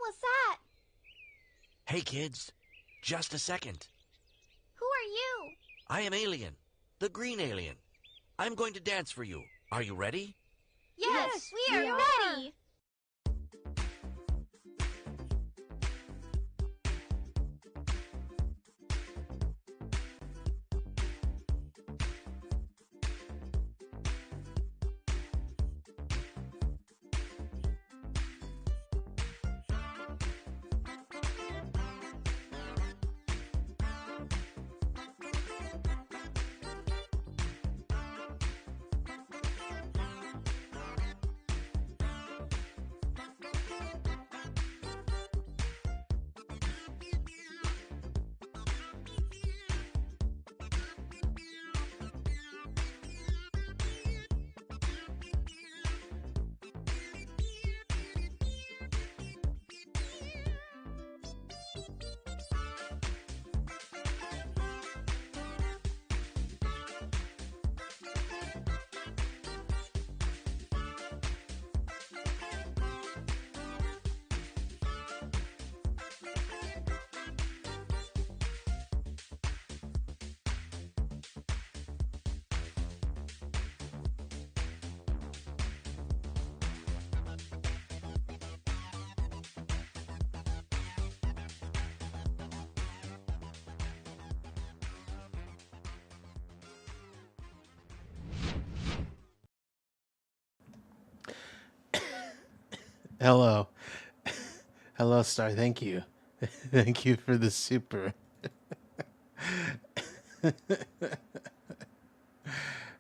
was that? Hey kids, just a second. Who are you? I am Alien, the green alien. I'm going to dance for you. Are you ready? Yes, we are ready. Hello. Hello, Star. Thank you. Thank you for the super.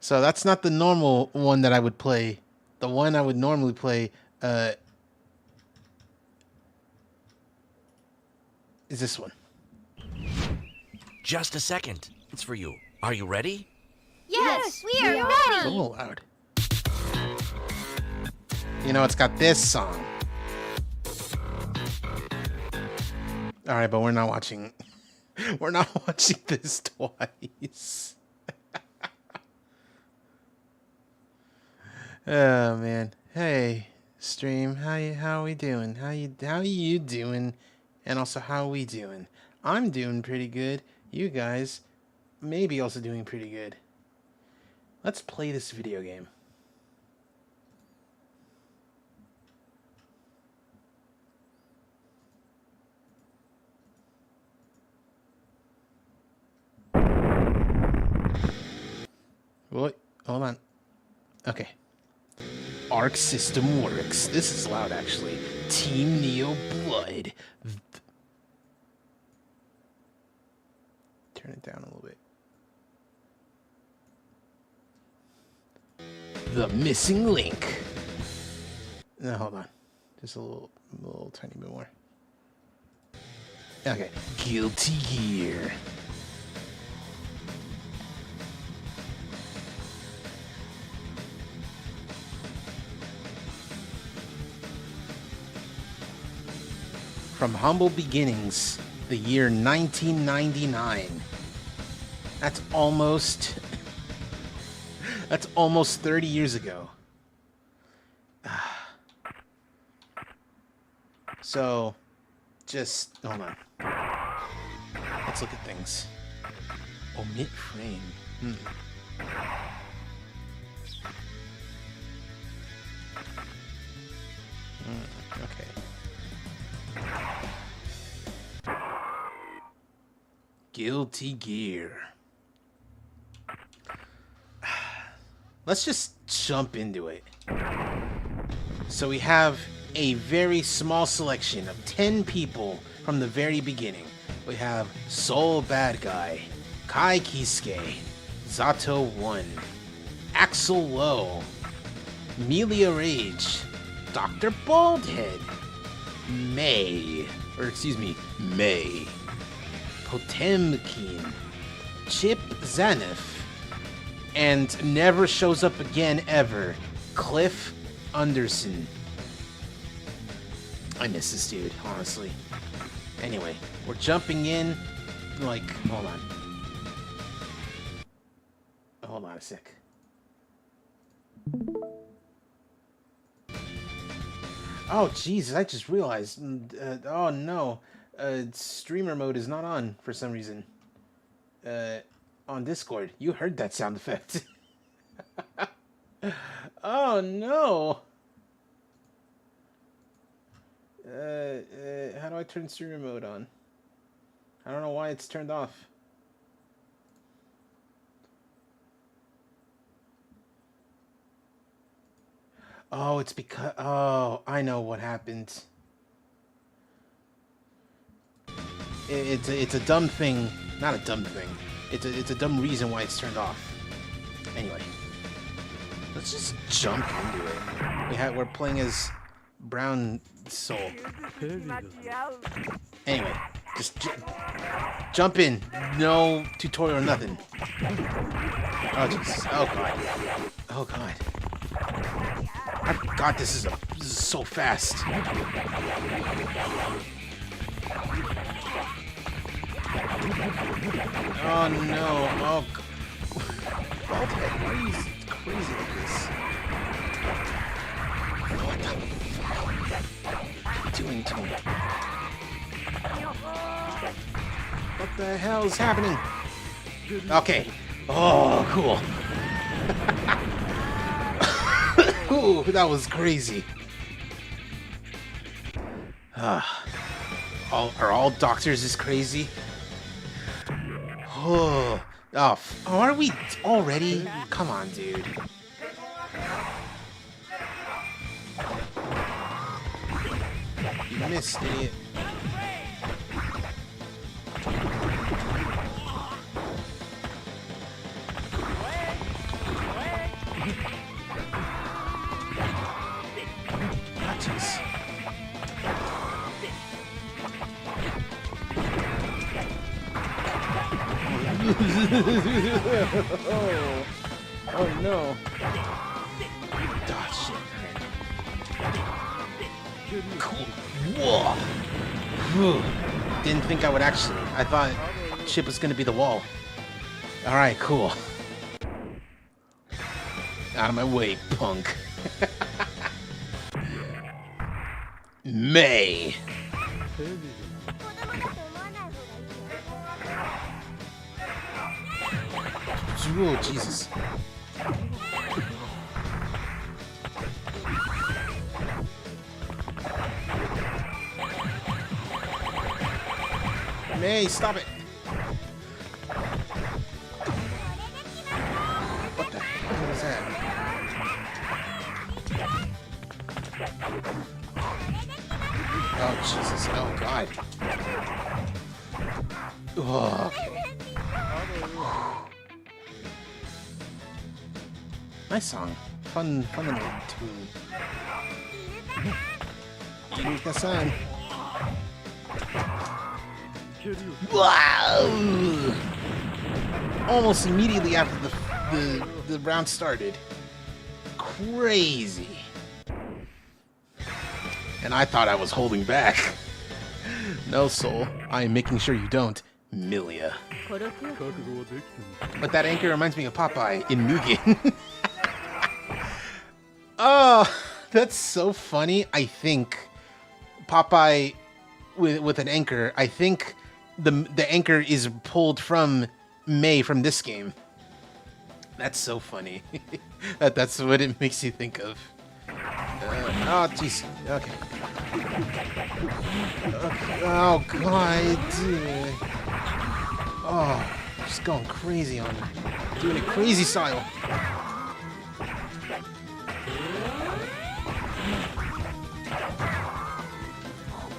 So that's not the normal one that I would play. The one I would normally play is this one. Just a second. It's for you. Are you ready? Yes, we are It's a ready. little loud. You know, it's got this song. All right, but we're not watching. We're not watching this twice. Oh man. Hey, stream. How we doing? How you doing? And also how we doing? I'm doing pretty good. You guys maybe also doing pretty good. Let's play this video game. What? Hold on. Okay. Arc system works. This is loud, actually. Team Neo Blood. Turn it down a little bit. The missing link. No, hold on. Just a little tiny bit more. Okay. Guilty Gear. From humble beginnings, the year 1999. That's almost 30 years ago. So, just hold on. Let's look at things. Omit frame. Okay. Guilty Gear. Let's just jump into it. So we have a very small selection of 10 people from the very beginning. We have Soul Bad Guy, Kai Kisuke, Zato 1, Axel Low, Melia Rage, Dr. Baldhead, May, Potemkin, Chip Zaneth, and never shows up again ever, Cliff Anderson. I miss this dude, honestly. Anyway, we're jumping in, like, hold on. Hold on a sec. Oh, Jesus, I just realized. Oh, no. Streamer mode is not on for some reason. On Discord. You heard that sound effect. Oh, no. How do I turn streamer mode on? I don't know why it's turned off. Oh, it's because... Oh, I know what happened. It's a dumb thing. Not a dumb thing. It's a dumb reason why it's turned off. Anyway. Let's just jump into it. We're playing as Brown Soul. Anyway, just jump in. No tutorial or nothing. Oh, Jesus. Oh, God. Oh, God. I forgot this is so fast. Oh no! Oh, Baldhead, why are you crazy like this? What the fuck? What are you doing to me? What the hell is happening? Okay. Oh, cool. Ooh, that was crazy. Are all doctors as crazy? Oh, are we already? Come on, dude. You missed, idiot. Oh no. Oh shit. Cool. Whoa. Whew. Didn't think I would actually. I thought Chip was gonna be the wall. Alright, cool. Out of my way, punk. May. Oh, Jesus. May, stop it. What the hell was that? Oh, Jesus. Oh, God. Oh, okay. Nice song. Fun little tune. Yuka-san. Wow! Almost immediately after the round started. Crazy. And I thought I was holding back. No, Soul. I am making sure you don't. Milia. But that anchor reminds me of Popeye in Mugen. Oh, that's so funny. I think Popeye with an anchor, I think the anchor is pulled from May from this game. That's so funny. That's what it makes you think of. Oh, jeez. Okay. Oh, God. Oh, just going crazy on her. Doing it crazy style.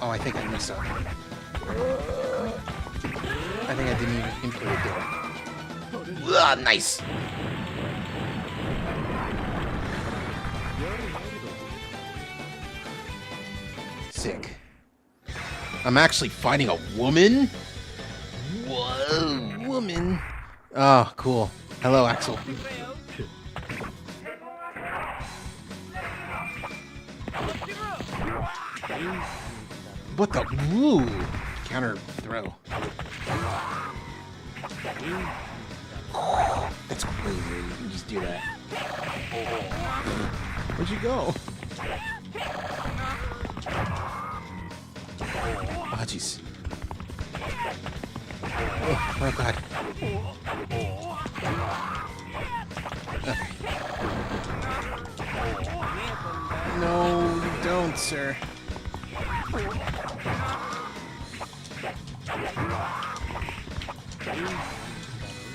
Oh, I think I messed up. I think I didn't even input it there. Ah, nice! Sick. I'm actually fighting a woman? Whoa, woman. Oh, cool. Hello, Axel. What the? Woo! Counter throw. That's crazy. You just do that. Where'd you go? Oh, jeez. Oh, God. Okay. No, you don't, sir.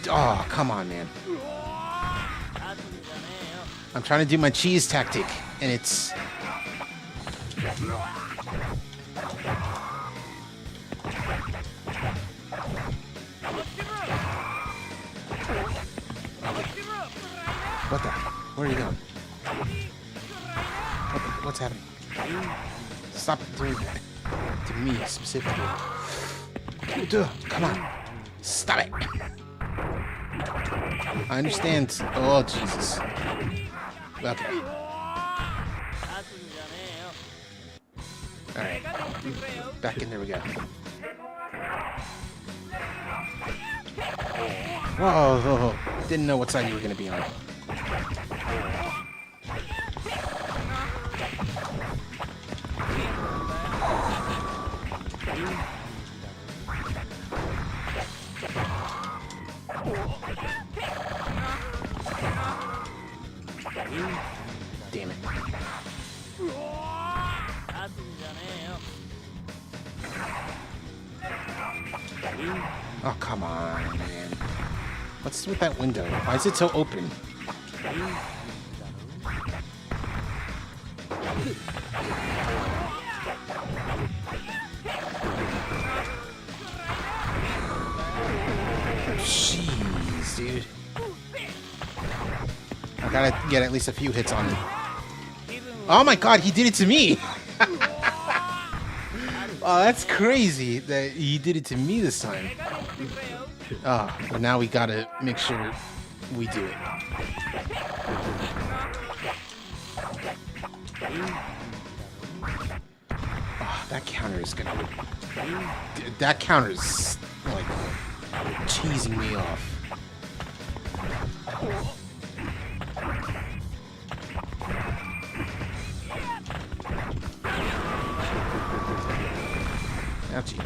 Oh, come on, man. I'm trying to do my cheese tactic, and it's... What the? Where are you going? What's happening? Stop doing that. To me, specifically. Come on. Stop it. I understand. Oh, Jesus. Okay. Alright. Back in there we go. Whoa. Didn't know what side you were going to be on. Damn it. Oh, come on, man. What's with that window? Why is it so open? Jeez, dude. I gotta get at least a few hits on him. Oh my God, he did it to me! Oh, that's crazy that he did it to me this time. Oh, but now we gotta make sure we do it. Oh, that counter is gonna... That counter is, like, cheesing me off. Ouchie.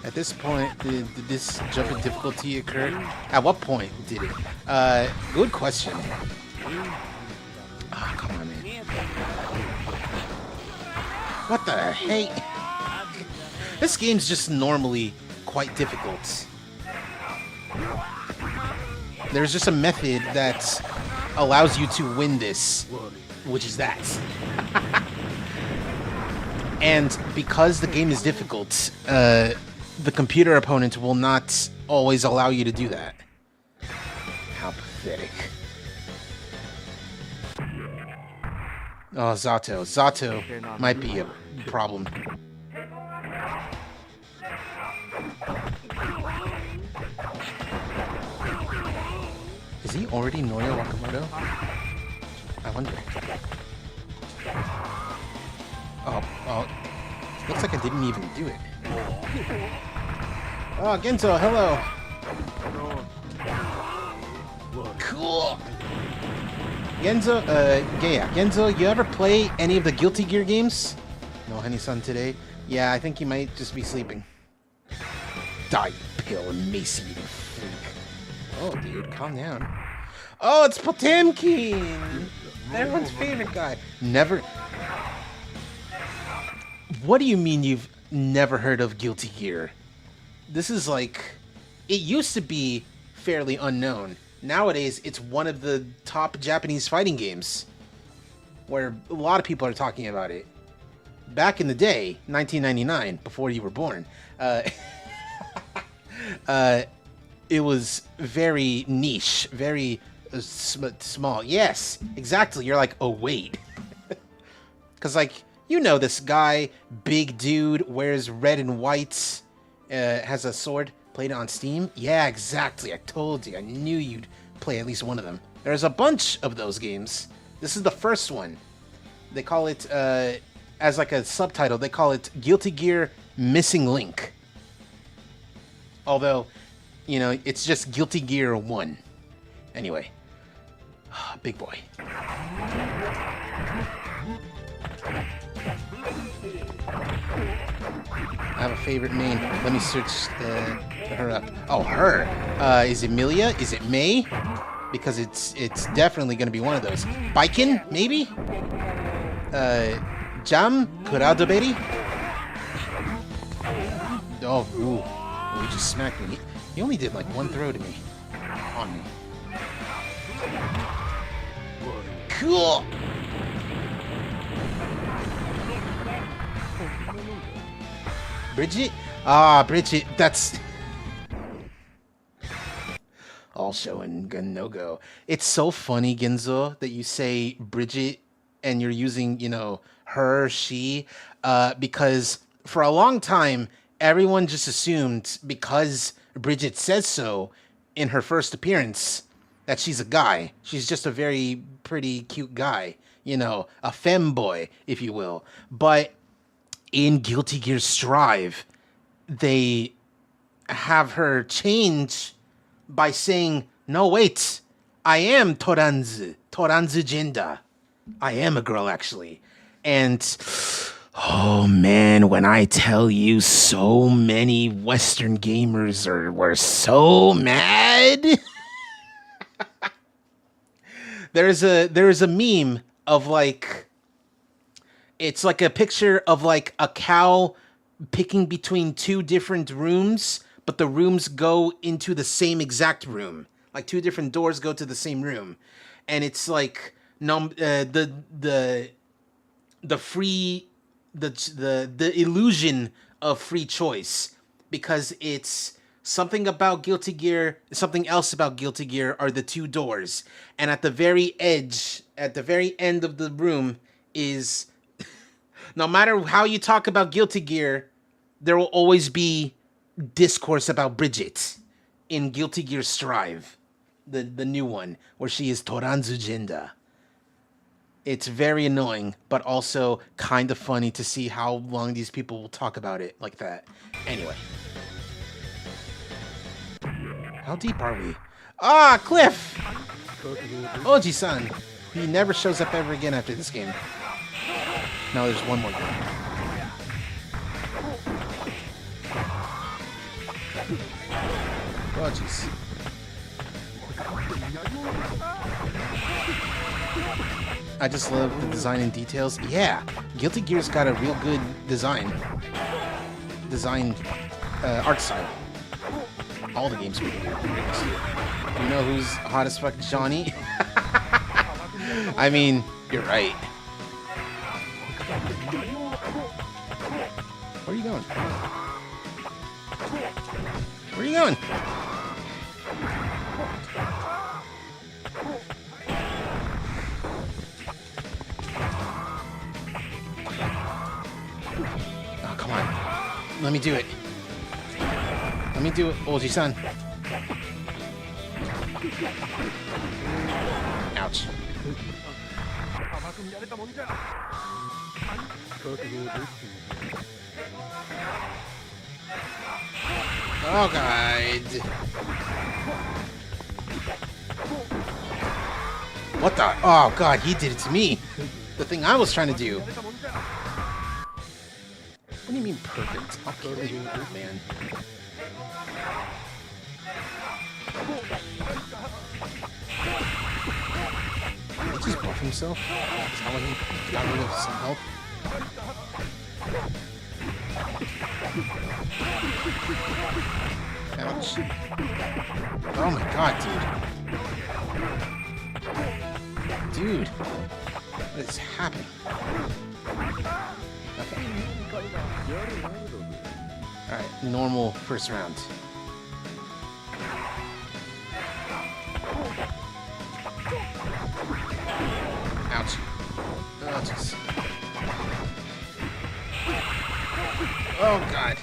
At this point, did this jump in difficulty occur? At what point did it? Good question. Oh, come on, man. What the hey? This game's just normally quite difficult. There's just a method that allows you to win this, which is that. And because the game is difficult, the computer opponent will not always allow you to do that. How pathetic. Oh, Zato. Zato might be a problem. Is he already Norio Wakamoto? I wonder. Oh. Looks like I didn't even do it. Oh, Gento, hello. Cool. Genzo, Genzo, you ever play any of the Guilty Gear games? No, Henny-san today. Yeah, I think he might just be sleeping. Die, pale, emaciated freak. Oh, dude, calm down. Oh, it's Potemkin! Everyone's favorite guy. Never... What do you mean you've never heard of Guilty Gear? This is like... It used to be fairly unknown. Nowadays, it's one of the top Japanese fighting games. Where a lot of people are talking about it. Back in the day, 1999, before you were born, it was very niche, very small. Yes, exactly. You're like, oh, wait. Because, like, you know this guy, big dude, wears red and white, has a sword, played it on Steam? Yeah, exactly. I told you. I knew you'd play at least one of them. There's a bunch of those games. This is the first one. They call it, as like a subtitle, they call it Guilty Gear Missing Link. Although, you know, it's just Guilty Gear 1. Anyway. Big boy. I have a favorite name. Let me search her up. Oh, her. Is it Milia? Is it May? Because it's definitely going to be one of those. Baiken, maybe? Jam? Kuradoberi? Oh, ooh. He just smacked me. He only did like one throw to me. On me. Cool! Bridget? Ah, Bridget, that's... all show and no-go. It's so funny, Ginzo, that you say Bridget and you're using, you know, her, she, because for a long time, everyone just assumed because Bridget says so in her first appearance that she's a guy. She's just a very pretty, cute guy, you know, a femboy, if you will. But in Guilty Gear Strive, they have her change by saying, no, wait, I am Toranzu gender. I am a girl, actually. And, oh man, when I tell you so many Western gamers were so mad. There's a meme of like, it's like a picture of like a cow picking between two different rooms, but the rooms go into the same exact room. Like two different doors go to the same room, and it's like the illusion of free choice, because it's something about Guilty Gear, something else about Guilty Gear are the two doors, and at the very edge, at the very end of the room is, no matter how you talk about Guilty Gear, there will always be discourse about Bridget in Guilty Gear Strive, the new one, where she is Toranzu gender. It's very annoying, but also kind of funny to see how long these people will talk about it like that. Anyway. How deep are we? Ah, Cliff! Oji-san. He never shows up ever again after this game. No, there's one more game. Oh, jeez. I just love the design and details. Yeah, Guilty Gear's got a real good design. Art style. All the games we do. You know who's hot as fuck? Johnny? I mean, you're right. Where are you going? Where are you going? Oh, come on. Let me do it. Let me do it, Oji-san. Ouch. Oh, God. What the? Oh, God, he did it to me. The thing I was trying to do. What do you mean perfect? I'll kill you, man. Did he just buff himself? Is that why he got rid of some health? Ouch. Oh my god, dude. Dude. What is happening? Okay. Alright, normal first round. Ouch. Oh, jeez. Oh, God.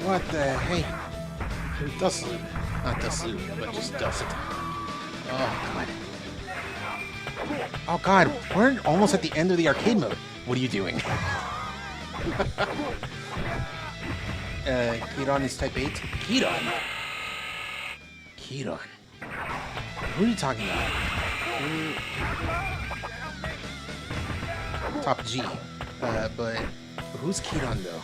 What the hey? Does it? Not does it, but just does it. Oh, God. Oh, God. We're almost at the end of the arcade mode. What are you doing? Kiron is type 8. Kiron? Kiron. Who are you talking about? Top G. But who's Kiron though?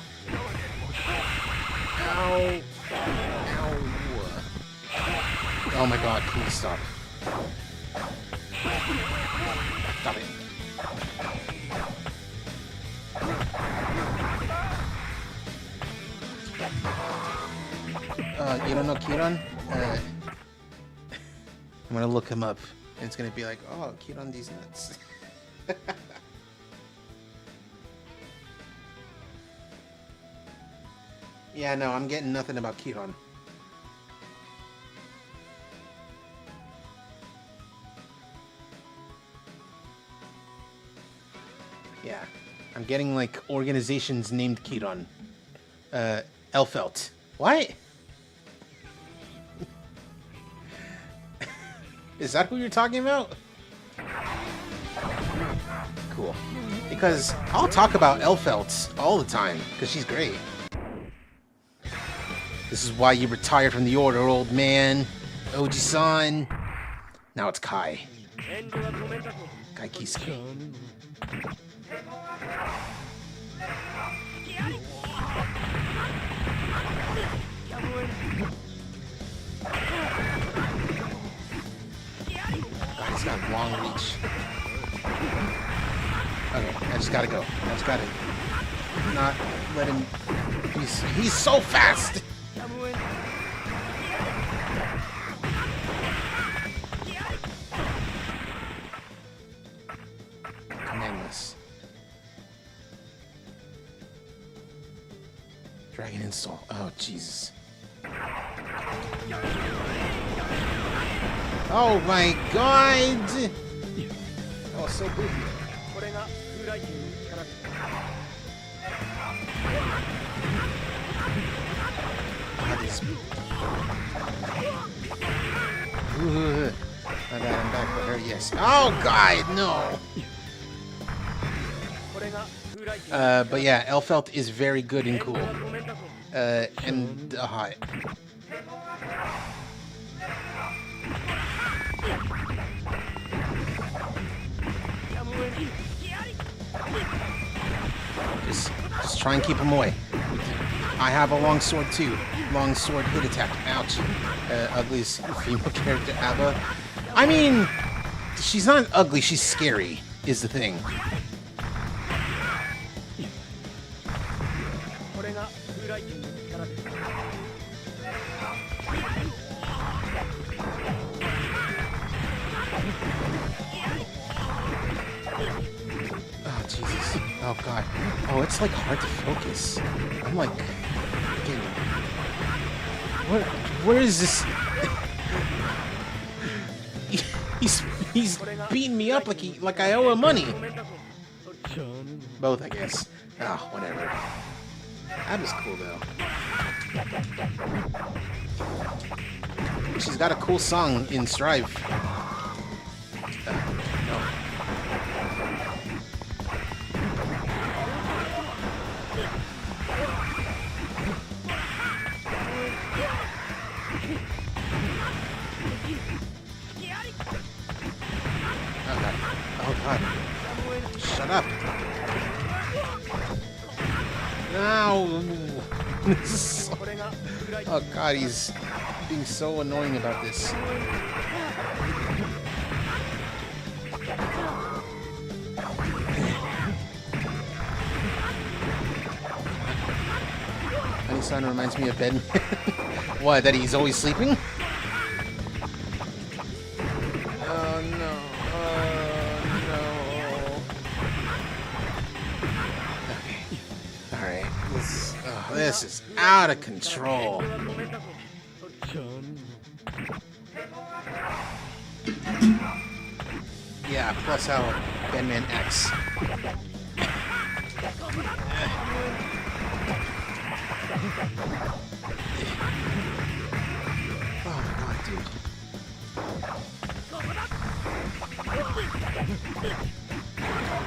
Ow. Ow. Oh my god, please stop. Stop it. You don't know Kiron? I'm gonna look him up, and it's gonna be like, oh, Kiron these nuts. Yeah, no, I'm getting nothing about Kiron. Yeah, I'm getting like organizations named Kiron. Elfelt. What? Is that who you're talking about? Cool. Because I'll talk about Elfelt all the time, because she's great. This is why you retired from the Order, old man. Oji-san. Now it's Kai. Kai Kisuke. God, he's got long reach. Okay, I just gotta go. I just gotta not let him... He's so fast! Commandless. Dragon install. Oh, Jesus. Oh my god! Oh, so good. God, this... I got him back with her, yes. Oh god, no! But yeah, Elfelt is very good and cool. And hot. Just try and keep him away. I have a long sword too. Long sword hit attack. Ouch. Ugliest female character ever. I mean, she's not ugly, she's scary, is the thing. Oh, Jesus. Oh, God. Oh, it's, like, hard to focus. I'm, like... Where is this... He's beating me up like I owe him money. Both, I guess. Oh, whatever. That was cool, though. She's got a cool song in Strive. No. Oh god. Shut up. No. This is so... Oh god, he's being so annoying about this. Honey-san reminds me of Ben. What, that he's always sleeping? Oh no. Alright, this is out of control. Yeah, plus how Bandman X. Oh my god, dude.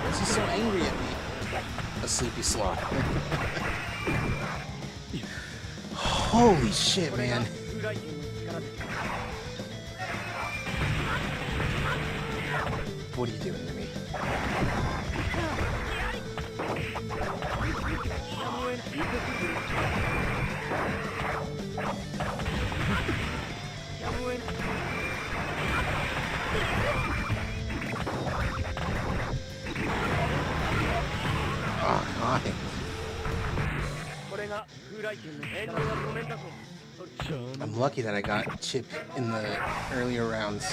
Why is he so angry at me? a sleepy sloth. Holy shit, man. What are you doing to me? Oh, God. I'm lucky that I got Chip in the earlier rounds.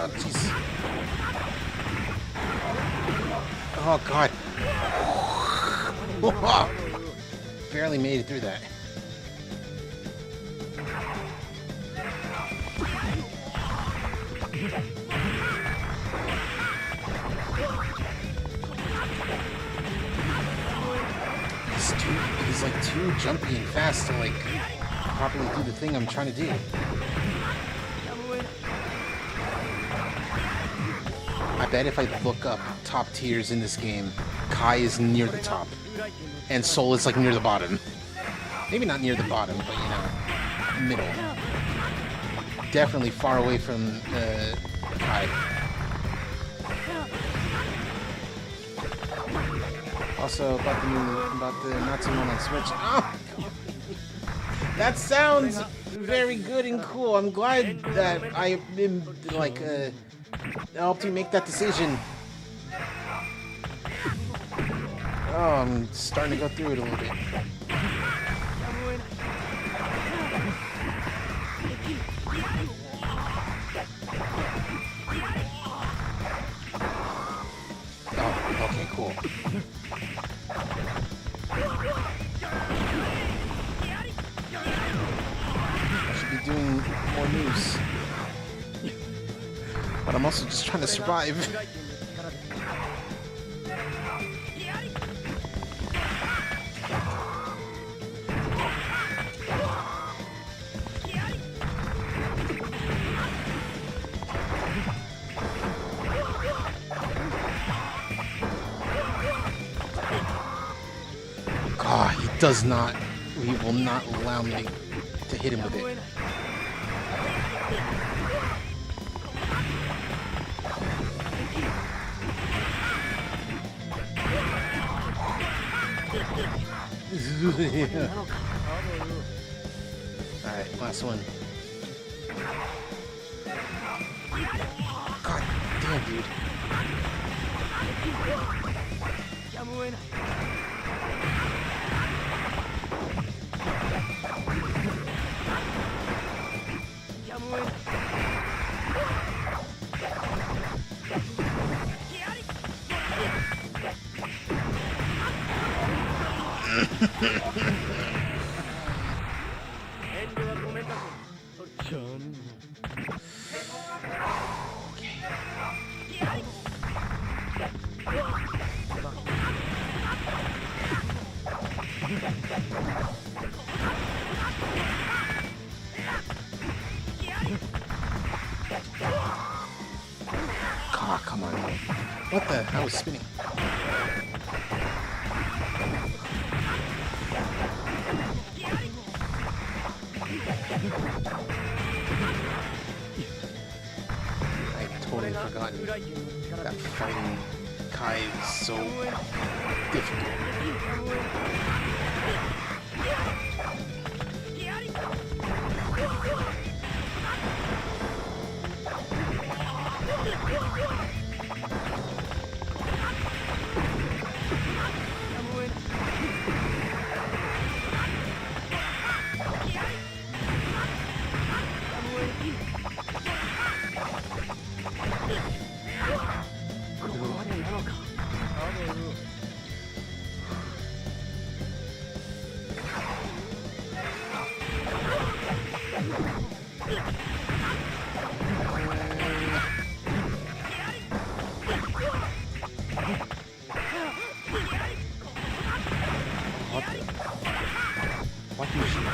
Oh, jeez. Oh, God. Barely made it through that. He's like too jumpy and fast to like properly do the thing I'm trying to do. I bet if I look up top tiers in this game, Kai is near the top, and Soul is like near the bottom. Maybe not near the bottom, but you know, middle. Definitely far away from Kai. Also about the Natsumon on Switch. Oh! That sounds very good and cool. I'm glad that I like helped you make that decision. Oh, I'm starting to go through it a little bit. Oh, okay, cool. I should be doing more moves. But I'm also just trying to survive. God, he does not. He will not allow me to hit him with it. Alright, last one. God damn, dude. Oh, come on. What the? I was spinning. I totally forgotten that fighting Kai is so difficult.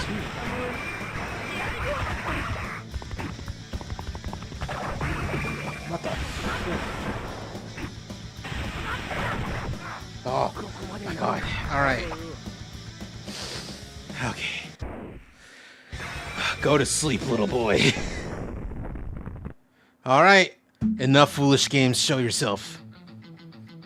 too. What the frick? Oh my god. Alright. Okay. Go to sleep, little boy. Alright. Enough foolish games, show yourself.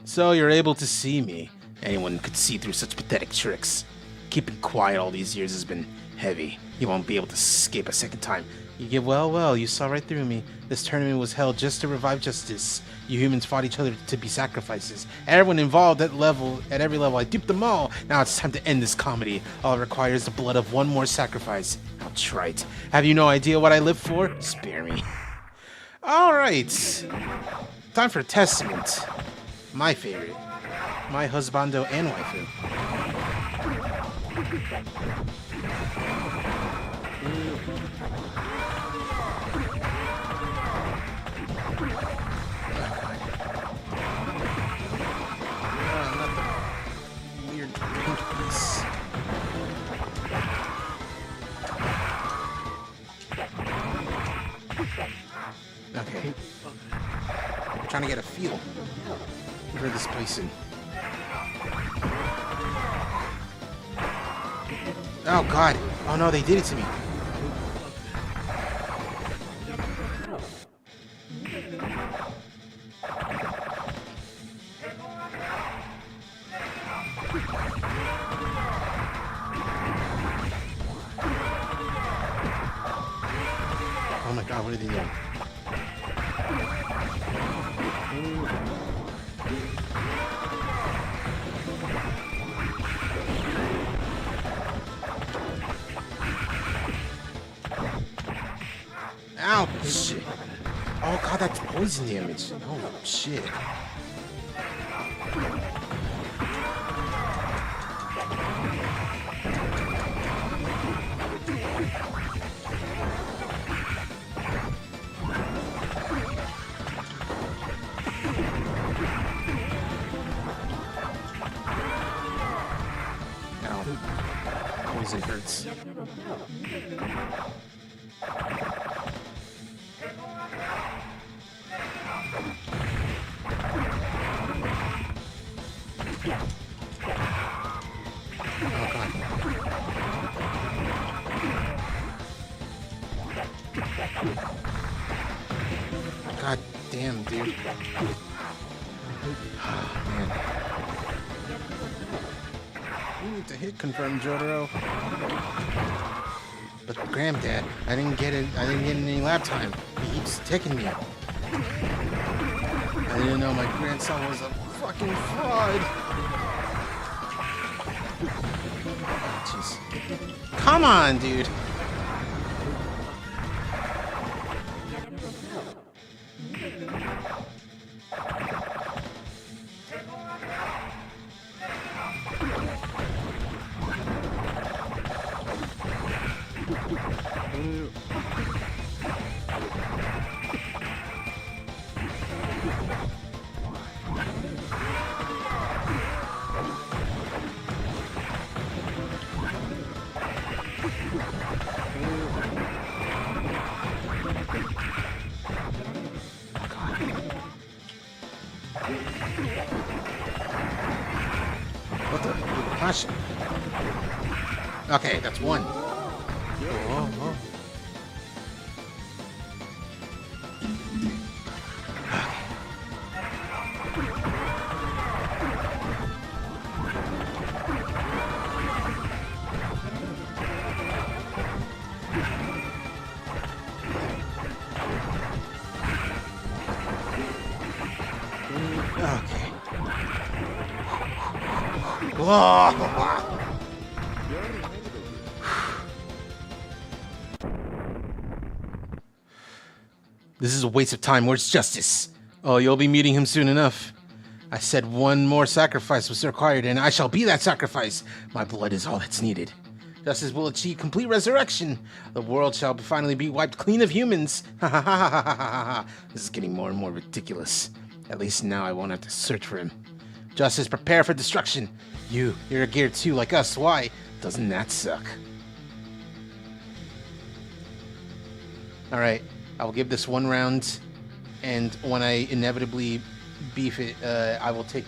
So you're able to see me. Anyone could see through such pathetic tricks. Keeping quiet all these years has been heavy. You won't be able to escape a second time. You get well, you saw right through me. This tournament was held just to revive justice. You humans fought each other to be sacrifices. Everyone involved at every level, I duped them all. Now it's time to end this comedy. All it requires is the blood of one more sacrifice. How trite. Have you no idea what I live for? Spare me. Alright. Time for Testament. My favorite. My husbando and waifu. Not the weird pink piece. Okay. I'm trying to get a feel for this person. Oh god. Oh no, they did it to me. Oh my god, what are they doing? Ouch! Oh god, that's poison damage. Oh shit. Ow. Poison hurts. God damn, dude. Oh, man. You need to hit confirm, Jotaro. But Granddad, I didn't get any lab time. He keeps taking me. I didn't know my grandson was a fucking fraud. Oh, jeez. Come on, dude. What the? Gosh. Okay, that's one. Oh, oh. Okay. Whoa. This is a waste of time. Where's Justice? Oh, you'll be meeting him soon enough. I said one more sacrifice was required, and I shall be that sacrifice. My blood is all that's needed. Justice will achieve complete resurrection. The world shall finally be wiped clean of humans. Ha ha ha ha ha ha ha. This is getting more and more ridiculous. At least now I won't have to search for him. Justice, prepare for destruction. You're geared too, like us. Why? Doesn't that suck? Alright, I will give this one round, and when I inevitably beef it, I will take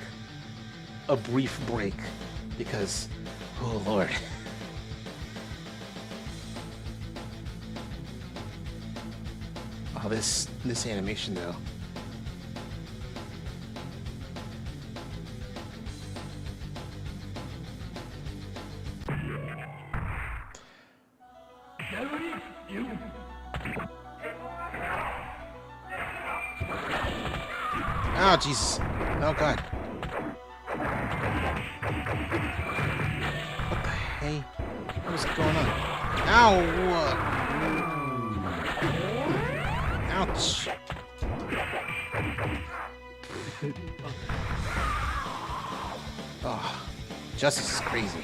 a brief break, because, oh lord. Oh, this animation though. Oh, Jesus. Oh, God. What the hey? What is going on? Ow! Ouch. Oh, justice is crazy.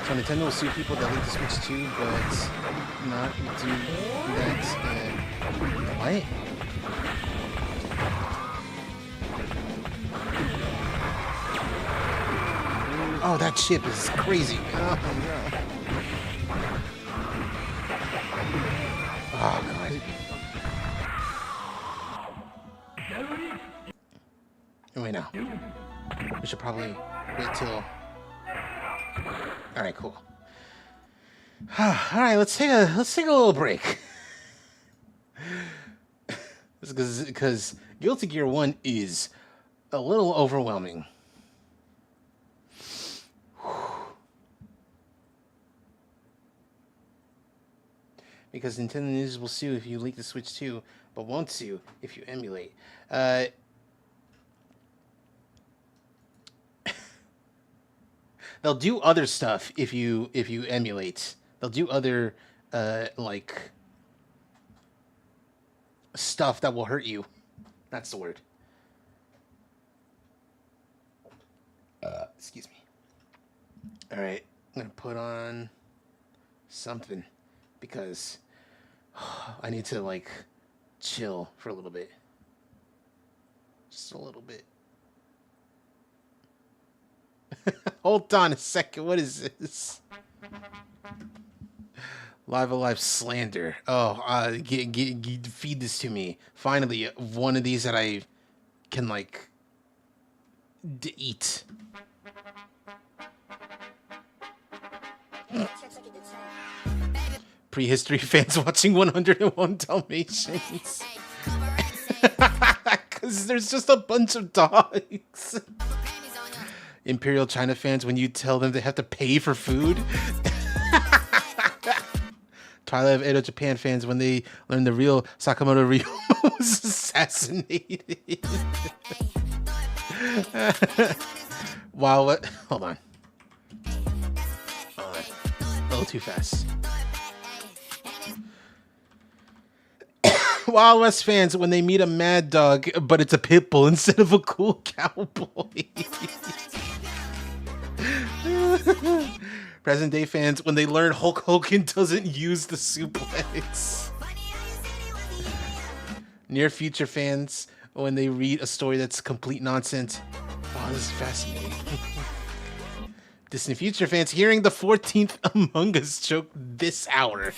So Nintendo will sue people that leak the Switch 2, but not do that. What? Oh, that chip is crazy. Oh, no. Oh, God. Wait, no. We should probably wait till... Alright, cool. Alright, let's take a little break. Because Guilty Gear 1 is a little overwhelming. Because Nintendo News will sue if you leak the Switch 2, but won't sue if you emulate. They'll do other stuff if you emulate. They'll do other like stuff that will hurt you. That's the word. Excuse me. All right, I'm gonna put on something because I need to like chill for a little bit. Just a little bit. Hold on a second. What is this? Live Alive slander. Oh, feed this to me. Finally, one of these that I can like eat. Prehistory fans watching 101 Dalmatians. Because there's just a bunch of dogs. Imperial China fans when you tell them they have to pay for food. Twilight of Edo Japan fans when they learn the real Sakamoto Ryo was assassinated. Wow, what? Hold on. A little too fast. Wild West fans when they meet a mad dog, but it's a pit bull instead of a cool cowboy. Present day fans when they learn Hulk Hogan doesn't use the suplex. Near future fans when they read a story that's complete nonsense. Wow, this is fascinating. Distant future fans hearing the 14th Among Us joke this hour.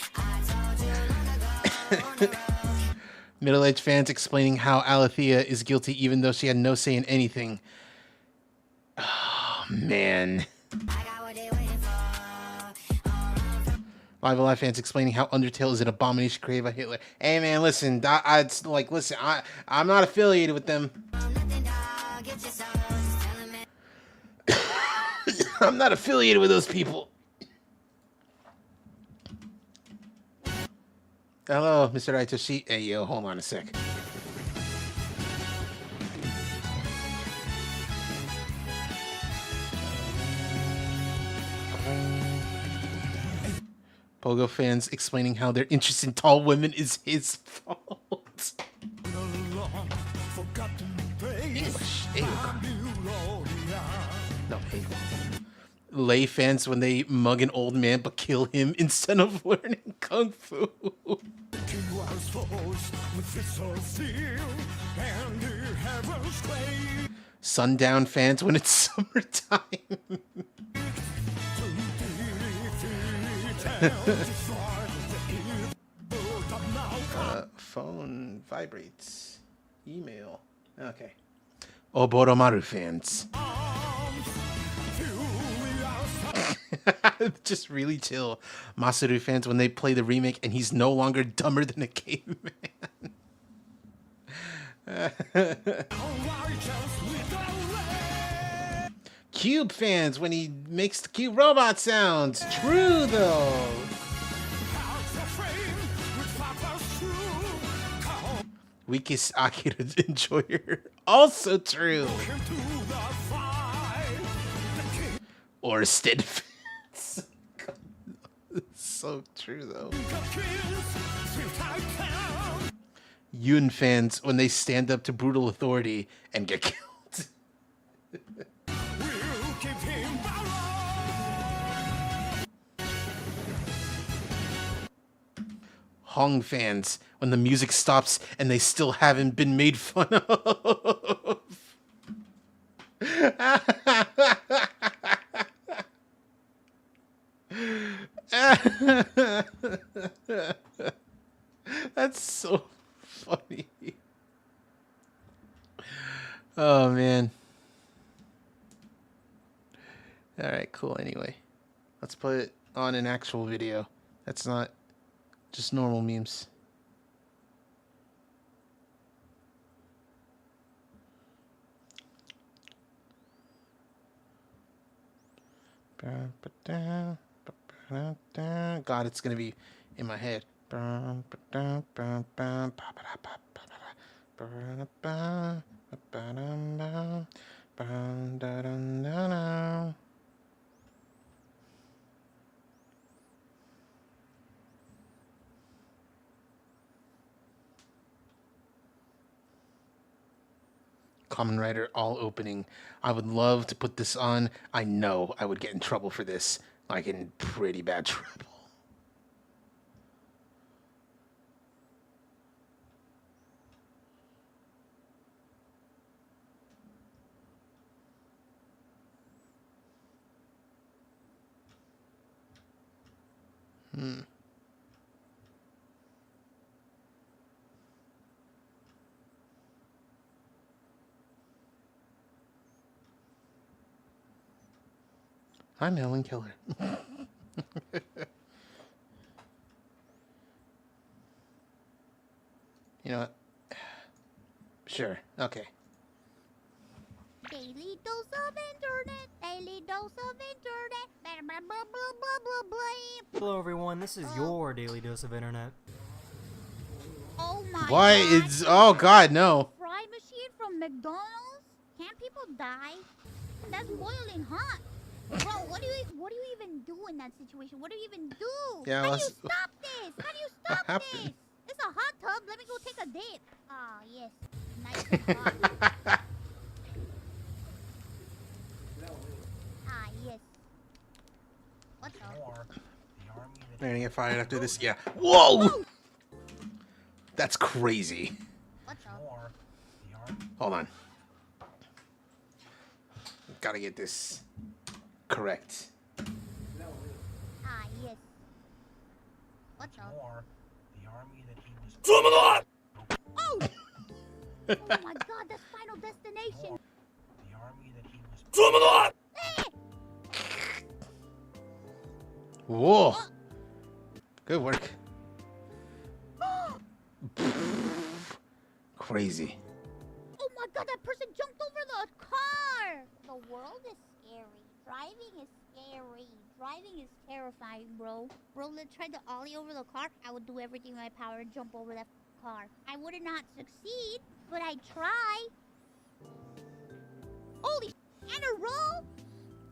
Middle-aged fans explaining how Alethea is guilty even though she had no say in anything. Oh, man. Live Alive fans explaining how Undertale is an abomination created by Hitler. Hey, man, listen. I'm not affiliated with them. I'm not affiliated with those people. Hello, Mr. Aitoshi. Hey, yo, hold on a sec. Pogo fans explaining how their interest in tall women is his fault. English. No, hey. Lay fans when they mug an old man but kill him instead of learning kung fu. Sundown fans when it's summertime. Phone vibrates. Email. Okay. Oboromaru fans. Just really chill. Masaru fans when they play the remake and he's no longer dumber than a caveman. Cube fans when he makes the cube robot sounds. True though. Weakest Akira enjoyer. Also true. Or steadfast. So true though. Yun fans when they stand up to brutal authority and get killed. Hong fans when the music stops and they still haven't been made fun of. That's so funny. Oh man. Alright, cool. Anyway, let's put it on an actual video. That's not just normal memes. God, it's gonna be in my head. Kamen Rider all opening. I would love to put this on. I know I would get in trouble for this. Like in pretty bad trouble. I'm Ellen Keller. You know what? Sure. Okay. Daily dose of internet. Daily dose of internet. Blah, blah, blah, blah, blah, blah. Hello everyone, this is your daily dose of internet. Oh my Why? God. It's oh God, no. Fry machine from McDonald's? Can't people die? That's boiling hot. Bro, what do you even do in that situation? What do you even do? Yeah, How do you let's- stop this? How do you What stop happened? this? It's a hot tub. Let me go take a dip. Ah, yes. Nice and hot. Ah, yes. What's up? They're gonna get fired after this. Yeah. Whoa! That's crazy. What's up? Hold on. Gotta get this correct. Ah, yes. What's up? Oh! Oh my God, that's Final Destination. Whoa. Good work. Crazy. Oh my God, that person jumped over the car. The world is scary. Driving is scary. Driving is terrifying, bro. Bro, let's try to ollie over the car. I would do everything in my power to jump over that car. I would not succeed, but I try. Holy and a roll.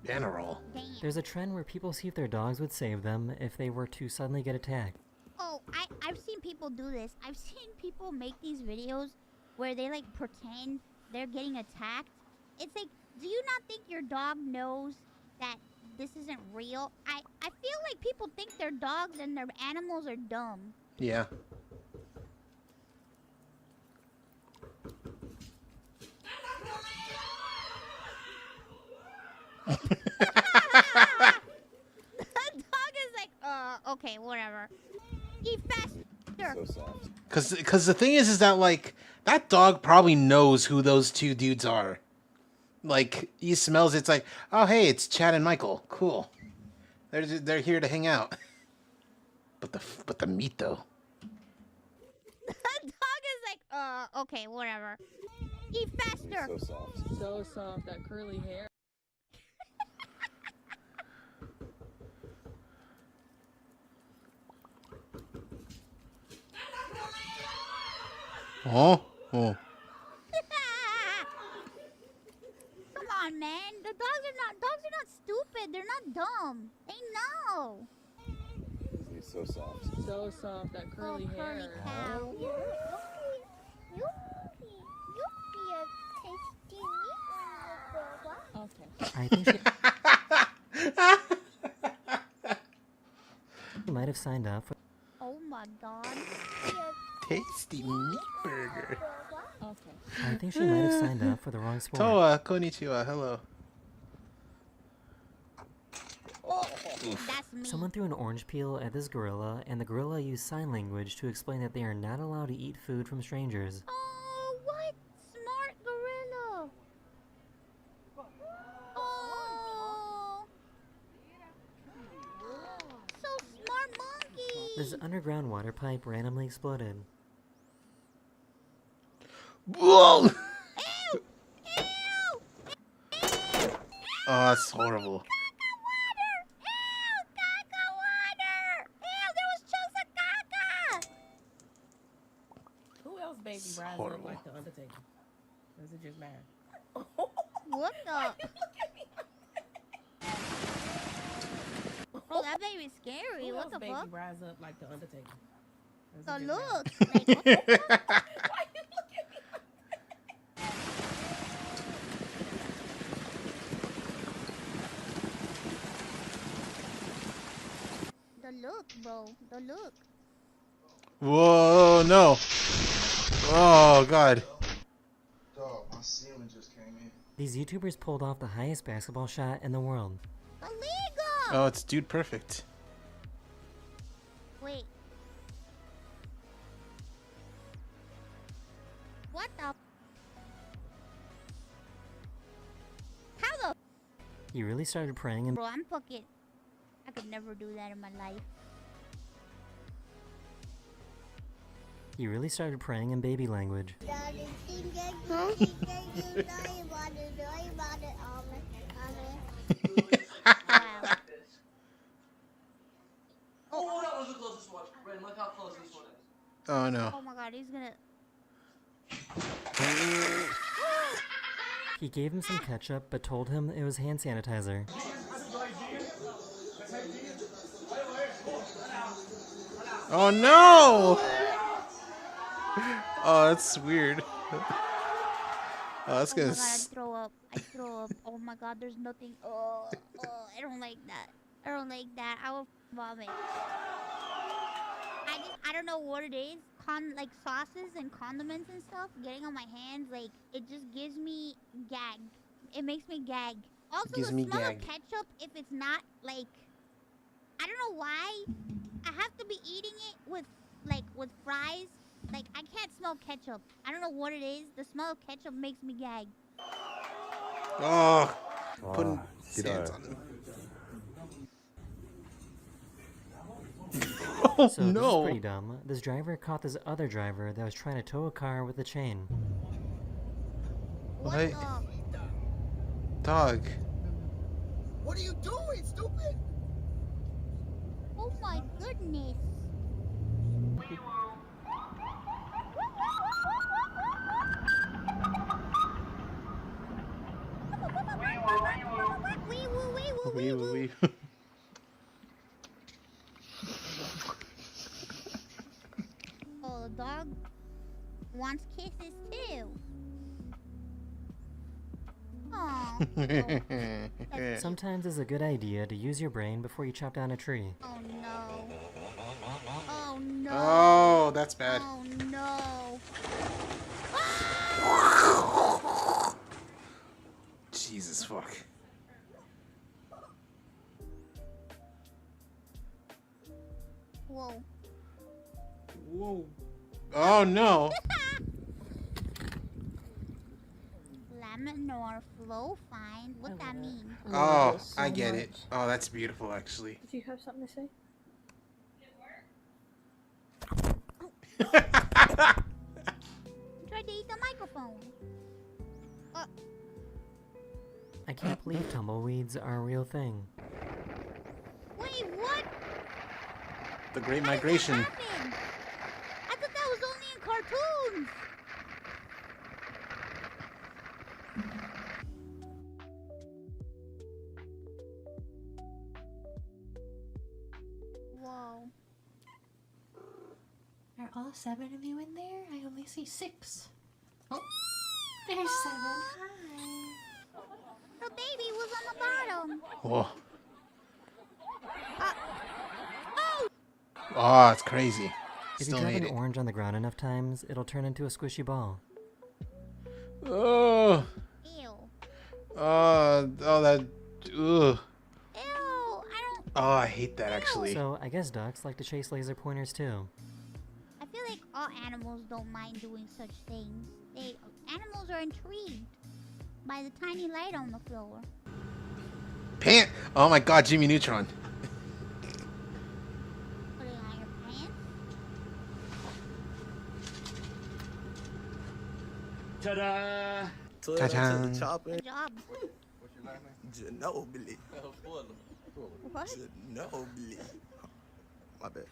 And a roll. Damn. There's a trend where people see if their dogs would save them if they were to suddenly get attacked. Oh, I've seen people do this. I've seen people make these videos where they like pretend they're getting attacked. It's like, do you not think your dog knows that this isn't real? I feel like people think their dogs and their animals are dumb. Yeah. Cause the thing is that like that dog probably knows who those two dudes are. Like he smells, it's like, oh hey, it's Chad and Michael. Cool. They're here to hang out. But the meat though. The dog is like, okay, whatever. Eat faster. So soft. So soft, that curly hair. Oh. Oh. Come on, man. The dogs are not stupid. They're not dumb. They know. He's so soft. So soft, that curly curly hair. cow. You be a tasty meat. Okay. I think she might have signed up for. Oh my god. Tasty meat burger. Okay. I think she might have signed up for the wrong sport. Toa, konnichiwa, hello. That's me. Someone threw an orange peel at this gorilla, and the gorilla used sign language to explain that they are not allowed to eat food from strangers. Oh, what? Smart gorilla. Oh. So smart monkey. This underground water pipe randomly exploded. Whoa! Ew! Ew! Oh, that's horrible. Caca water! Ew! Caca water! Ew! There was chunks of caca! Who else baby rises horrible. up like the Undertaker? Or is it just mine? What the? Bro, that baby's scary. Who What else the baby fuck? rise up like the Undertaker? Or is it The just look. mine? Like, what the fuck? Why you look at me like The look, bro. The look. Whoa, no. Oh, God. Dog, my ceiling just came in. These YouTubers pulled off the highest basketball shot in the world. Illegal! Oh, it's Dude Perfect. Wait. What the? How the? He really started praying and Bro, I'm fucking. I could never do that in my life. he really started praying in baby language. Wow. Oh, that was the closest one. Ren, look how close this one is. Oh, no. Oh my god, he's gonna. He gave him some ketchup, but told him it was hand sanitizer. Oh, no! Oh, that's weird. Oh, that's Oh gonna. my god, I throw up. I throw up. Oh my god, there's nothing. Oh, I don't like that. I don't like that. I will vomit. I don't know what it is. Like sauces and condiments and stuff getting on my hands, like it just gives me gag. It makes me gag. Also, Gives the me smell gag. of ketchup, if it's not like, I don't know why, I have to be eating it with fries. Like I can't smell ketchup. I don't know what it is. The smell of ketchup makes me gag. Oh, putting sands on him. Oh, So this is no. pretty dumb. This driver caught this other driver that was trying to tow a car with a chain. What What? the? Dog. What are you doing, stupid? Oh my goodness. Wee woo, wee woo, wee woo. Oh, the dog wants kisses too. Oh, Sometimes it's a good idea to use your brain before you chop down a tree. oh no. Oh no. Oh, that's bad. Oh no. Jesus fuck. Whoa. Whoa. Oh no. Laminar flow find. What that mean? I love Oh, this so I get it. much. Oh, that's beautiful, actually. Did you have something to say? Tried to eat the microphone. I can't believe tumbleweeds are a real thing. Wait, what? The Great How Migration. does that happen? I thought that was only in cartoons. Whoa. Are all 7 of you in there? I only see 6. Oh, there's 7. Hi. The baby was on the bottom. Whoa. Oh! Oh, it's crazy. If Still you drop made an it. orange on the ground enough times, it'll turn into a squishy ball. Oh. Ew. Oh, that. Ugh. Ew. I don't. Oh, I hate that, actually. So, I guess ducks like to chase laser pointers too. I feel like all animals don't mind doing such things. Animals are intrigued by the tiny light on the floor. Oh my god, Jimmy Neutron. Putting on your pants. Ta-da! Ta-da. Good job. What's your last name? Ginobili. What? Ginobili. My bad.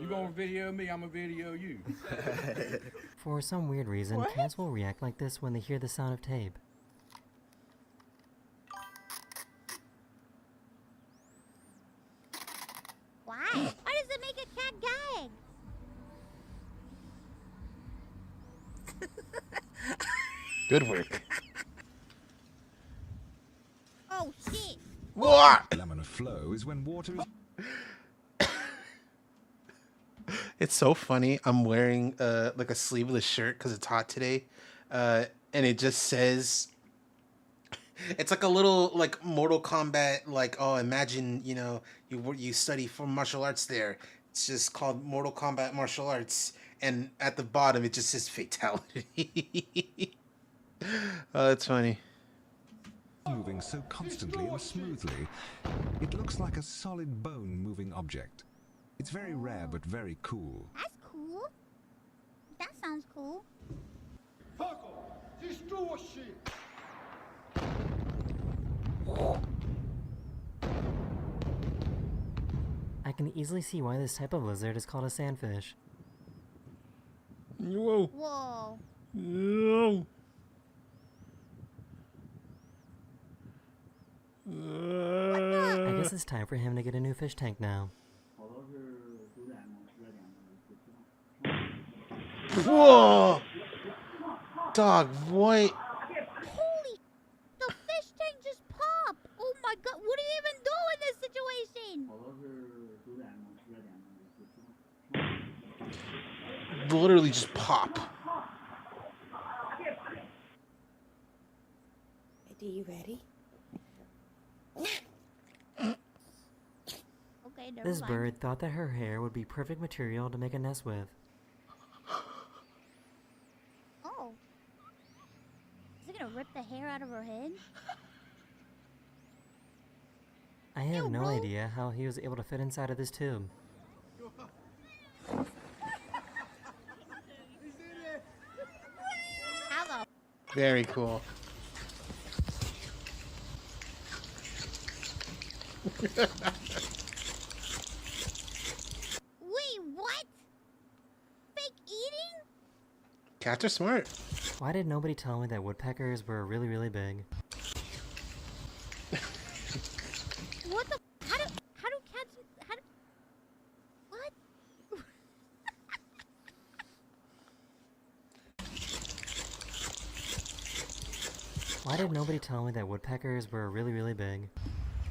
You gonna video me, I'm gonna video you. For some weird reason, cats will react like this when they hear the sound of tape. Why? Why does it make a cat gag? Good work. Oh shit! What? Laminar flow is when water is... It's so funny. I'm wearing like a sleeveless shirt because it's hot today, and it just says, it's like a little like Mortal Kombat. Like, oh, imagine you study for martial arts there. It's just called Mortal Kombat martial arts, and at the bottom it just says fatality. Oh, that's funny. moving so constantly and smoothly, it looks like a solid bone-moving object. It's very rare but very cool. That's cool. That sounds cool. I can easily see why this type of lizard is called a sandfish. Whoa. Whoa. No. I guess it's time for him to get a new fish tank now. Whoa. Dog, what? Holy! The fish tank just popped! Oh my god, what do you even do in this situation? Literally just pop. Are you ready? Okay, never This mind. bird thought that her hair would be perfect material to make a nest with. Oh. Is it gonna rip the hair out of her head? I have Ew, no bro. idea how he was able to fit inside of this tube. How the Very cool. Wait, what? Fake eating? Cats are smart. Why did nobody tell me that woodpeckers were really, really big? What the? How do cats? What? Why did nobody tell me that woodpeckers were really, really big?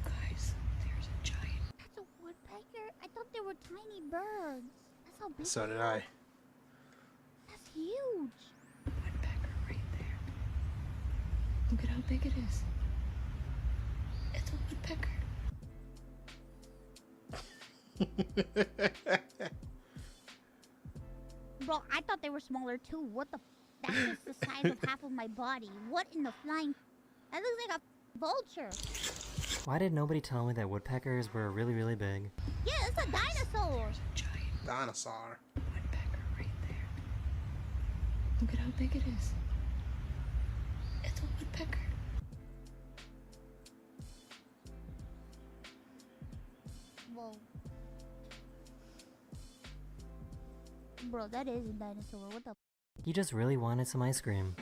Guys, there's a giant. That's a woodpecker? I thought they were tiny birds. That's how big So they did are. I. That's huge. Woodpecker right there. Look at how big it is. It's a woodpecker. Bro, I thought they were smaller too. What the? That's just the size of half of my body. What in the flying? That looks like a vulture. Why did nobody tell me that woodpeckers were really, really big? Yeah, it's a dinosaur. Dinosaur. Woodpecker right there. Look at how big it is. It's a woodpecker. Whoa. Bro, that is a dinosaur. What the? He just really wanted some ice cream.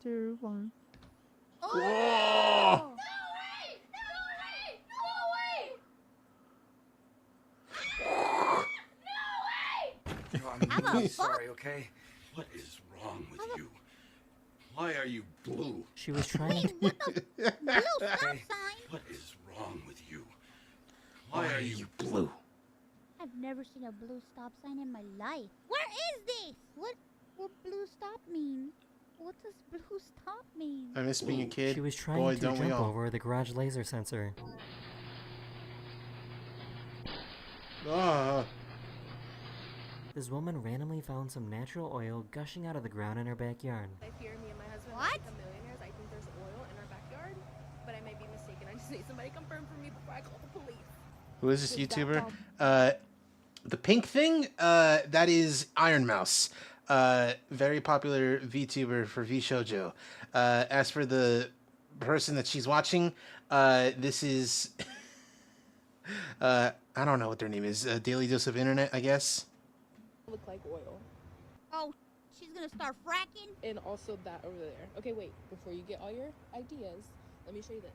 Two, one. Oh! Whoa! No way! No way! No way! I'm How the sorry, okay? What is wrong with you? Why are you blue? She was trying to... What the? Blue stop sign? What is wrong with you? Why are you blue? I've never seen a blue stop sign in my life. Where is this? What blue stop mean? What does blue stop mean? I miss being a kid. She was trying Boy, to don't we jump all. over the garage laser sensor. Ah. This woman randomly found some natural oil gushing out of the ground in her backyard. I fear me and my husband What? become millionaires. I think there's oil in our backyard, but I may be mistaken. I just need somebody to confirm for me before I call the police. Who is this YouTuber? The pink thing? That is Iron Mouse. Very popular VTuber for VShojo. As for the person that she's watching, this is... I don't know what their name is. Daily Dose of Internet, I guess. Look like oil. Oh, she's gonna start fracking? And also that over there. Okay, wait. Before you get all your ideas, let me show you this.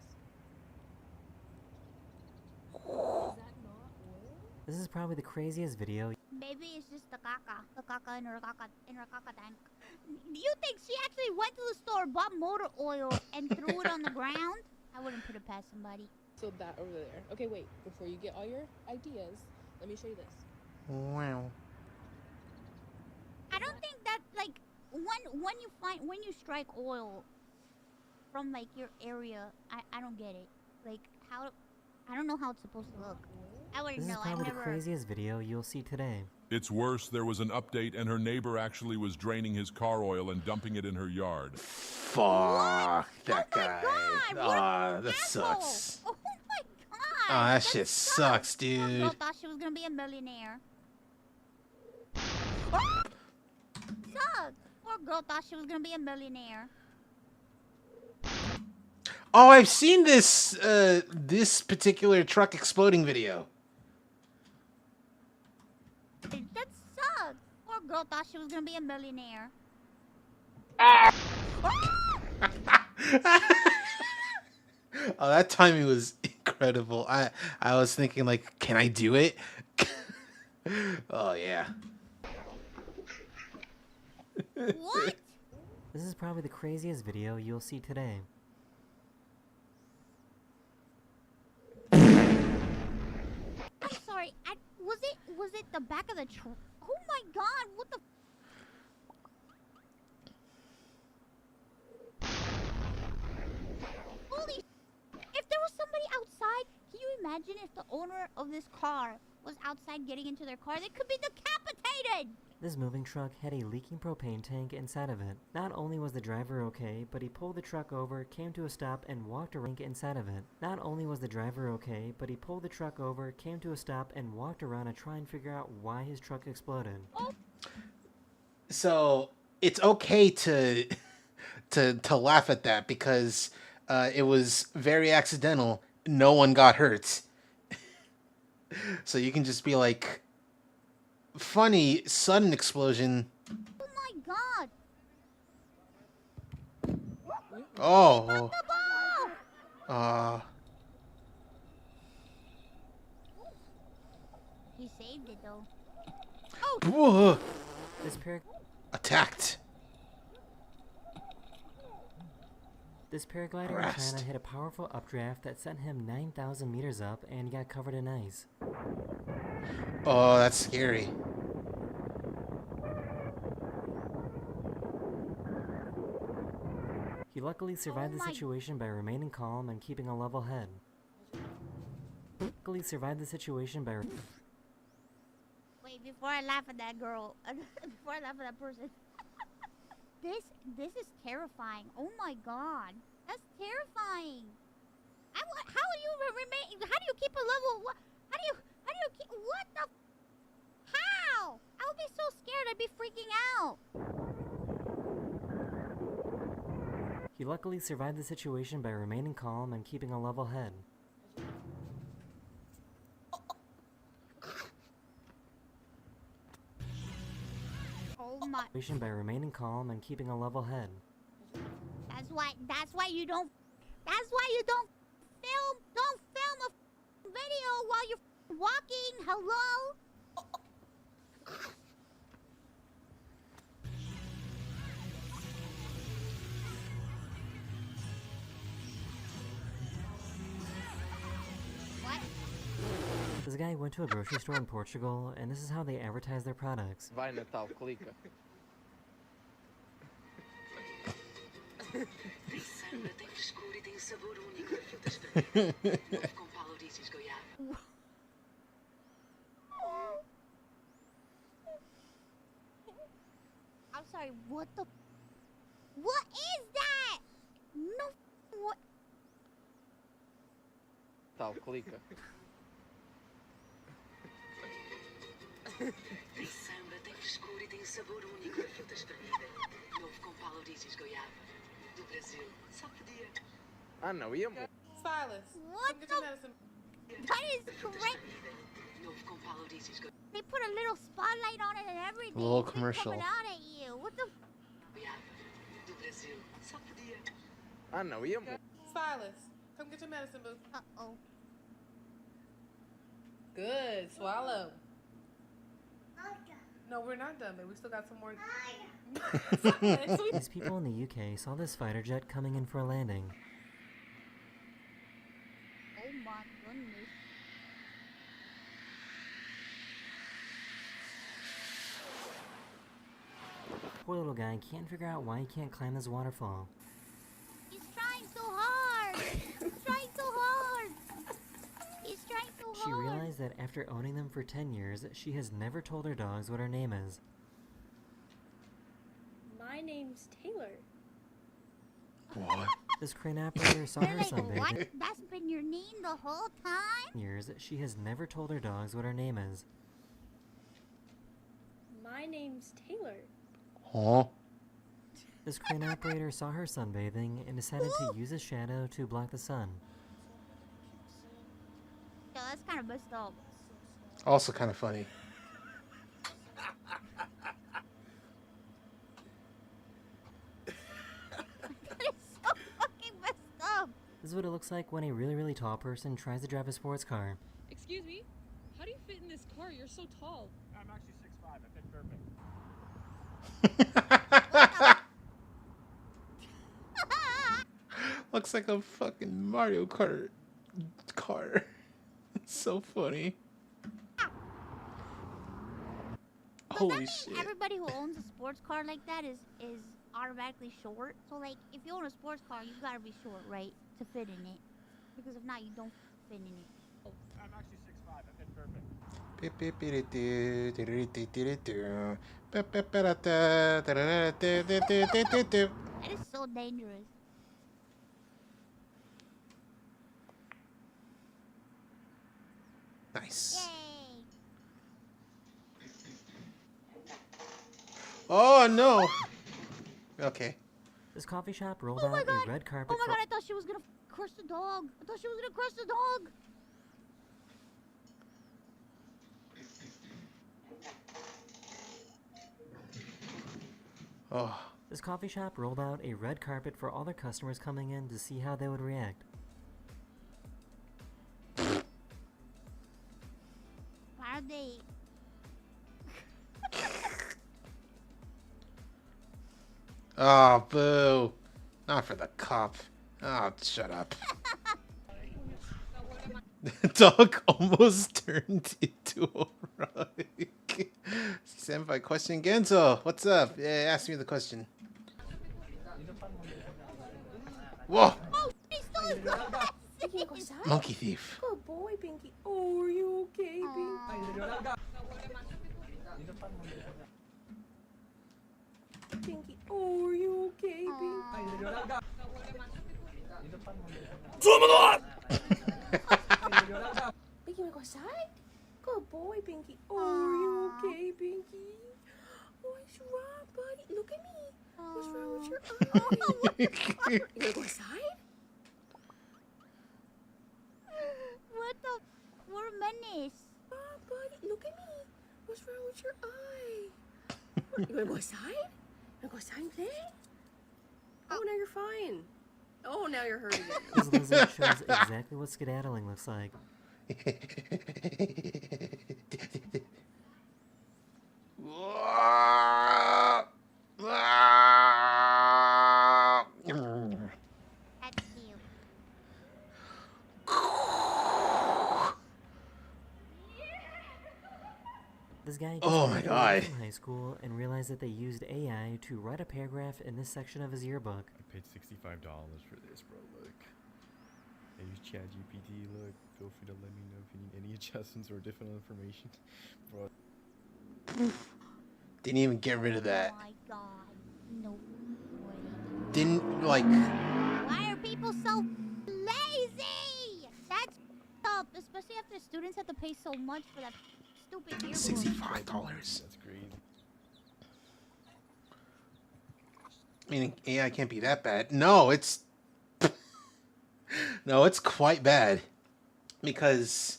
Is that not oil? This is probably the craziest video. Maybe it's just the caca in her caca tank. You think she actually went to the store, bought motor oil, and threw it on the ground? I wouldn't put it past somebody. So that over there. Okay, wait. Before you get all your ideas, let me show you this. Wow. I don't think that, like, when you strike oil from, like, your area, I don't get it. Like, how, I don't know how it's supposed to look. I wouldn't This is know. I probably the never. craziest video you'll see today. It's worse, there was an update and her neighbor actually was draining his car oil and dumping it in her yard. Fuck that guy. Ah, that sucks. Oh my god. Oh, that shit sucks, Girl dude. thought she was gonna be a millionaire. Oh! Sucks. Poor girl thought she was gonna be a millionaire. Oh, I've seen this this particular truck exploding video. That sucks. Poor girl thought she was gonna be a millionaire. Oh, that timing was incredible. I was thinking, like, can I do it? Oh yeah. What? This is probably the craziest video you'll see today. I'm sorry. Was it the back of the truck? Oh my god! What the? Holy! If there was somebody outside, can you imagine if the owner of this car was outside getting into their car? They could be decapitated. This moving truck had a leaking propane tank inside of it. Not only was the driver okay, but he pulled the truck over, came to a stop, and walked around inside of it. Not only was the driver okay, but he pulled the truck over, came to a stop, and walked around to try and figure out why his truck exploded. So it's okay to laugh at that because it was very accidental. No one got hurt. So you can just be like, funny sudden explosion. Oh my god! Oh. The ball! He saved it though. Whoa. Attacked. Attacked. This paraglider in Harassed. China hit a powerful updraft that sent him 9,000 meters up and got covered in ice. Oh, that's scary. He luckily survived the situation by remaining calm and keeping a level head. luckily survived the situation by... Wait, before I laugh at that girl, before I laugh at that person. This is terrifying. Oh my god. That's terrifying. How do you remain, how do you keep a level, how do you keep, what the, how? I would be so scared, I'd be freaking out. He luckily survived the situation by remaining calm and keeping a level head. Oh my. By remaining calm and keeping a level head. That's why you don't film a video while you're walking. Hello? What? This guy went to a grocery store in Portugal, and this is how they advertise their products. Vai Natal, clica. Samba tem frescura e tem sabor único de frutas vermelhas. Novo com palorizes goiaba. I'm sorry, what the? What is that? No, what? Natal, clica. Samba tem frescura e tem sabor único de frutas vermelhas. Novo com palorizes goiaba. Do Brasil, só podia. Ah, não, ia morrer. Silas, What come get the? your medicine. That is great. Novo com palorizes goiaba. They put a little spotlight on it and everything. A little It's commercial. coming out at you. What the? Do Brasil, só podia. Ah, não, ia morrer. Silas, come get your medicine, boo. Uh-oh. Good, swallow. No, we're not done, babe. We still got some more. These people in the UK saw this fighter jet coming in for a landing. Oh my goodness. Poor little guy can't figure out why he can't climb this waterfall. He's trying so hard. He's trying so hard. He's trying so She hard. realized that after owning them for 10 years, she has never told her dogs what her name is. My name's Taylor. What? This crane operator saw They're her like, sunbathing. what? That's been your name the whole time? Years, she has never told her dogs what her name is. My name's Taylor. Huh? This crane operator saw her sunbathing and decided to use a shadow to block the sun. Yo, that's kind of messed up. Also kind of funny. That is so fucking messed up. This is what it looks like when a really, really tall person tries to drive a sports car. Excuse me? How do you fit in this car? You're so tall. I'm actually 6'5". I fit perfect. Looks like a fucking Mario Kart car. It's so funny. Does Holy that mean shit. everybody who owns a sports car like that is automatically short? So like, if you own a sports car, you gotta be short, right, to fit in it. Because if not, you don't fit in it. I'm actually 6'5". I fit perfect. That is so dangerous. Nice. Yay! Oh no. Okay. This coffee shop rolled Oh my out god! a red carpet Oh my for... god, I thought she was gonna crush the dog. I thought she was gonna crush the dog. Oh. This coffee shop rolled out a red carpet for all their customers coming in to see how they would react. Why are they? Oh, boo. Not for the cop. Oh, shut up. The dog almost turned into a rug. Senpai, question Genzo. What's up? Yeah, ask me the question. Whoa! Oh, he stole his glasses. Monkey thief. Good boy, Pinky. Oh, are you okay, Pinky? Pinky, oh, are you okay, Pinky? Pinky, wanna go outside? Good boy, Pinky. Oh, are you okay, Pinky? What's wrong, buddy? Look at me. What's wrong with your eye? You wanna go outside? What the? We're menace. Oh, buddy, look at me. What's wrong with your eye? You wanna go outside? You wanna go outside and play? Oh, now you're fine. Oh, now you're hurting. This lizard shows exactly what skedaddling looks like. That's cute. This guy Oh my just God. graduated from high school and realized that they used AI to write a paragraph in this section of his yearbook. I paid $65 for this, bro. Look. I use CheezVT. Look. Feel free to let me know if you need any adjustments or additional information. Bro. Didn't even get rid of that. Oh my god. No way. Didn't, like... Why are people so lazy? That's up, especially after students have to pay so much for that stupid yearbook. $65. That's crazy. I mean, AI can't be that bad. No, it's... No, it's quite bad. Because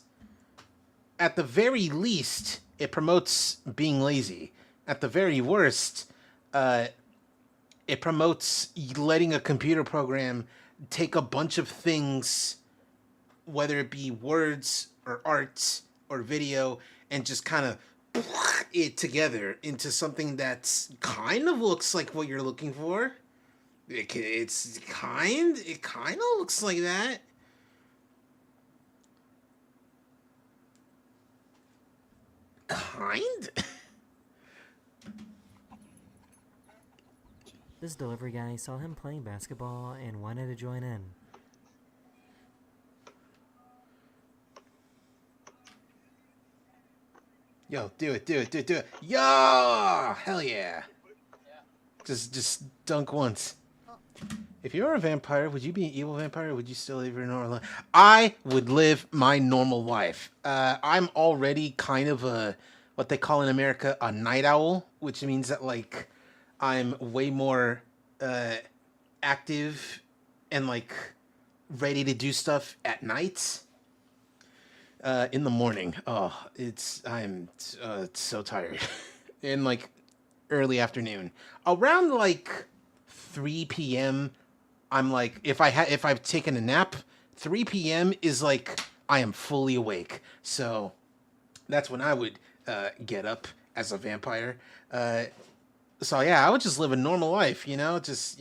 at the very least, it promotes being lazy. At the very worst, it promotes letting a computer program take a bunch of things, whether it be words or art or video, and just kind of it together into something that's kind of looks like what you're looking for. It kind of looks like that. Kind? This delivery guy saw him playing basketball and wanted to join in. Yo, do it. Yo! Hell yeah. Just dunk once. If you were a vampire, would you be an evil vampire or would you still live your normal life? I would live my normal life. I'm already kind of what they call in America, a night owl, which means that, like, I'm way more active and, like, ready to do stuff at night. In the morning, I'm so tired. In, like, early afternoon. Around, like, 3 p.m., I'm like, if I've taken a nap, 3 p.m. is like I am fully awake. So that's when I would get up as a vampire. So yeah, I would just live a normal life, just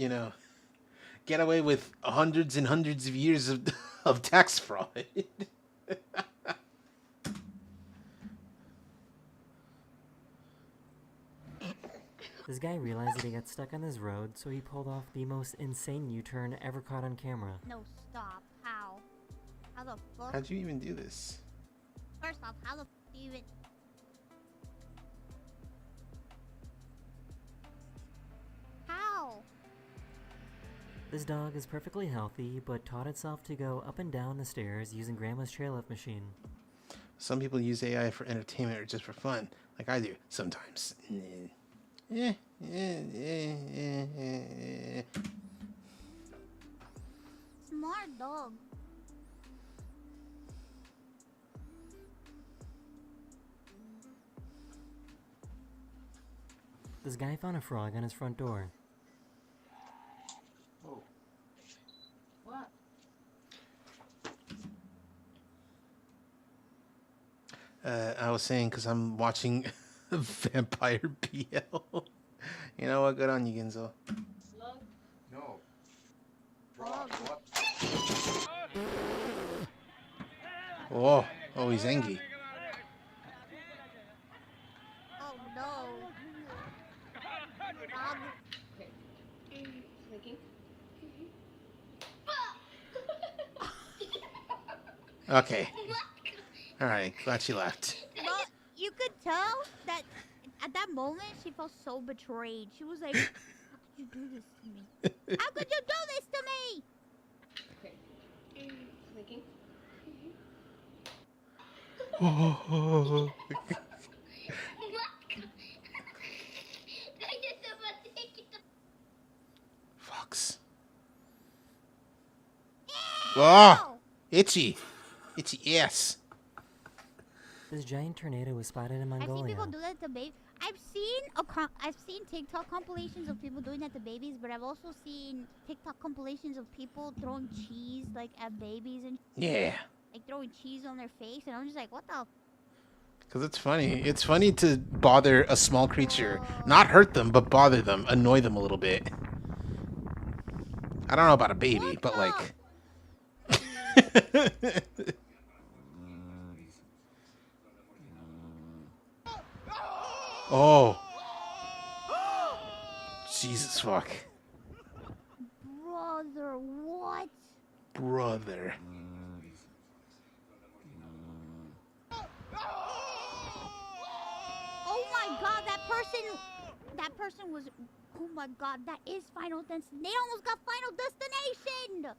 get away with hundreds and hundreds of years of tax fraud. This guy realized that he got stuck on this road, so he pulled off the most insane U-turn ever caught on camera. No, stop. How? How the fuck? How'd you even do this? First off, how the fuck do you even... How? This dog is perfectly healthy, but taught itself to go up and down the stairs using Grandma's chairlift machine. Some people use AI for entertainment or just for fun, like I do sometimes. Smart dog. This guy found a frog on his front door. Oh. What? I was saying because I'm watching Vampire BL. You know what? Good on you, Ginzo. Slug? No. Frog. What? Oh, he's angry. Oh no. Making. Okay. Alright, glad she left. Well, you could tell that at that moment she felt so betrayed. She was like, "How could you do this to me? How could you do this to me?" Okay. Clicking. Oh. Fox. Oh, itchy. Itchy ass. This giant tornado was spotted in I've seen Mongolia. people do that to babies. I've seen TikTok compilations of people doing that to babies, but I've also seen TikTok compilations of people throwing cheese like at babies and Yeah. like throwing cheese on their face, and I'm just like, what the? Because it's funny. It's funny to bother a small creature. Not hurt them, but bother them. Annoy them a little bit. I don't know about a baby, but like... Oh. Jesus fuck. Brother, what? Brother. Oh my god, that person was, oh my god, that is Final Destination. They almost got Final Destination.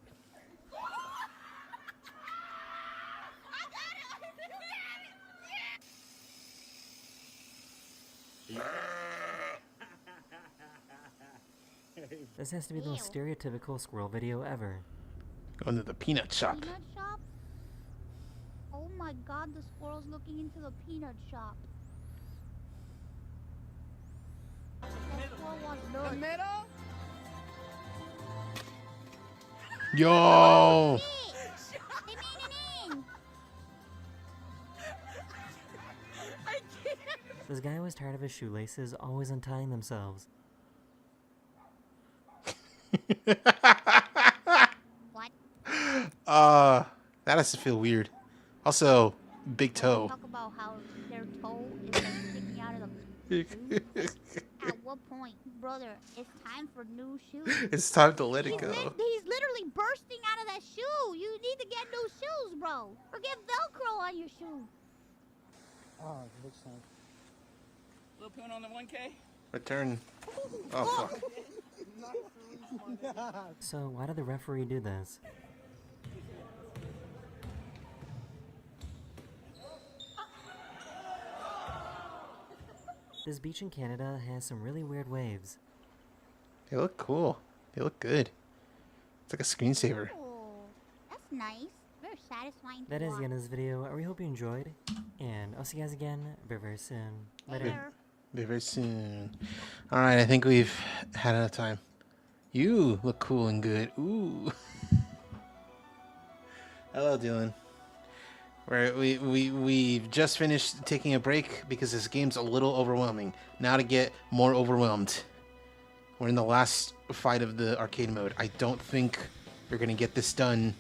This has to be the most stereotypical squirrel video ever. Going to the peanut shop. Peanut shop? Oh my god, the squirrel's looking into the peanut shop. That squirrel wants nuts. Yo! They made it in. This guy was tired of his shoelaces always untying themselves. What? That has to feel weird. Also, big toe. Talk about how their toe is like sticking out of the shoe. At what point, brother, it's time for new shoes. It's time to let it He's go. He's literally bursting out of that shoe. You need to get new shoes, bro. Or get Velcro on your shoe. Oh, it looks like. Little poon on the 1K? Return. Oh, fuck. So why did the referee do this? This beach in Canada has some really weird waves. They look cool. They look good. It's like a screensaver. Oh, that's nice. Very satisfying. That to is the end watch. of this video. I really hope you enjoyed. And I'll see you guys again very, very soon. Later. Later. Very, very soon. Alright, I think we've had enough time. You look cool and good. Ooh. Hello, Dylan. We've just finished taking a break because this game's a little overwhelming. Now to get more overwhelmed. We're in the last fight of the arcade mode. I don't think we're gonna get this done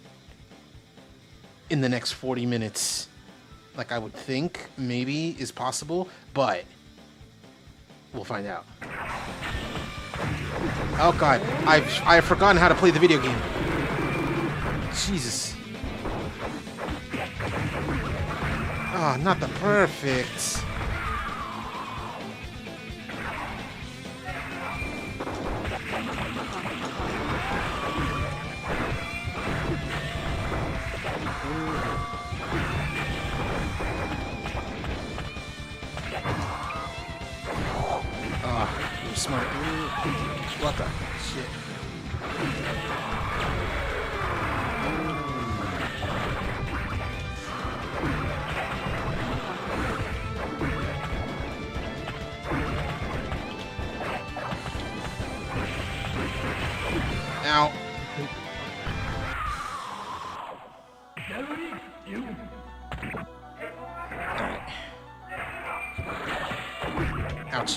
in the next 40 minutes. Like I would think maybe is possible, but we'll find out. Oh god, I've forgotten how to play the video game. Jesus. Oh, not the perfect. Oh, you're smart. What the shit? Ow. Alright. Ouch.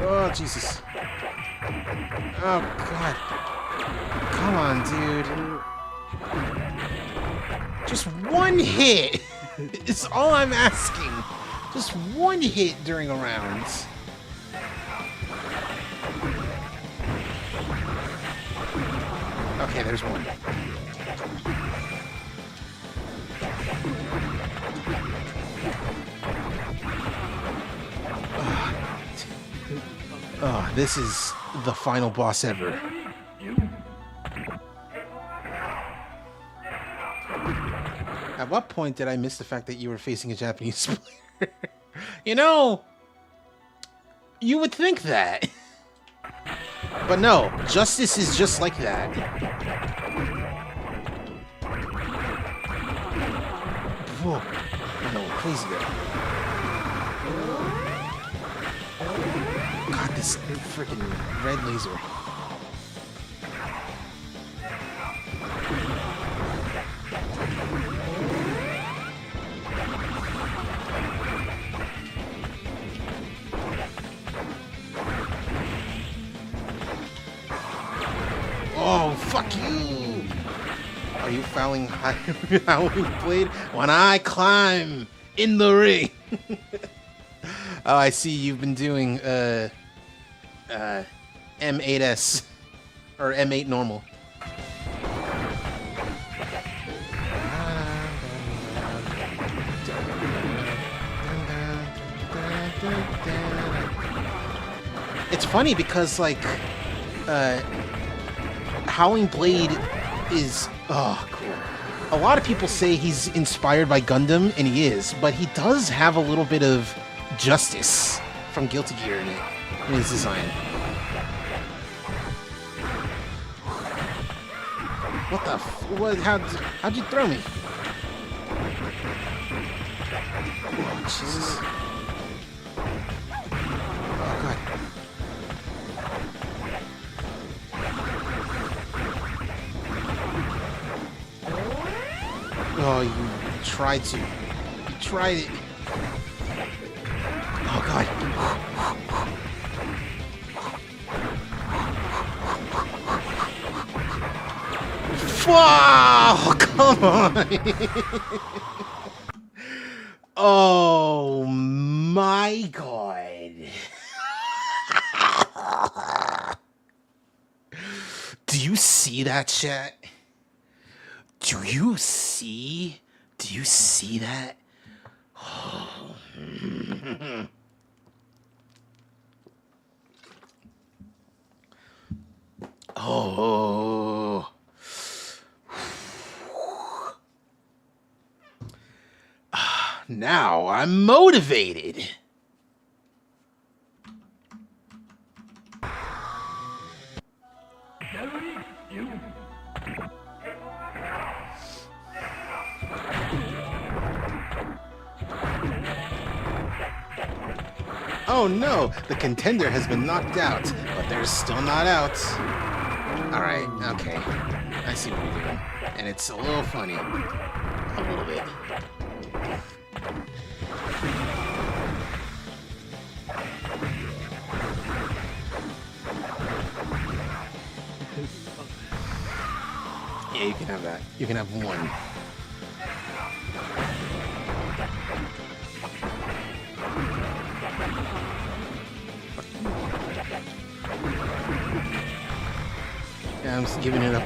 Oh, Jesus. Oh, God. Come on, dude. Just one hit is all I'm asking. Just one hit during a round. Okay, there's one. Oh, this is the final boss ever. At what point did I miss the fact that you were facing a Japanese player? You know, you would think that. But no, justice is just like that. Whoa. No, crazy there. God, this freaking red laser. Oh, fuck you! Are you fouling Howling Blade? When I climb in the ring! Oh, I see you've been doing, M8S. Or M8 normal. It's funny because, like, Howling Blade is... Oh, cool. A lot of people say he's inspired by Gundam, and he is, but he does have a little bit of justice from Guilty Gear in it, in his design. What the how'd you throw me? Oh, Jesus. Oh, God. Oh, you tried to. You tried it. Oh, God. Wow! Come on! Oh, my God. Do you see that, chat? Do you see that? Oh. Now I'm motivated. Oh no, the contender has been knocked out, but they're still not out. Alright, okay. I see what you're doing. And it's a little funny. A little bit. Yeah, you can have that. You can have one. Yeah, I'm just giving it up.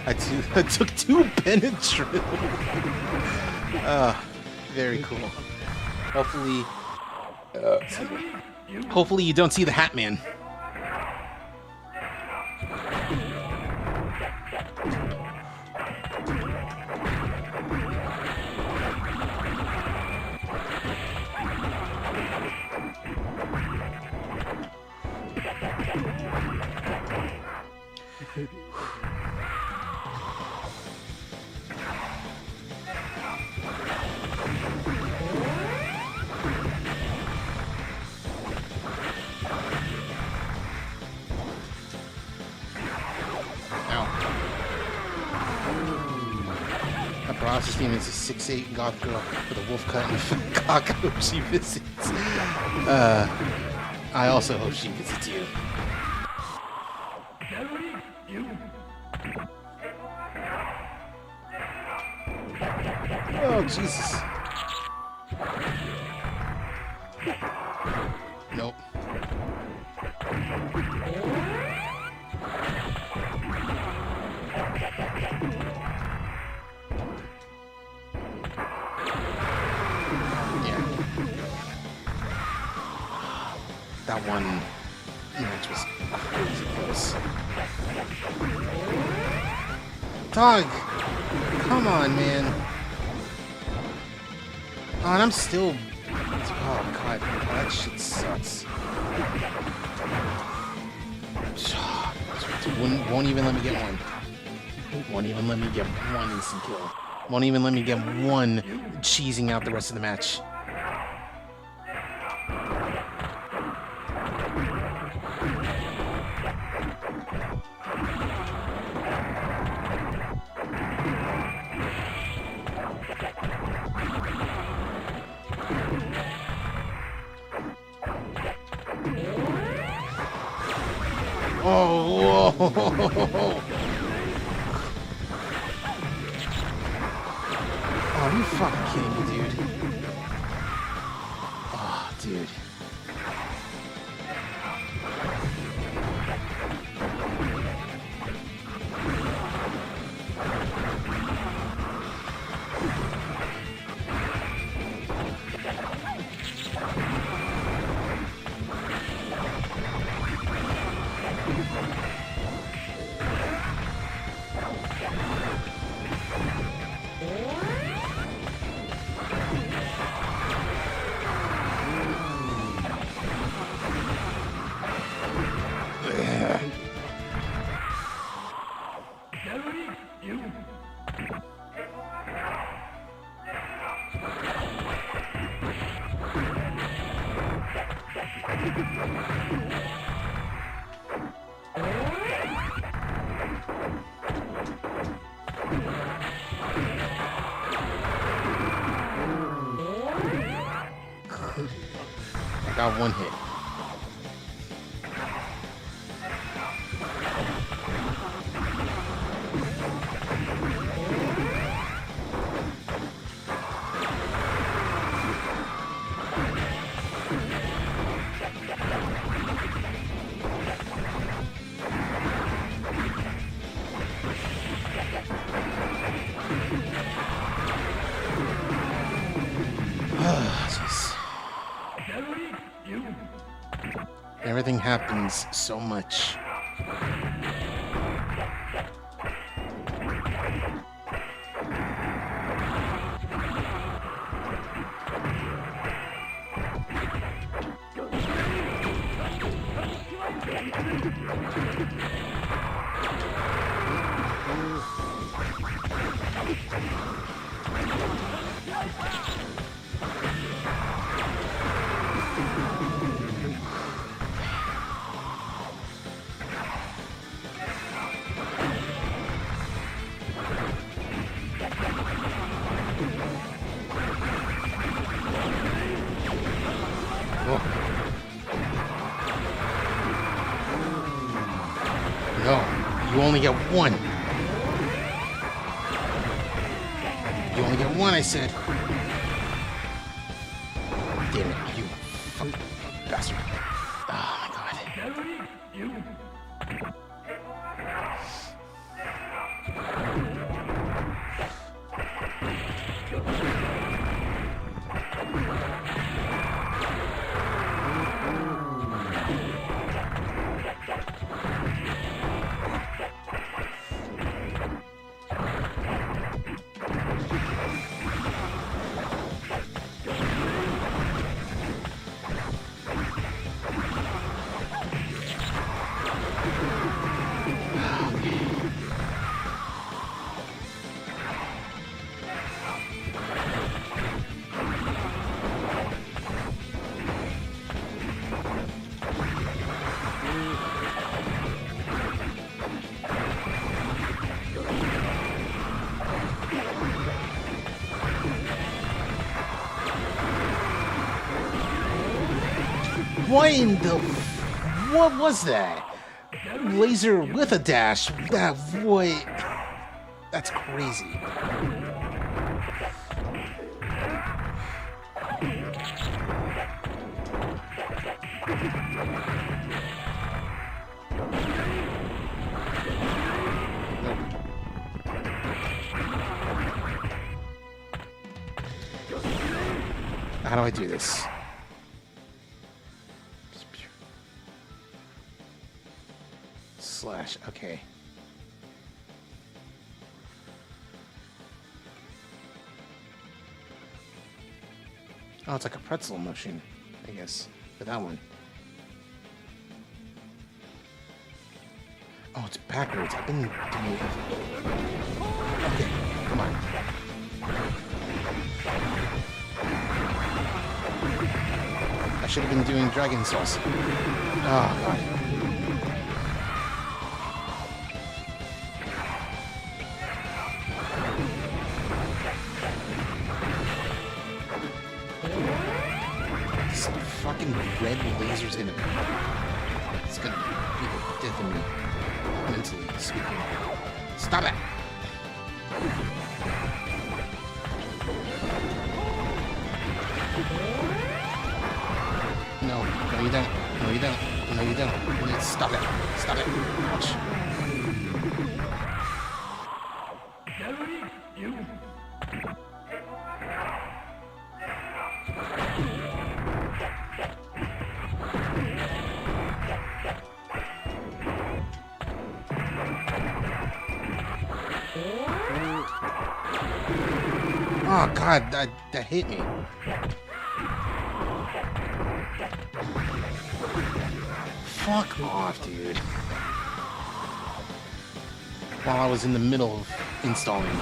I took 2 penetrate. Very cool. Hopefully you don't see the Hat Man. Process team is a 6'8" goth girl with a wolf cut and a cock. I hope she visits. I also hope she visits you. Oh, Jesus. Nope. That one match was crazy close. Dog! Come on, man. Oh, and I'm still... Oh, God. That shit sucks. Won't even let me get one. Won't even let me get one instant kill. Won't even let me get one cheesing out the rest of the match. Oh, whoa. Oh, are you fucking kidding me, dude? Oh, dude. Got one hit. Everything happens so much. No, you only get one. You only get one, I said. Damn it, you fucking bastard. Oh my god. What in the... What was that? Laser with a dash. That boy... That's crazy. How do I do this? gosh. Okay. Oh, it's like a pretzel motion, I guess, for that one. Oh, it's backwards. I've been doing it. Okay, come on. I should have been doing dragon sauce. Oh, God. This fucking red laser's gonna... It's gonna be the death of me. Mentally speaking. Stop it! No, no you don't. No you don't. No you don't. Stop it. Stop it. Ouch. Oh God, that hit me. Fuck off, dude. While I was in the middle of installing.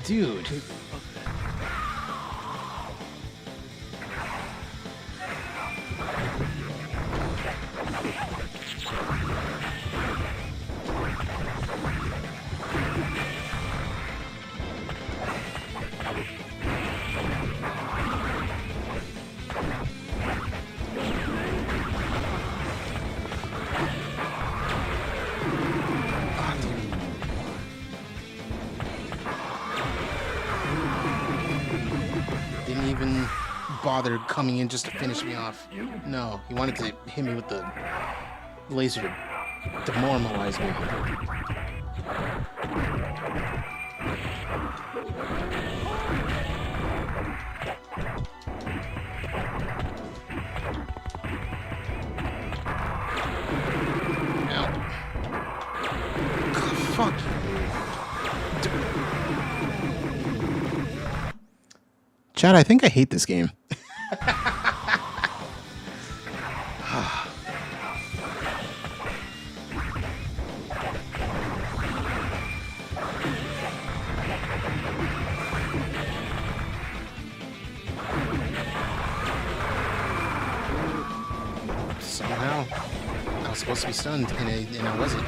Dude. Didn't even bother coming in just to finish me off. No, he wanted to hit me with the laser to demoralize me. Ow. God, fuck you. Chad, I think I hate this game. Somehow, I was supposed to be stunned, and I wasn't.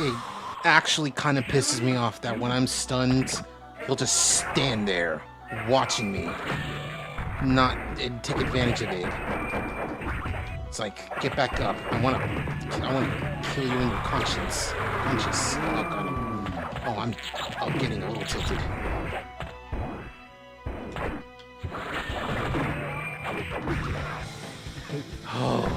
It actually kind of pisses me off that when I'm stunned, he'll just stand there watching me, not take advantage of it. It's like, get back up. I want to kill you in your conscience. Conscious. Oh God. I'm getting a little tilted. Oh.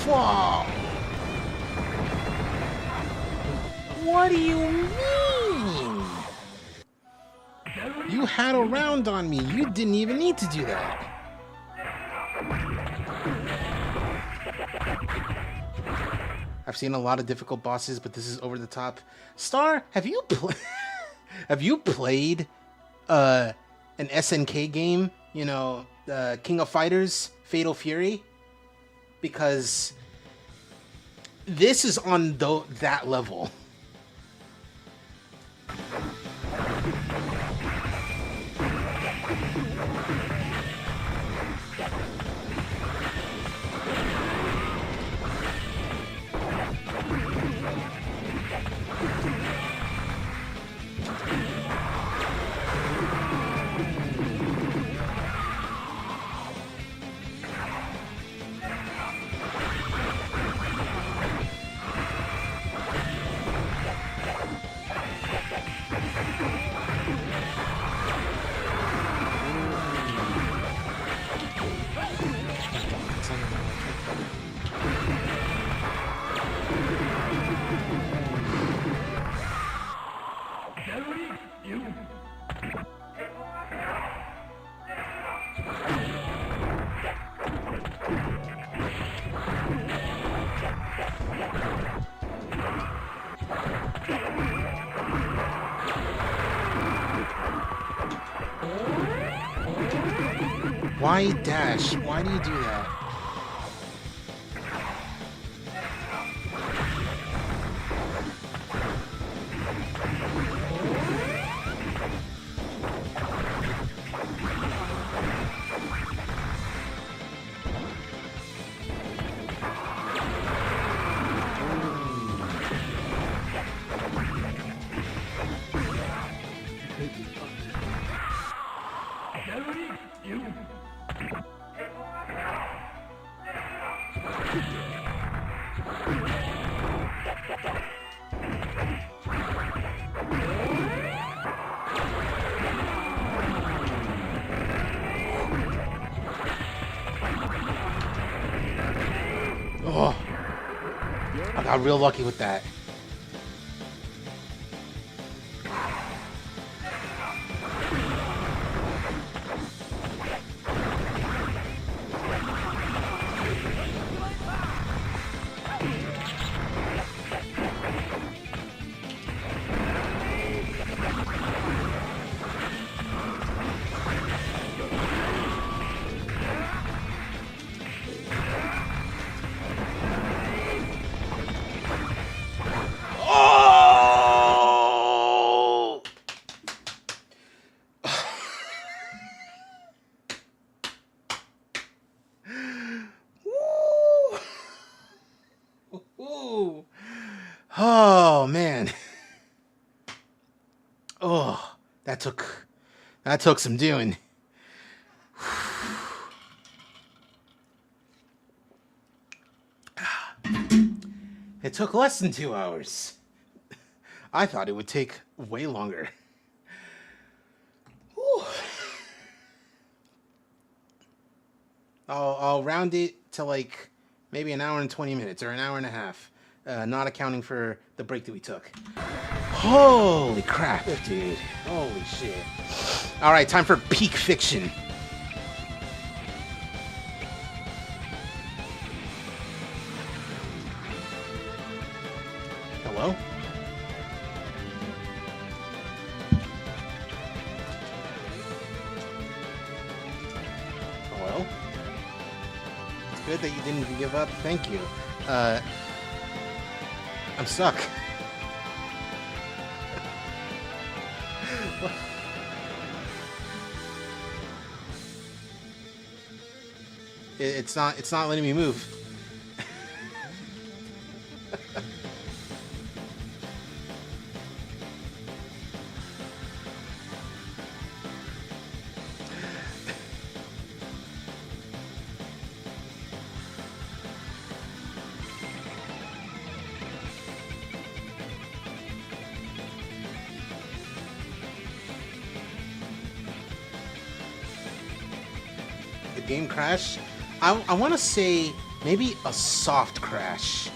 Whoa! What do you mean? You had a round on me. You didn't even need to do that. I've seen a lot of difficult bosses, but this is over the top. Star, have you have you played an SNK game? You know, King of Fighters, Fatal Fury? Because this is on that level. Why dash? Why do you do that? Oh, I got real lucky with that. Ooh. Oh man. Oh, that took some doing. It took less than 2 hours. I thought it would take way longer. Whew. I'll round it to like maybe an hour and 20 minutes or an hour and a half, not accounting for the break that we took. Holy crap, dude. Holy shit. All right, time for peak fiction. Hello? Hello? It's good that you didn't even give up. Thank you. I'm stuck. It's not letting me move. The game crash? I want to say maybe a soft crash.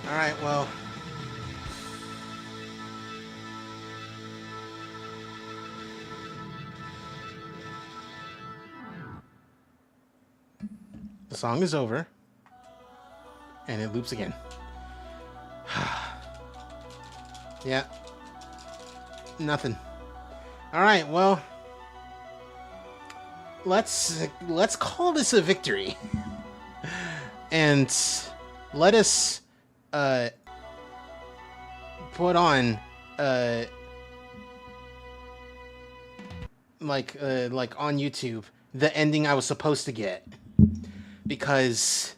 All right, well. The song is over. And it loops again. Yeah. Nothing. All right, well. Let's call this a victory. And let us put on like on YouTube the ending I was supposed to get, because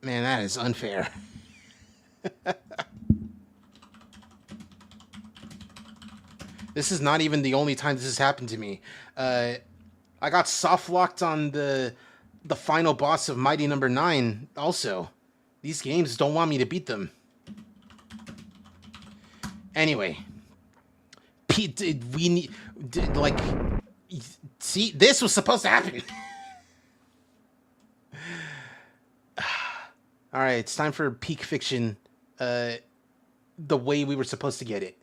man, that is unfair. This is not even the only time this has happened to me. I got soft locked on the final boss of Mighty Number 9 also. These games don't want me to beat them. Anyway, Pete, see, this was supposed to happen. All right, it's time for peak fiction, the way we were supposed to get it.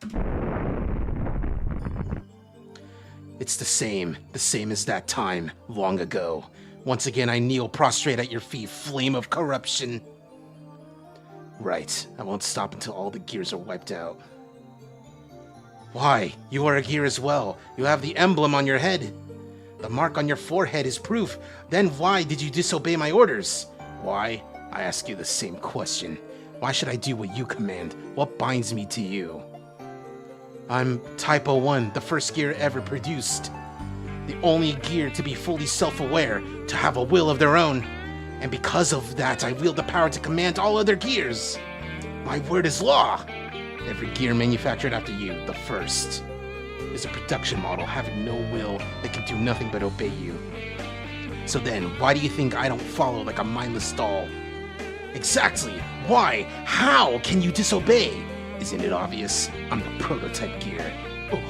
It's the same as that time, long ago. Once again, I kneel prostrate at your feet, flame of corruption. Right, I won't stop until all the gears are wiped out. Why? You are a gear as well. You have the emblem on your head. The mark on your forehead is proof. Then why did you disobey my orders? Why? I ask you the same question. Why should I do what you command? What binds me to you? I'm Typo 1, the first gear ever produced. The only gear to be fully self-aware, to have a will of their own. And because of that, I wield the power to command all other gears. My word is law. Every gear manufactured after you, the first, is a production model having no will that can do nothing but obey you. So then, why do you think I don't follow like a mindless doll? Exactly! Why? How can you disobey? Isn't it obvious? I'm the prototype gear. Oh.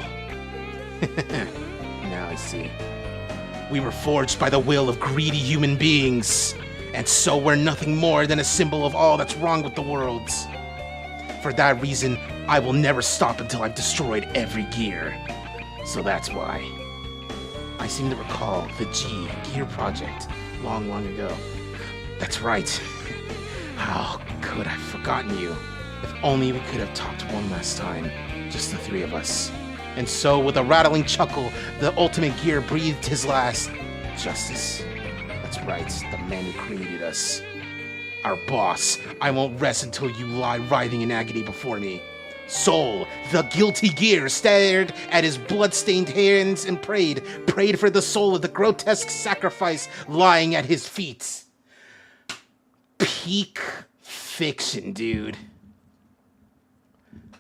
Now I see. We were forged by the will of greedy human beings, and so we're nothing more than a symbol of all that's wrong with the world. For that reason, I will never stop until I've destroyed every gear. So that's why. I seem to recall the Gear Project long ago. That's right. How could I have forgotten you? If only we could have talked one last time, just the three of us. And so, with a rattling chuckle, the ultimate gear breathed his last. Justice. That's right, the man who created us. Our boss. I won't rest until you lie writhing in agony before me. Soul, the guilty gear, stared at his blood-stained hands and prayed for the soul of the grotesque sacrifice lying at his feet. Peak fiction, dude.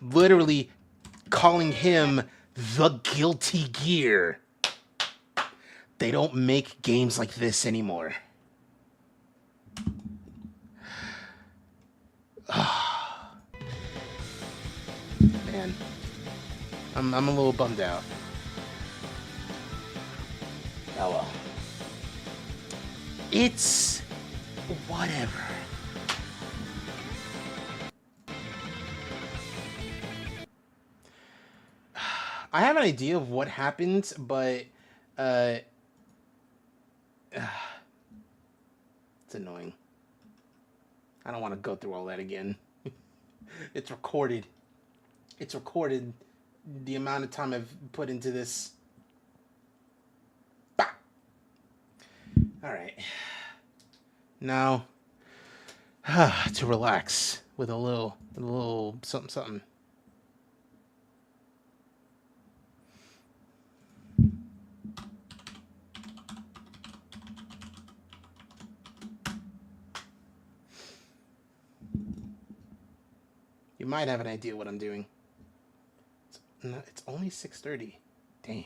Literally calling him the guilty gear. They don't make games like this anymore. Man, I'm a little bummed out. Oh well. It's whatever. I have an idea of what happened, but it's annoying. I don't want to go through all that again. It's recorded. It's recorded the amount of time I've put into this. Bah! All right. Now, to relax with a little something, something. You might have an idea what I'm doing. It's only 6:30. Damn.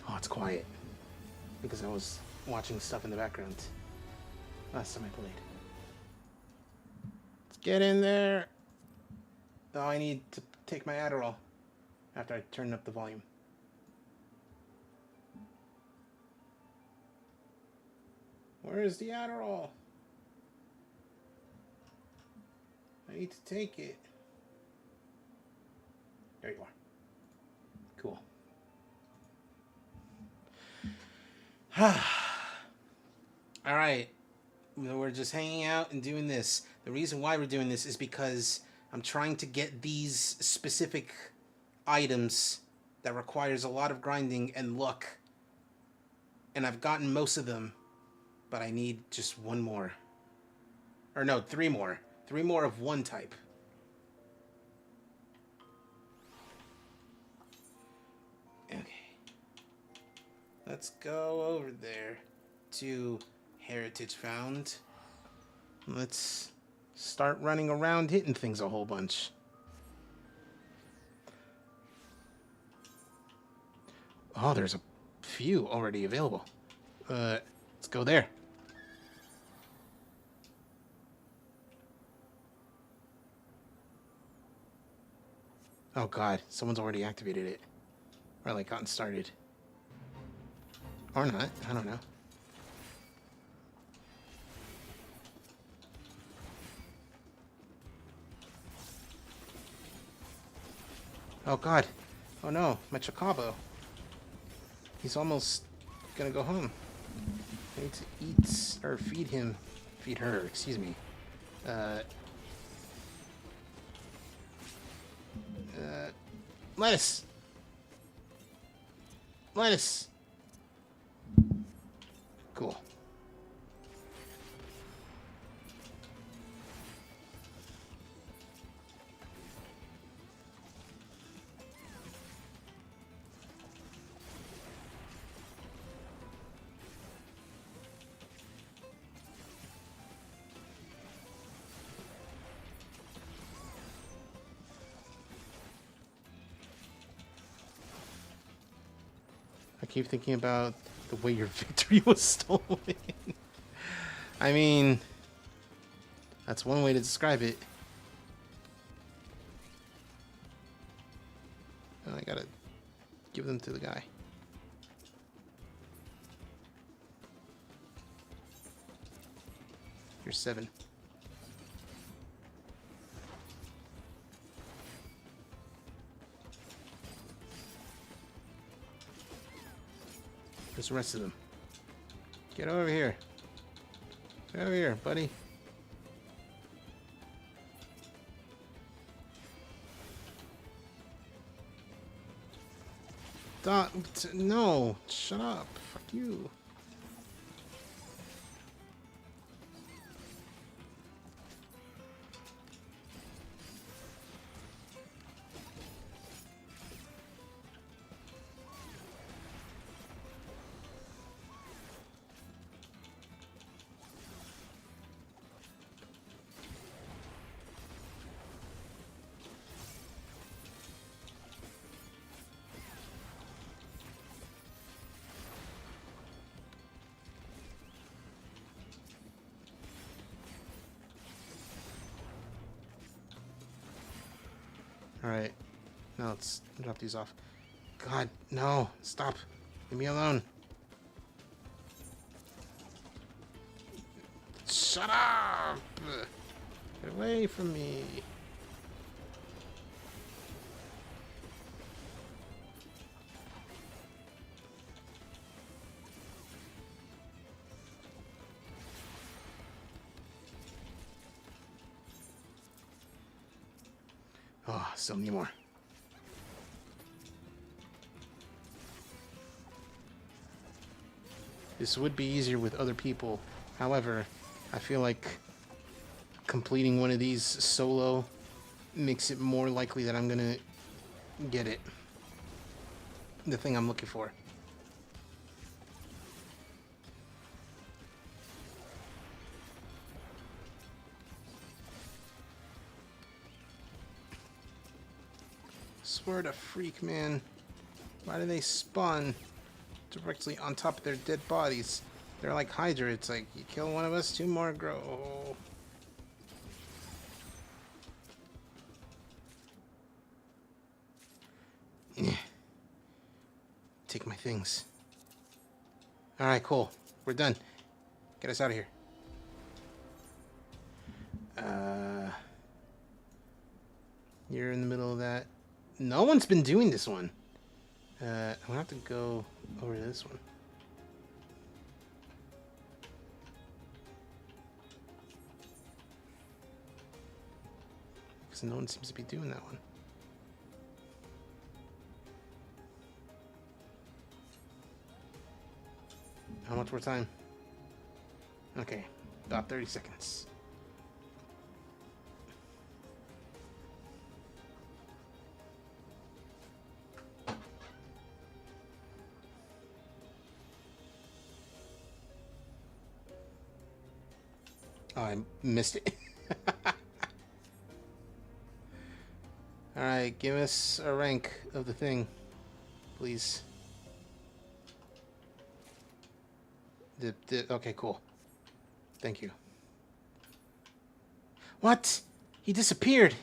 Oh, it's quiet. Because I was watching stuff in the background last time I played. Let's get in there. Oh, I need to take my Adderall after I turn up the volume. Where is the Adderall? I need to take it. There you are. Cool. All right. We're just hanging out and doing this. The reason why we're doing this is because I'm trying to get these specific items that requires a lot of grinding and luck. And I've gotten most of them, but I need just one more. Or no, three more. Three more of one type. Okay. Let's go over there to Heritage Found. Let's start running around hitting things a whole bunch. Oh, there's a few already available. Let's go there. Oh god, someone's already activated it. Or like gotten started. Or not, I don't know. Oh god. Oh no, my Chocobo. He's almost gonna go home. I need to eat, or feed him. Feed her, excuse me. Lettuce! Lettuce! Cool. I keep thinking about the way your victory was stolen. I mean, that's one way to describe it. Oh, I gotta give them to the guy. Here's 7. Where's the rest of them? Get over here. Get over here, buddy. No, shut up. Fuck you. Alright. Now let's drop these off. God, no. Stop. Leave me alone. Shut up! Get away from me. Oh, still need more. This would be easier with other people. However, I feel like completing one of these solo makes it more likely that I'm gonna get it. The thing I'm looking for. Swear to freak, man. Why do they spawn directly on top of their dead bodies? They're like Hydra. It's like, you kill one of us, two more grow. Take my things. Alright, cool. We're done. Get us out of here. You're in the middle of that. No one's been doing this one. I'm gonna have to go over to this one. Because no one seems to be doing that one. How much more time? Okay, about 30 seconds. Oh, I missed it. Alright, give us a rank of the thing, please. Okay, cool. Thank you. What? He disappeared.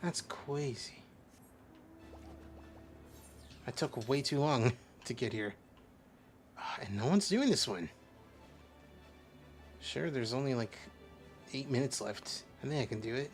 That's crazy. I took way too long to get here. And no one's doing this one. Sure, there's only like 8 minutes left. I think I can do it.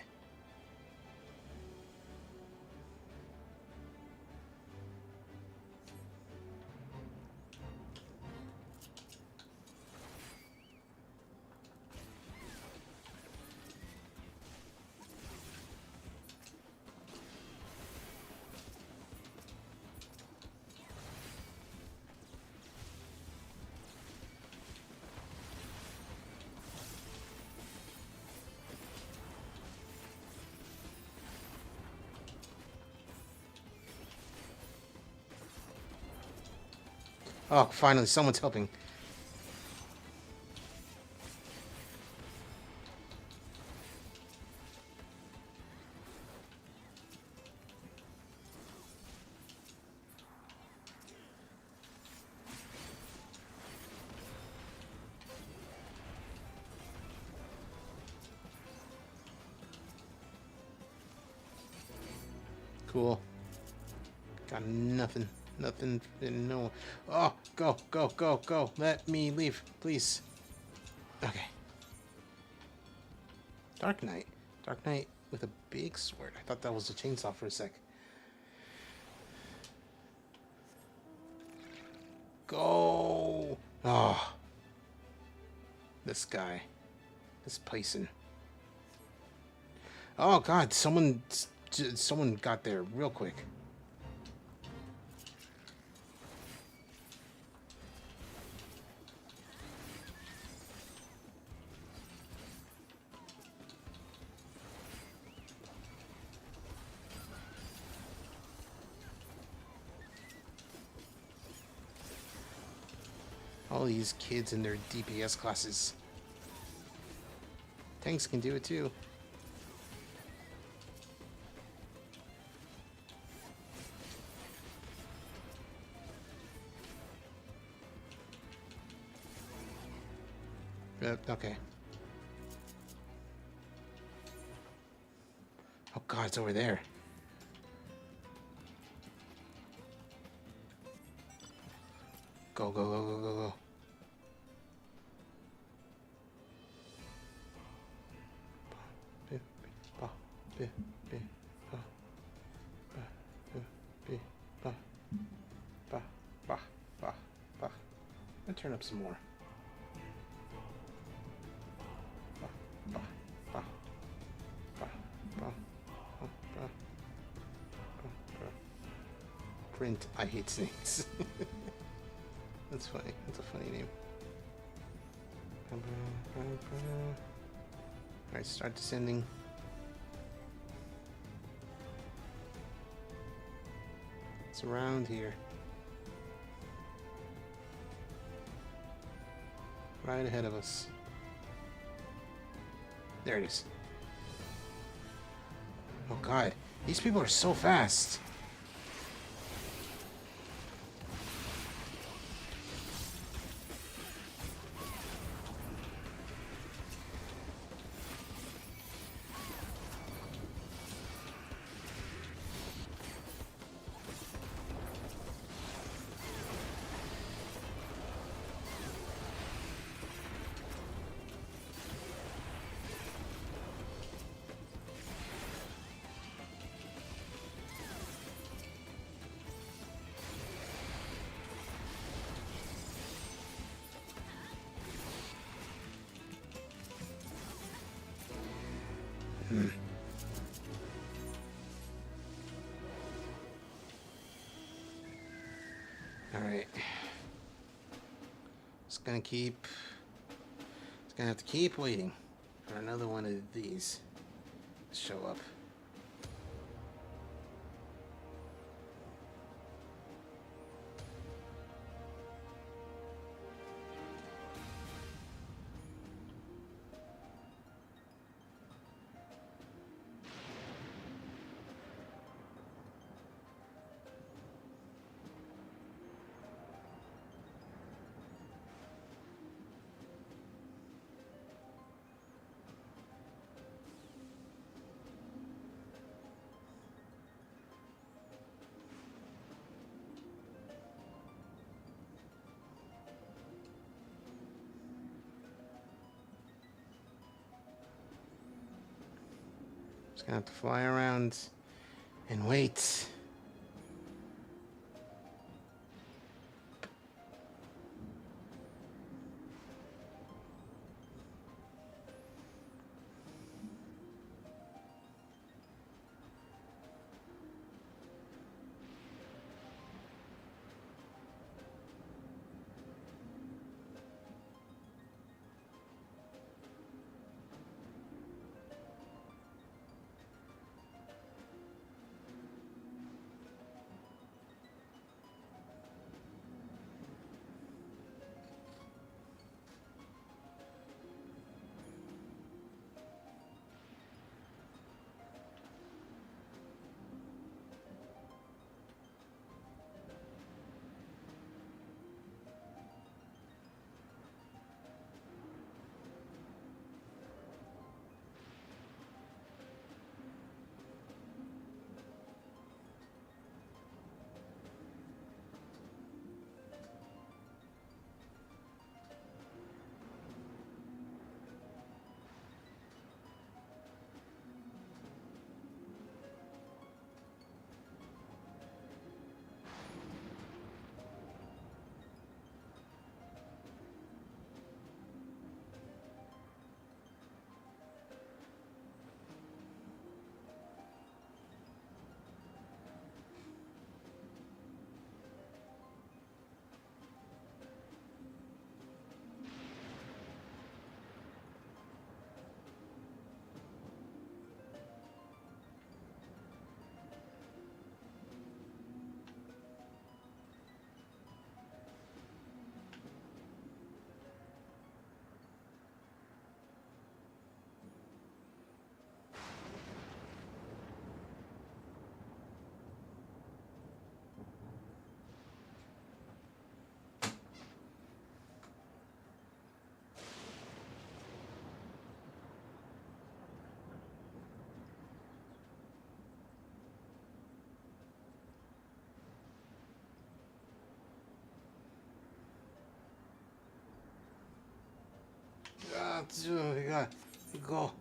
Oh, finally, someone's helping. Cool. Got nothing. Nothing. No. Oh, go, go, go, go. Let me leave, please. Okay. Dark Knight. Dark Knight with a big sword. I thought that was a chainsaw for a sec. Go. Oh. This guy. This Python. Oh God! Someone got there real quick. All these kids in their DPS classes. Tanks can do it too. Okay. Oh God, it's over there. Go, go, go, go, go, go. Let's turn up some more. Print, I hate snakes. That's funny. That's a funny name. Alright, start descending. It's around here. Right ahead of us. There it is. Oh God, these people are so fast. Alright. It's gonna have to keep waiting for another one of these to show up. Just gonna have to fly around and wait. Go.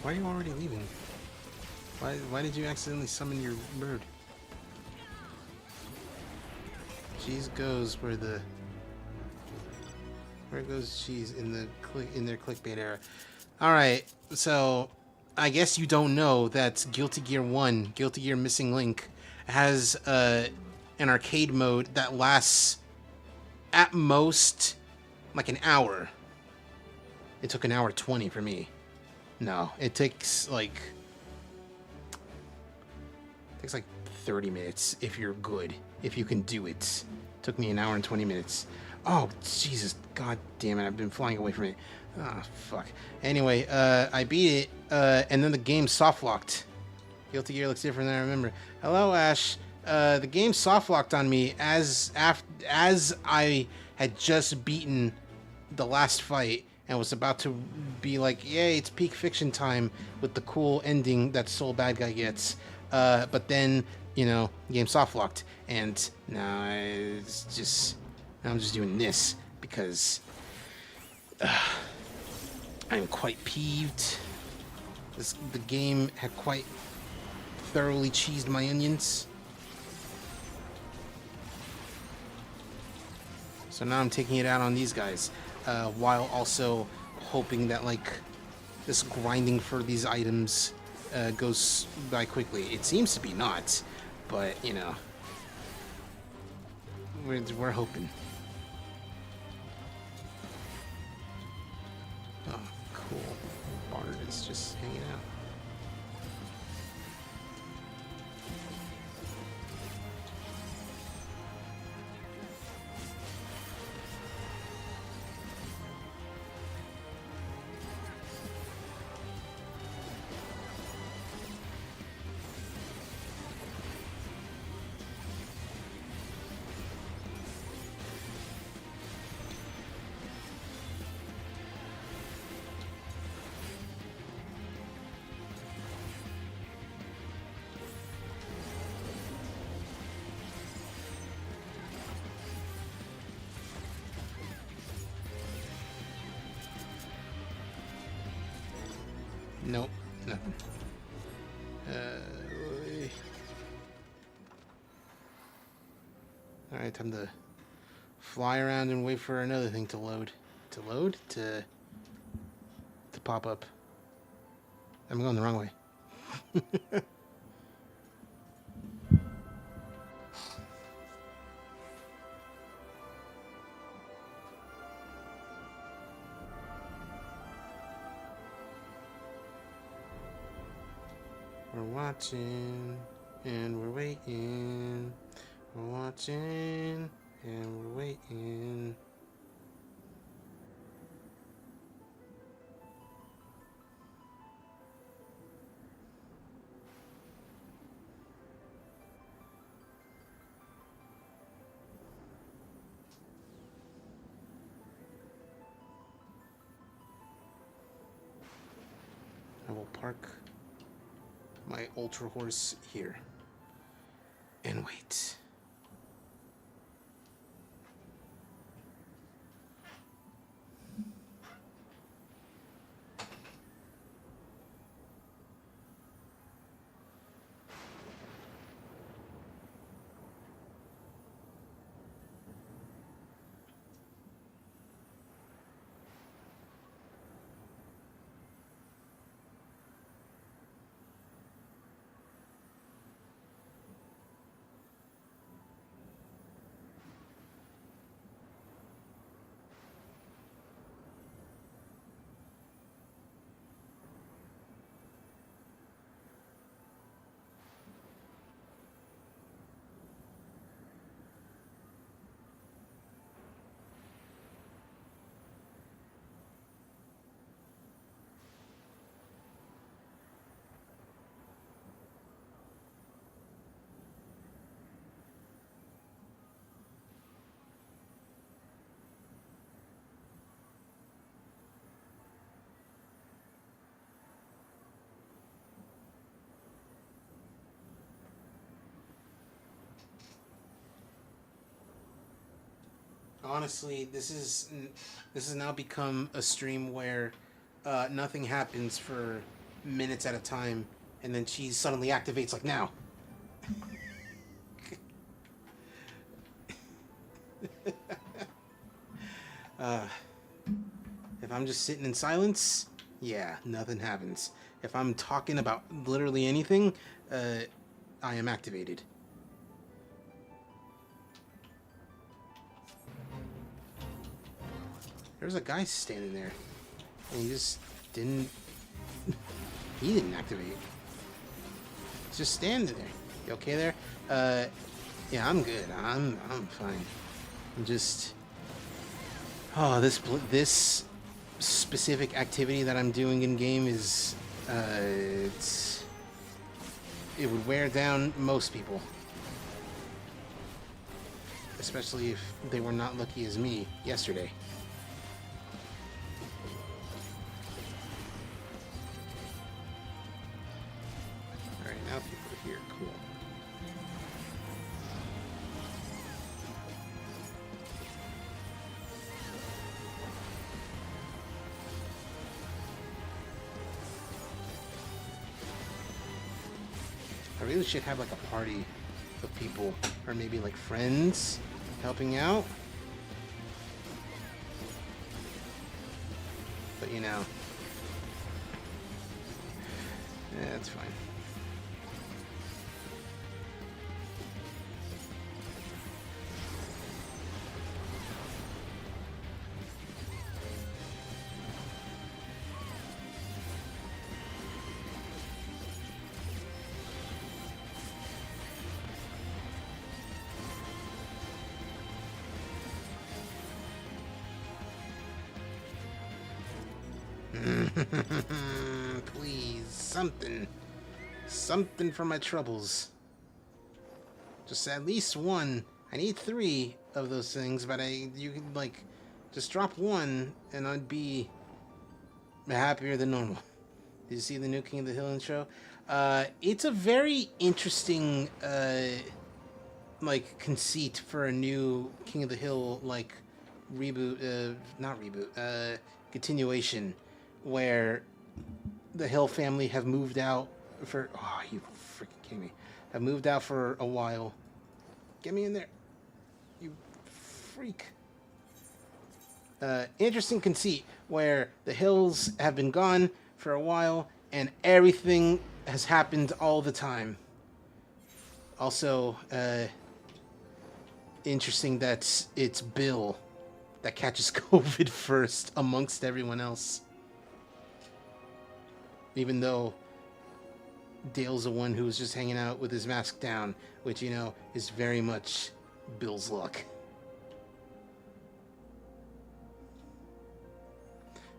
Why are you already leaving? Why did you accidentally summon your bird? Cheese goes where goes Cheese in their clickbait era. All right, so I guess you don't know that Guilty Gear 1, Guilty Gear Missing Link, has an arcade mode that lasts at most like an hour. It took an hour 20 for me. No, it takes like 30 minutes if you're good, if you can do it. Took me an hour and 20 minutes. Oh, Jesus, god damn it, I've been flying away from it. Ah, fuck. Anyway, I beat it, and then the game soft-locked. Guilty Gear looks different than I remember. Hello, Ash. The game soft-locked on me as I had just beaten the last fight and was about to be like, yay, it's peak fiction time with the cool ending that Soul Bad Guy gets. But then, you know, game soft-locked, and now I'm just doing this because I'm quite peeved. The game had quite thoroughly cheesed my onions. So now I'm taking it out on these guys, while also hoping that, like, this grinding for these items goes by quickly. It seems to be not, but, you know, we're hoping. Oh, cool. Bard is just hanging out. Nope, nothing. Alright, time to fly around and wait for another thing to load. To load? To pop up. I'm going the wrong way. We're watching and we're waiting. We're watching and we're waiting. I will park my Ultra Horse here and wait. Honestly, this has now become a stream where nothing happens for minutes at a time, and then Cheese suddenly activates like now. If I'm just sitting in silence, yeah, nothing happens. If I'm talking about literally anything, I am activated. There's a guy standing there, and he just didn't. He didn't activate. He's just standing there. You okay there? Yeah, I'm good. I'm fine. I'm just. Oh, this specific activity that I'm doing in game is it would wear down most people, especially if they were not lucky as me yesterday. All right, now people are here. Cool. I really should have like a party of people, or maybe like friends helping out. But you know, yeah, that's fine. Please, something. Something for my troubles. Just at least one. I need 3 of those things, but you can, like, just drop one, and I'd be happier than normal. Did you see the new King of the Hill intro? It's a very interesting, like, conceit for a new King of the Hill, like, reboot, not reboot, continuation, where the Hill family have moved out for, oh, you freaking kidding me, have moved out for a while. Get me in there, you freak. Interesting conceit where the Hills have been gone for a while and everything has happened all the time. Also, interesting that it's Bill that catches COVID first amongst everyone else. Even though Dale's the one who was just hanging out with his mask down, which, you know, is very much Bill's luck.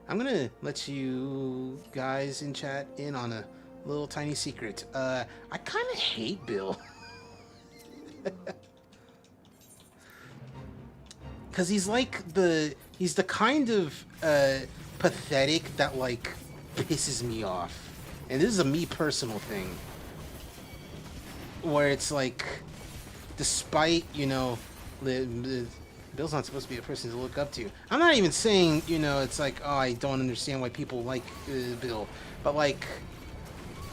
I'm gonna let you guys in chat in on a little tiny secret. I kind of hate Bill. Because he's the kind of pathetic that, like, pisses me off. And this is a me personal thing. Where it's like, despite, you know, Bill's not supposed to be a person to look up to. I'm not even saying, you know, it's like, oh, I don't understand why people like Bill. But, like,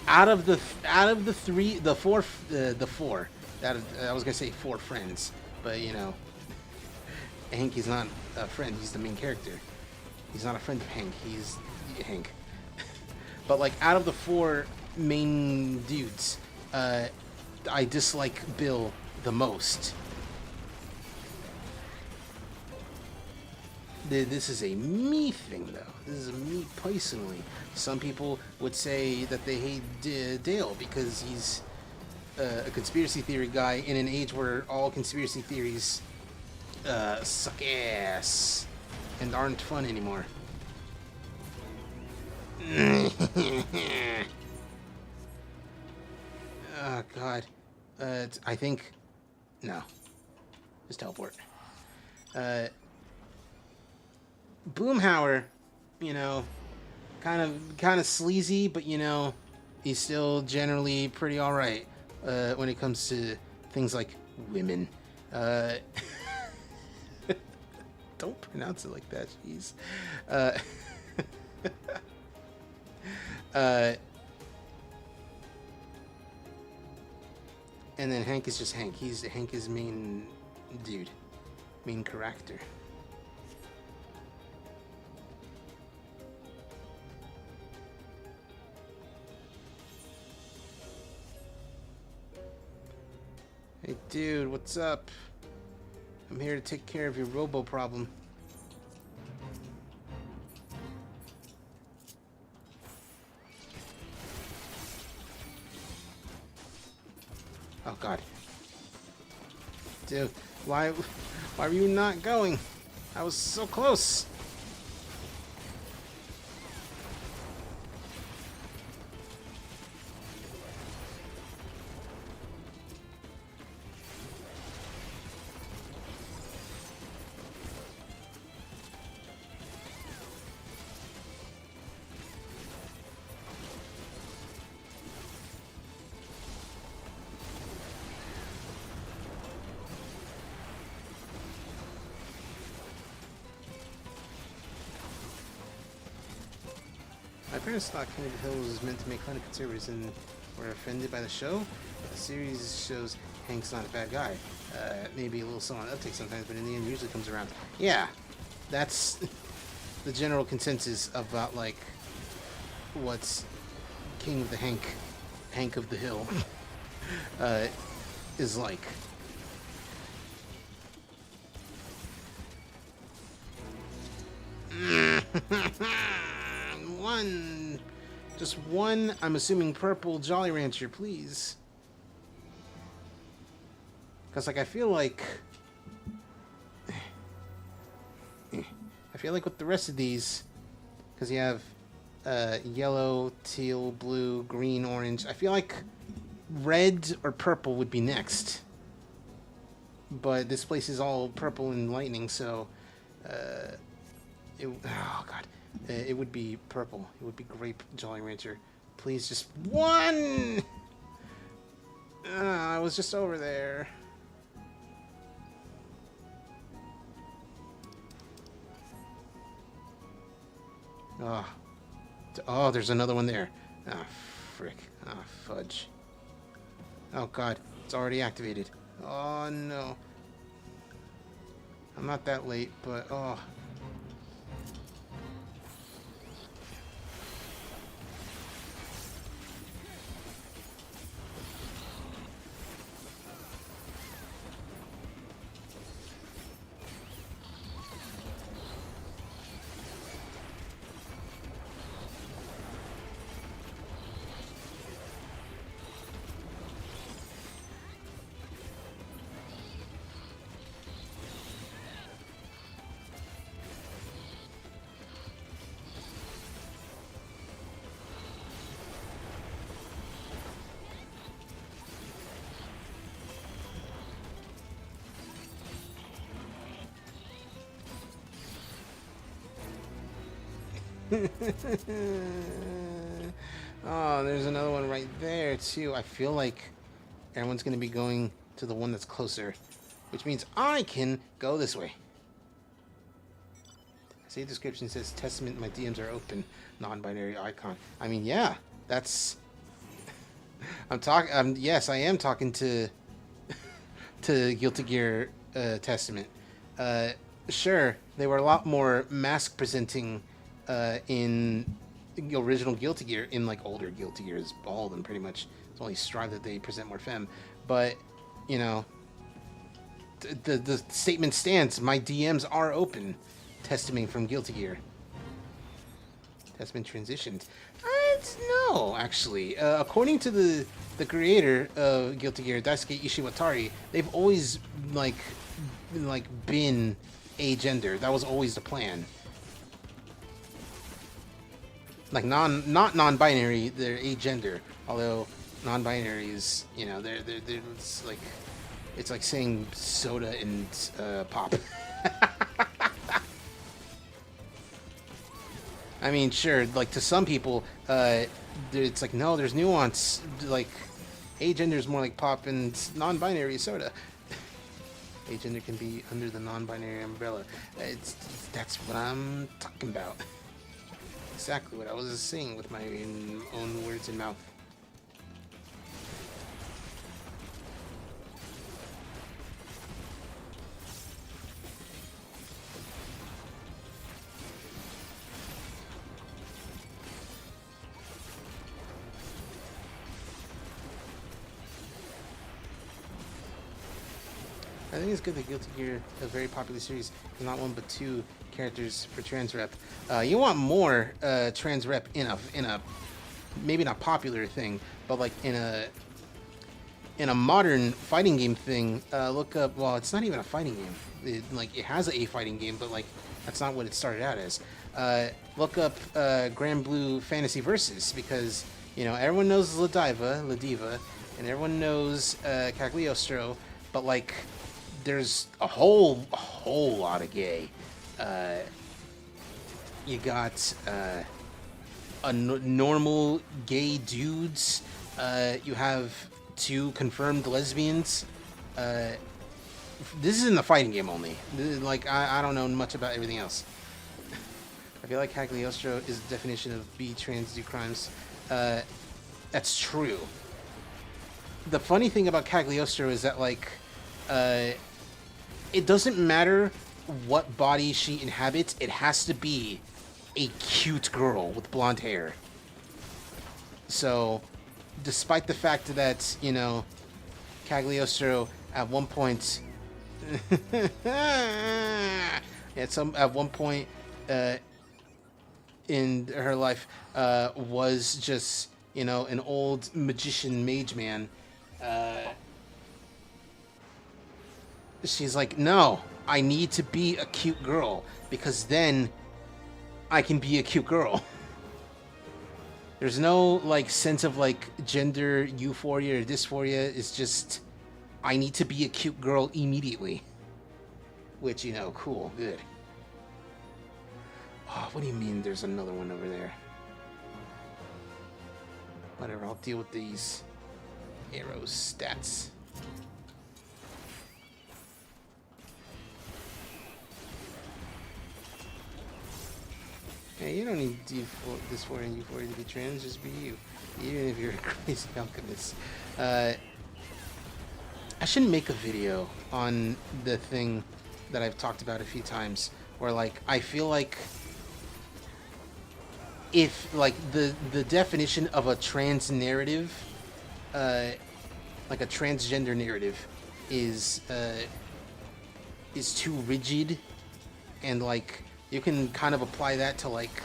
out of the four, I was gonna say 4 friends, but, you know, Hank is not a friend. He's the main character. He's not a friend of Hank. He's Hank. But, like, out of the 4 main dudes, I dislike Bill the most. This is a me thing, though. This is a me personally. Some people would say that they hate Dale because he's a conspiracy theory guy in an age where all conspiracy theories suck ass and aren't fun anymore. Oh, God. I think... No. Just teleport. Boomhauer, you know, kind of sleazy, but, you know, he's still generally pretty alright when it comes to things like women. Don't pronounce it like that, jeez. And then Hank is just Hank. Hank is main dude. Main character. Hey dude, what's up? I'm here to take care of your robo problem. Oh God. Dude, why were you not going? I was so close. My parents thought King of the Hills was meant to make fun of conservatives and were offended by the show, but the series shows Hank's not a bad guy. Maybe a little slow on uptake sometimes, but in the end usually comes around. Yeah, that's the general consensus about, like, what's King of the Hank of the Hill is like. Just one, I'm assuming purple Jolly Rancher, please. Because, like, I feel like with the rest of these, because you have yellow, teal, blue, green, orange, I feel like red or purple would be next. But this place is all purple and lightning, so oh God. It would be purple. It would be grape Jolly Rancher. Please, just one! I was just over there. Oh, there's another one there. Ah, frick. Ah, fudge. Oh, God. It's already activated. Oh, no. I'm not that late, but, oh... Oh, there's another one right there too. I feel like everyone's gonna be going to the one that's closer, which means I can go this way. See, description says Testament. My DMs are open. Non-binary icon. I mean, yeah, that's. I'm talking. Yes, I am talking to Guilty Gear Testament. Sure, they were a lot more mask presenting in the original Guilty Gear. In like older Guilty Gears, all of them pretty much. It's only Strive that they present more femme. But you know, the statement stands. My DMs are open. Testament from Guilty Gear. Testament transitioned. No, actually. According to the creator of Guilty Gear, Daisuke Ishiwatari, they've always like been agender. That was always the plan. Like not non-binary, they're agender. Although non-binary is, you know, they're it's like saying soda and pop. I mean, sure, like to some people, it's like, no, there's nuance. Like, agender is more like pop and non-binary is soda. Agender can be under the non-binary umbrella. That's what I'm talking about. Exactly what I was saying with my own words and mouth. I think it's good that Guilty Gear, a very popular series, is not one but two characters for trans rep. You want more trans rep in a maybe not popular thing, but like in a modern fighting game thing. Look up. Well, it's not even a fighting game. It has a fighting game, but like that's not what it started out as. Look up Grand Blue Fantasy Versus, because you know everyone knows La Diva, and everyone knows Cagliostro, but like. There's a whole lot of gay. You got normal gay dudes. You have two confirmed lesbians. This is in the fighting game only. Like I don't know much about everything else. I feel like Cagliostro is the definition of be trans do crimes. That's true. The funny thing about Cagliostro is that like. It doesn't matter what body she inhabits, it has to be a cute girl with blonde hair. So, despite the fact that, you know, Cagliostro at one point... at one point in her life was just, you know, an old magician mage man, she's like, no, I need to be a cute girl, because then I can be a cute girl. There's no, like, sense of, like, gender euphoria or dysphoria. It's just, I need to be a cute girl immediately. Which, you know, cool, good. Oh, what do you mean there's another one over there? Whatever, I'll deal with these arrows stats. Hey, you don't need dysphoria and euphoria to be trans, just be you. Even if you're a crazy alchemist. I should make a video on the thing that I've talked about a few times, where like I feel like if like the definition of a trans narrative, like a transgender narrative, is too rigid, and like you can kind of apply that to like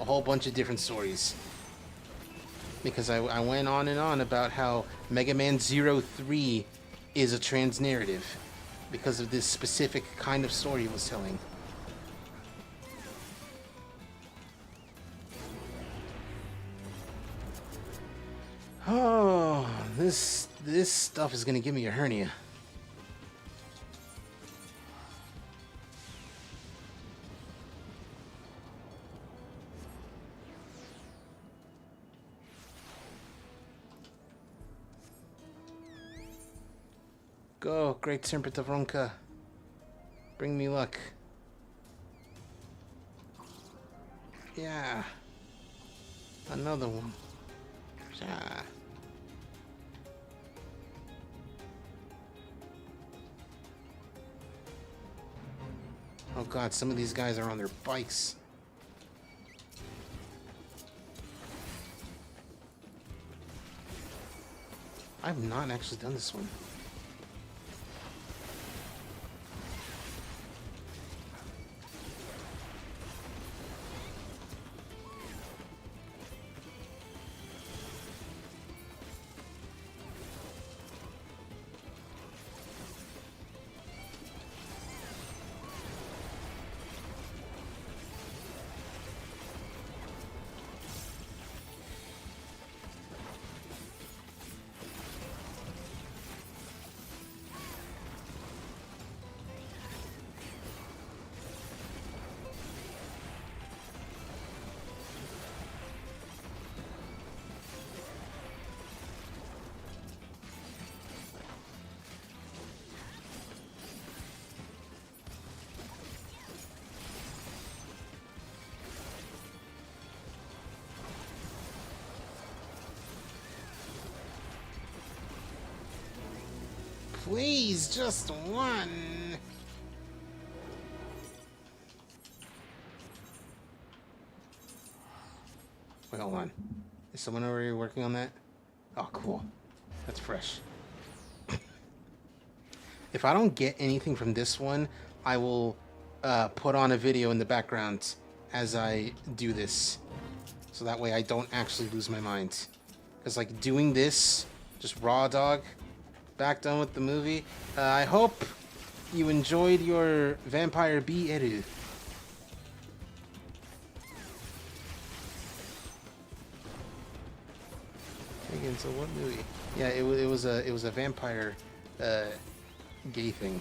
a whole bunch of different stories. Because I went on and on about how Mega Man 03 is a trans narrative because of this specific kind of story it was telling. Oh, this stuff is gonna give me a hernia. great Serpentavronka. Bring me luck. Yeah. Another one. Yeah. Oh god, some of these guys are on their bikes. I've not actually done this one. Please, just one. Wait, hold on. Is someone already working on that? Oh, cool. That's fresh. If I don't get anything from this one, I will put on a video in the background as I do this. So that way I don't actually lose my mind. Because, like, doing this, just raw dog, back done with the movie. I hope you enjoyed your Vampire B Eru. Again, so what movie? Yeah, it was a vampire gay thing.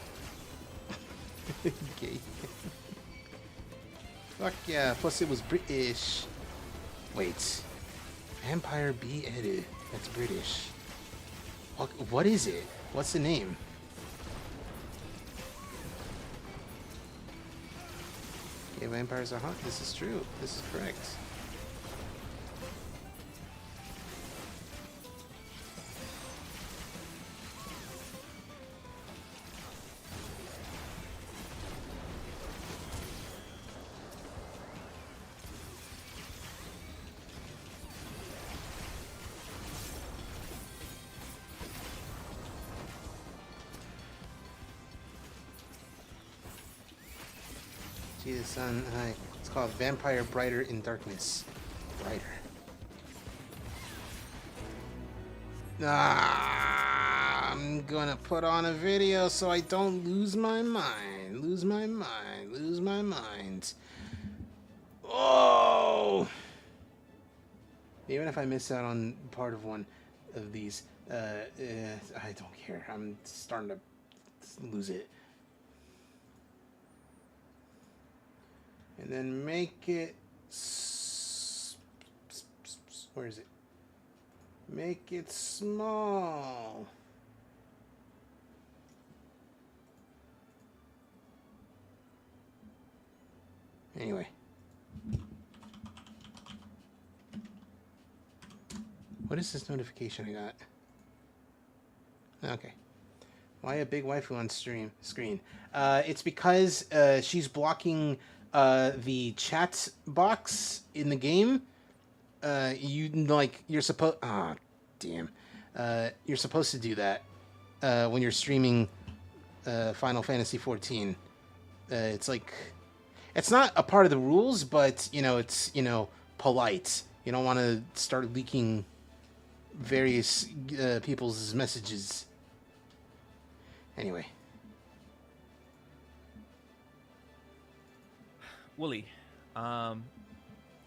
Gay. Fuck yeah, plus it was British. Wait. Vampire B Eru. That's British. What is it? What's the name? Yeah, vampires are hot. This is true. This is correct. Jesus, son. Hi. It's called Vampire Brighter in Darkness. Brighter. I'm gonna put on a video so I don't lose my mind. Lose my mind. Lose my mind. Oh! Even if I miss out on part of one of these, I don't care. I'm starting to lose it. And then make it... Where is it? Make it small. Anyway. What is this notification I got? Okay. Why a big waifu on screen? It's because she's blocking the chat box in the game. You're supposed... Ah, damn. You're supposed to do that when you're streaming Final Fantasy XIV. It's like... It's not a part of the rules, but, it's, polite. You don't want to start leaking various people's messages. Anyway. Wooly, I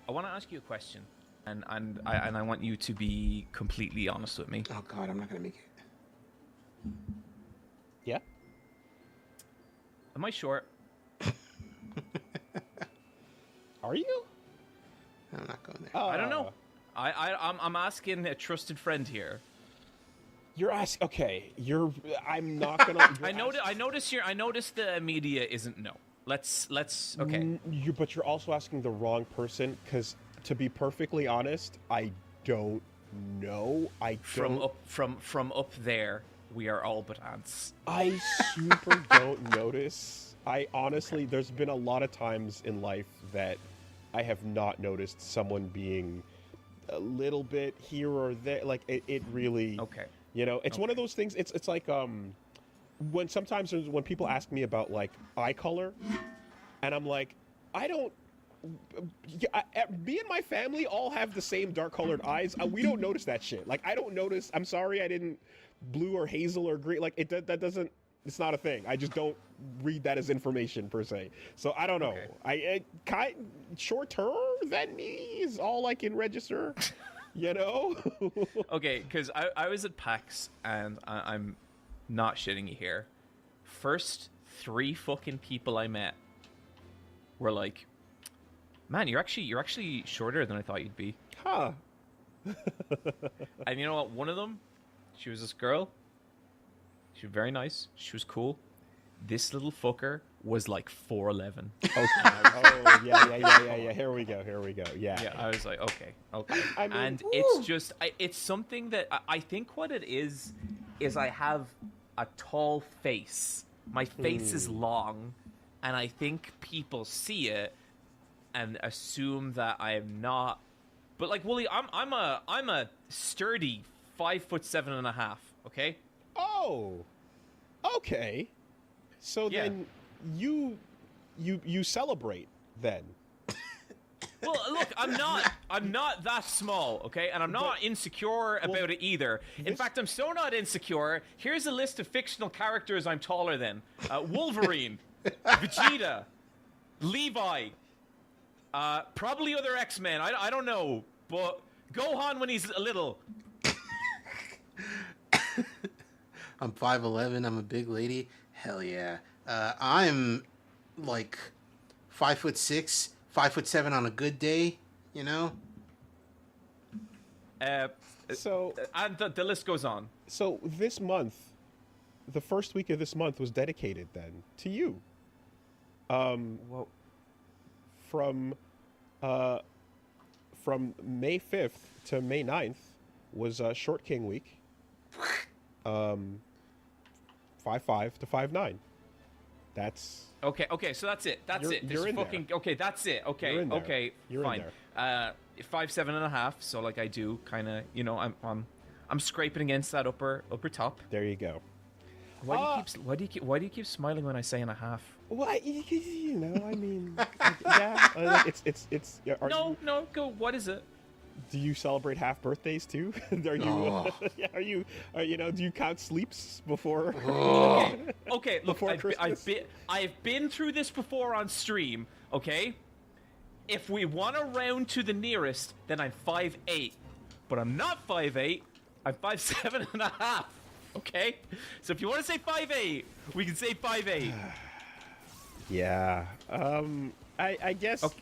want to ask you a question, and I want you to be completely honest with me. Oh God, I'm not gonna make it. Yeah. Am I short? Are you? I'm not going there. I don't know. I'm asking a trusted friend here. You're asking. Okay, I'm not gonna. I noticed the media isn't no. Let's. Okay. But you're also asking the wrong person, because to be perfectly honest, I don't know. From up there, we are all but ants. I super don't notice. I honestly, there's been a lot of times in life that I have not noticed someone being a little bit here or there. Like it really. Okay. You know, it's one of those things. It's like when sometimes when people ask me about like eye color, and I'm like, I don't. Me and my family all have the same dark colored eyes. We don't notice that shit. Like I don't notice. I'm sorry, I didn't blue or hazel or green. Like that doesn't. It's not a thing. I just don't read that as information per se. So I don't know. Okay. Shorter than me is all I can register. You know? Okay, because I was at PAX, and I'm not shitting you here. First 3 fucking people I met were like, man, you're actually shorter than I thought you'd be. Huh. And you know what? One of them, she was this girl. She was very nice. She was cool. This little fucker was like 4'11". Okay. Oh yeah. Here we go. Yeah. Yeah. I was like, okay. I mean, and it's just, it's something that I think what it is I have a tall face. My face is long, and I think people see it and assume that I am not. But like Wooly, I'm a sturdy 5'7.5". Okay. Oh. Okay. So then you celebrate then. Well, look, I'm not that small, okay? And I'm not insecure about it either. In fact, I'm so not insecure. Here's a list of fictional characters I'm taller than. Wolverine, Vegeta, Levi, probably other X-Men. I don't know, but Gohan when he's little. I'm 5'11". I'm a big lady. Hell yeah. I'm like 5'6", 5'7" on a good day. You know. So and the list goes on. So this month, the first week of this month was dedicated then to you. Well, from May 5th to May 9th was Short King Week. 5'5" to 5'9". That's okay. So that's it. You're in fucking there. Okay, that's it. Okay, You're in there. okay, You're fine. in there. 5'7.5". So like I do kind of, you know, I'm scraping against that upper top. There you go. Why do you keep smiling when I say and a half? Well, you know, I mean, yeah. It's. Yeah, no. Go. What is it? Do you celebrate half birthdays too? Are you? Oh. You know? Do you count sleeps before? Oh. Okay. Look, Before Christmas? I've been through this before on stream. Okay. If we want to round to the nearest, then I'm 5'8", but I'm not 5'8". I'm 5'7.5". Okay. So if you want to say 5'8", we can say 5'8". Yeah. I guess. Okay.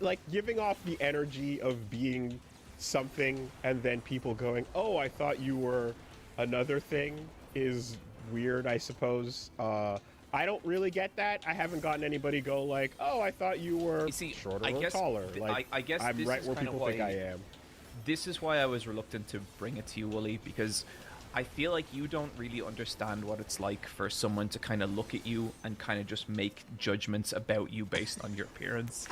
Like giving off the energy of being something and then people going, oh, I thought you were another thing is weird, I suppose. I don't really get that. I haven't gotten anybody go like, oh, I thought you were shorter or taller. Like, I guess I'm this right is where kind people of think I am. This is why I was reluctant to bring it to you, Wooly, because I feel like you don't really understand what it's like for someone to kind of look at you and kind of just make judgments about you based on your appearance.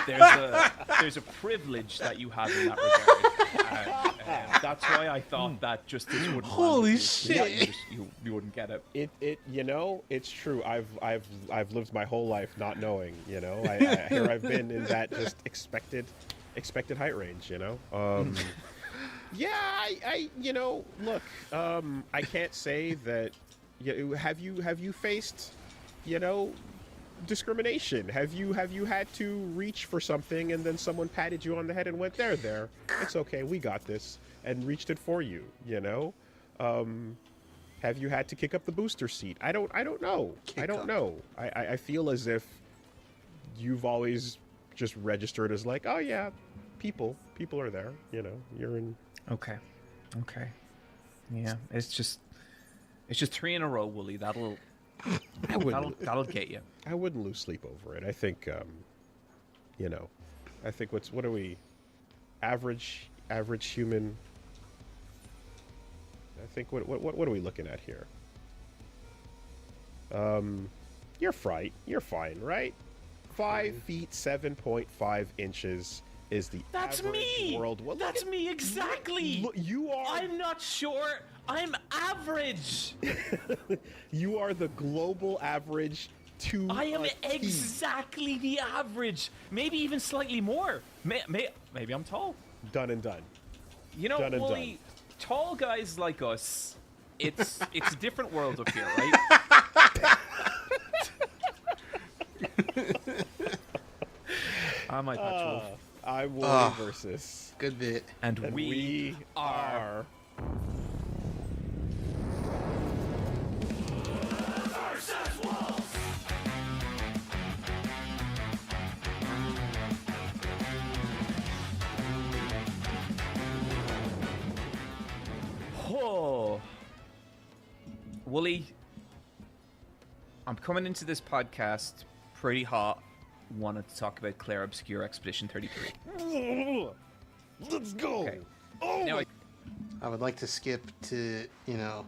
There's a privilege that you have in that regard. That's why I thought that this wouldn't. Holy shit! You wouldn't get it. It you know, it's true. I've lived my whole life not knowing. You know, here I've been in that just expected height range. You know. Yeah, I you know, look, I can't say that. Have you faced, you know, discrimination? Have you had to reach for something and then someone patted you on the head and went, there, it's okay, we got this, and reached it for you? You know, have you had to kick up the booster seat? I don't know. I feel as if you've always just registered as like, oh yeah, people are there. You know, you're in. Okay. Yeah, it's just 3 in a row, Wooly. That'll get you. I wouldn't lose sleep over it. I think, you know, I think what are we, average human? I think what are we looking at here? You're fine, right? 5 feet 7.5 inches is the That's average me. world. Well, That's me exactly. Look, you are. I'm not sure. I'm average. You are the global average to. I am exactly the average. Maybe even slightly more. Maybe I'm tall. Done and done. You know, Done and Wooly, tall guys like us, it's a different world up here, right? I'm my Wolf. I'm Wooly versus. Good bit. And we are. Oh, Wooly, I'm coming into this podcast pretty hot. Wanted to talk about Claire Obscure Expedition 33. Let's go. Okay. Oh, now I would like to skip to, you know,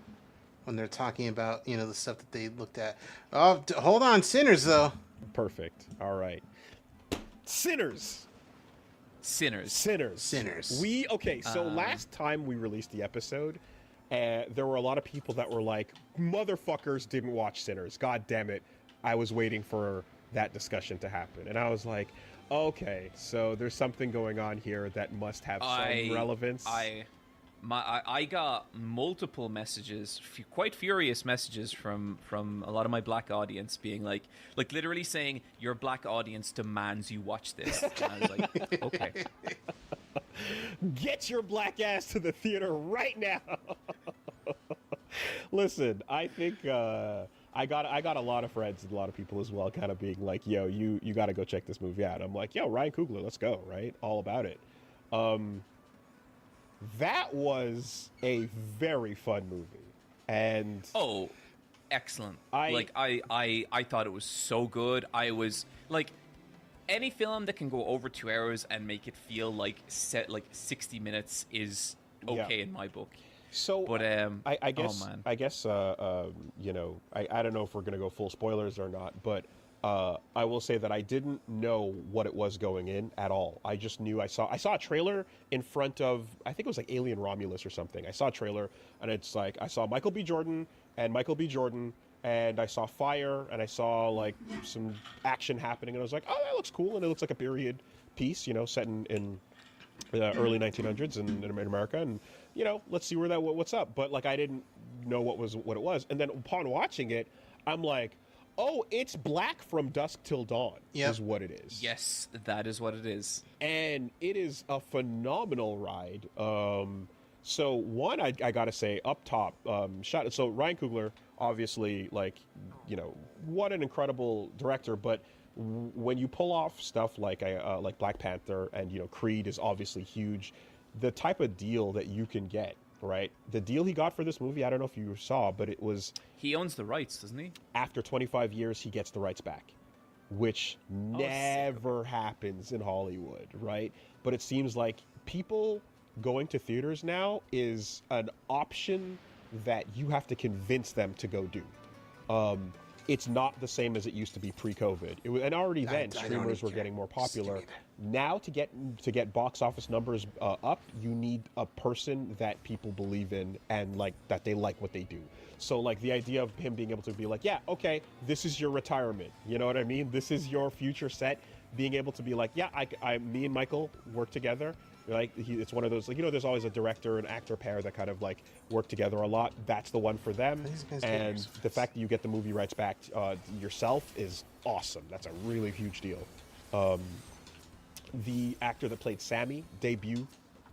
when they're talking about, you know, the stuff that they looked at. Oh, hold on, Sinners, though. Perfect. All right. Sinners. Okay, so last time we released the episode, there were a lot of people that were like, motherfuckers didn't watch Sinners. God damn it. I was waiting for that discussion to happen. And I was like, okay, so there's something going on here that must have some relevance. I got multiple messages, quite furious messages from a lot of my black audience being like literally saying, your black audience demands you watch this. And I was like, okay. Get your black ass to the theater right now. Listen, I think I got a lot of friends and a lot of people as well kind of being like, yo, you got to go check this movie out. I'm like, yo, Ryan Coogler, let's go, right? All about it. That was a very fun movie. And oh, excellent. I thought it was so good. I was like, any film that can go over 2 hours and make it feel like 60 minutes is okay in my book. So, but I guess, oh man. I guess, you know, I don't know if we're gonna go full spoilers or not, but I will say that I didn't know what it was going in at all. I just knew I saw a trailer in front of, I think it was like Alien Romulus or something. I saw a trailer and it's like I saw Michael B. Jordan, and I saw fire, and I saw like some action happening, and I was like, oh, that looks cool, and it looks like a period piece, you know, set in the early 1900s in America, and you know, let's see what's up. But like, I didn't know what it was, and then upon watching it, I'm like, oh, it's Black from Dusk Till Dawn. Is what it is. Yes, that is what it is, and it is a phenomenal ride. So one, I gotta say, up top, so Ryan Coogler, obviously, like, you know, what an incredible director. But when you pull off stuff like Black Panther, and you know, Creed is obviously huge, the type of deal that you can get, right? The deal he got for this movie, I don't know if you saw, but it was, he owns the rights, doesn't he? After 25 years, he gets the rights back, which never happens in Hollywood, right? But it seems like people going to theaters now is an option that you have to convince them to go do. It's not the same as it used to be pre-COVID. And already then, streamers were getting more popular. Now, to get box office numbers up, you need a person that people believe in and like that they like what they do. So like the idea of him being able to be like, yeah, okay, this is your retirement. You know what I mean? This is your future set. Being able to be like, yeah, me and Michael work together. Like it's one of those, like, you know, there's always a director and actor pair that kind of like work together a lot. That's the one for them. And the fact that you get the movie rights back yourself is awesome. That's a really huge deal. The actor that played Sammy, debut,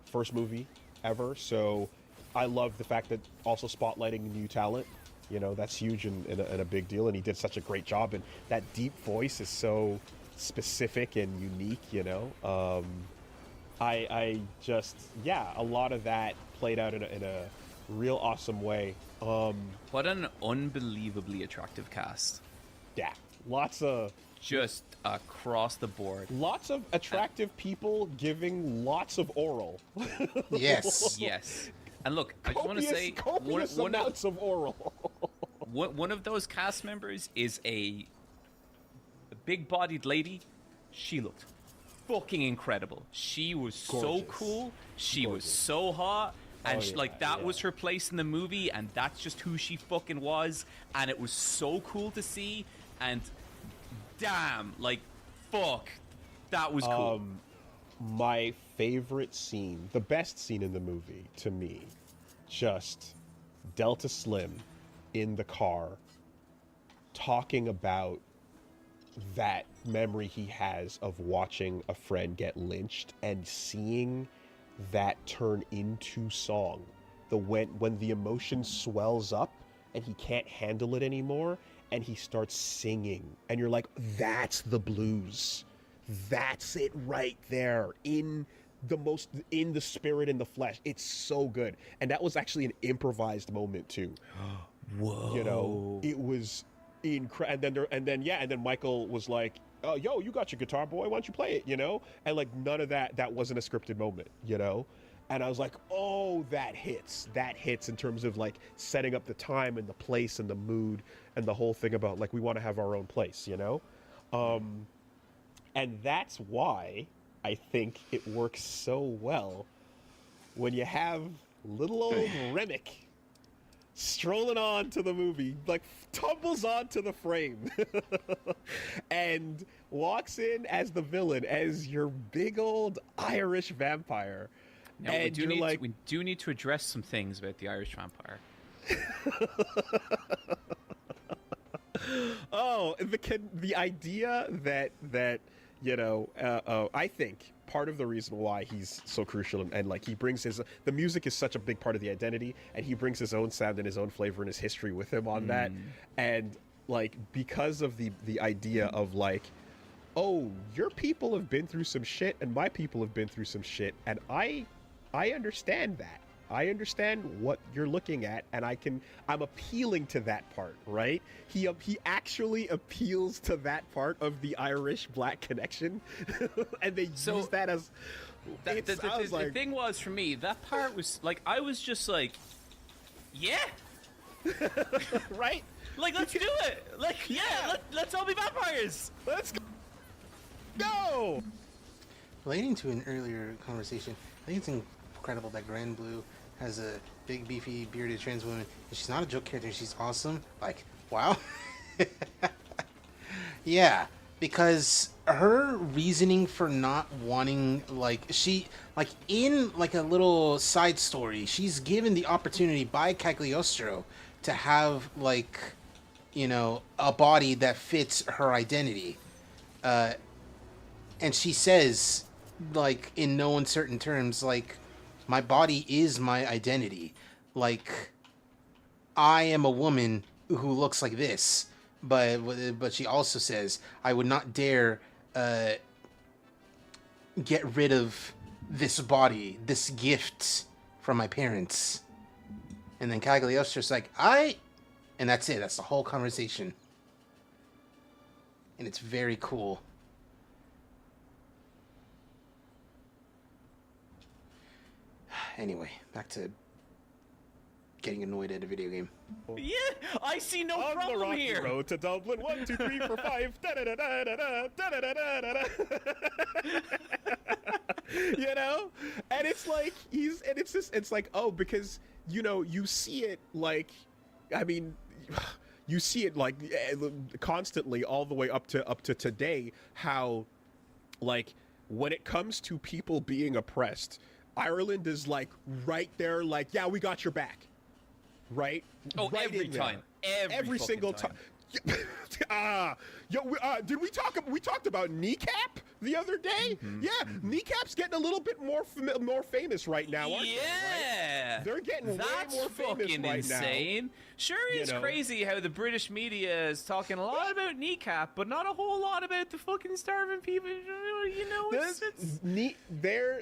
first movie ever. So I love the fact that also spotlighting new talent. You know, that's huge and a big deal. And he did such a great job. And that deep voice is so specific and unique, you know. I just, yeah, a lot of that played out in real awesome way. What an unbelievably attractive cast. Yeah, lots of just across the board. Lots of attractive people giving lots of oral. Yes. Yes. And look, I just want to say copious amounts of oral. One of those cast members is a big-bodied lady. She looked fucking incredible. She was so cool. She was so hot. And that was her place in the movie, and that's just who she fucking was. And it was so cool to see. And damn, like, fuck, that was cool. My favorite scene, the best scene in the movie to me, just Delta Slim in the car talking about that memory he has of watching a friend get lynched and seeing that turn into song. When the emotion swells up and he can't handle it anymore and he starts singing and you're like, that's the blues. That's it right there in the spirit, in the flesh. It's so good. And that was actually an improvised moment too. Whoa. You know, it was incredible. And then Michael was like, oh, yo, you got your guitar, boy, why don't you play it, you know? And like none of that wasn't a scripted moment, you know? And I was like, oh, that hits in terms of like setting up the time and the place and the mood and the whole thing about like we want to have our own place, you know? And that's why I think it works so well when you have little old Remick strolling on to the movie, like tumbles onto the frame and walks in as the villain, as your big old Irish vampire. Now, and we do need to address some things about the Irish vampire. Oh, the idea that you know, I think part of the reason why he's so crucial and like he brings the music is such a big part of the identity, and he brings his own sound and his own flavor and his history with him on that. And like because of the idea of like, oh, your people have been through some shit and my people have been through some shit, and I understand that. I understand what you're looking at, and I'm appealing to that part, right? He actually appeals to that part of the Irish black connection, and they use that as. The thing was for me, that part was like I was just like, yeah, right? Like let's do it. Like let's all be vampires. Let's go. Relating to an earlier conversation, I think it's incredible that Grand Blue has a big, beefy, bearded trans woman, and she's not a joke character. She's awesome. Like, wow. Yeah, because her reasoning for not wanting, in a little side story, she's given the opportunity by Cagliostro to have a body that fits her identity, and she says, in no uncertain terms, my body is my identity. I am a woman who looks like this, but she also says, I would not dare get rid of this body, this gift from my parents. And then Cagliostro's like, and that's it. That's the whole conversation. And it's very cool. Anyway, back to getting annoyed at a video game. Yeah, I see no on problem the rocky here. Road to Dublin, 1, 2, 3, 4, 5. You know, and it's like it's like, oh, because you see it you see it constantly all the way up to today. How when it comes to people being oppressed, Ireland is right there, yeah, we got your back, right? Oh, right every time, every single time. Did we talk about Kneecap? the other day. Yeah, Kneecap's getting a little bit more famous right now, aren't they? Right? They're getting way more famous fucking right insane. now. Sure, it's crazy how the British media is talking a lot about Kneecap, but not a whole lot about the fucking starving people. You know,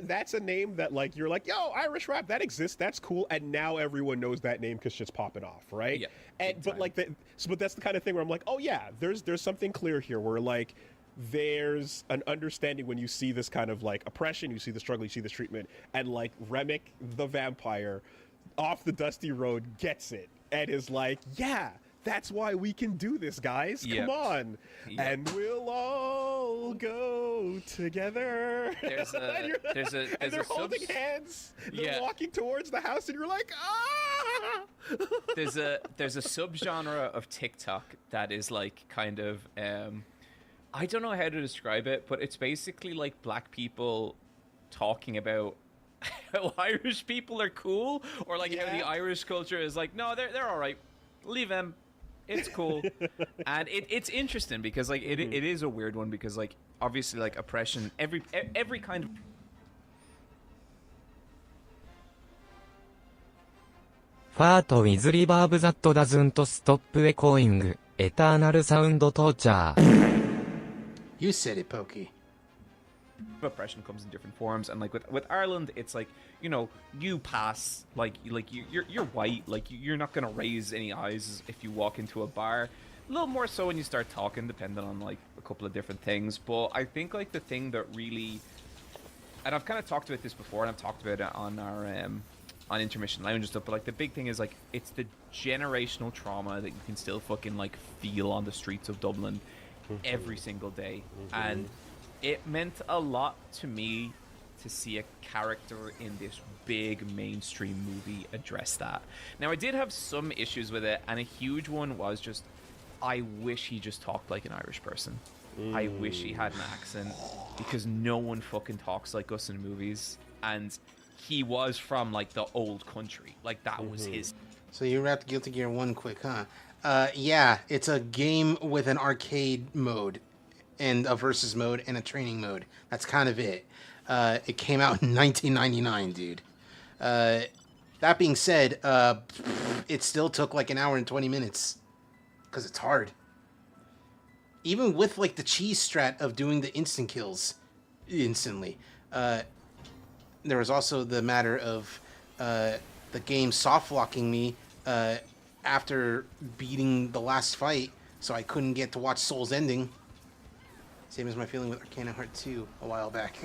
that's a name that like you're like, yo, Irish rap that exists, that's cool, and now everyone knows that name because shit's popping off, right? Yeah. But that's the kind of thing where I'm like, oh yeah, there's something clear here where like there's an understanding when you see this kind of like oppression, you see the struggle, you see this treatment, and like Remick the vampire off the dusty road gets it and is like, yeah, that's why we can do this, guys. Come on. And we'll all go together. And they're holding hands. They're walking towards the house and you're like, ah! There's a subgenre of TikTok that is like kind of I don't know how to describe it, but it's basically like black people talking about how Irish people are cool, or like how the Irish culture is like, no, they're all right. Leave them. It's cool. And it's interesting because like it is a weird one because like obviously like oppression, every kind of ファート with reverb that doesn't stop echoing. Eternal sound torture. You said it, Pokey. Oppression comes in different forms, and like with Ireland, it's like, you know, you pass like you're white, like you're not gonna raise any eyes if you walk into a bar. A little more so when you start talking, depending on like a couple of different things. But I think like the thing that really, and I've kind of talked about this before, and I've talked about it on our on Intermission Lounge and stuff, but like the big thing is like it's the generational trauma that you can still fucking like feel on the streets of Dublin every single day. And it meant a lot to me to see a character in this big mainstream movie address that. Now I did have some issues with it, and a huge one was just I wish he just talked like an Irish person. I wish he had an accent, because no one fucking talks like us in movies, and he was from like the old country, like that was his. So you wrapped Guilty Gear 1 quick, huh? Yeah, it's a game with an arcade mode and a versus mode and a training mode. That's kind of it. It came out in 1999, dude. That being said, it still took like an hour and 20 minutes because it's hard. Even with like the cheese strat of doing the instant kills instantly. There was also the matter of the game soft locking me after beating the last fight, so I couldn't get to watch Soul's ending. Same as my feeling with Arcana Heart 2 a while back.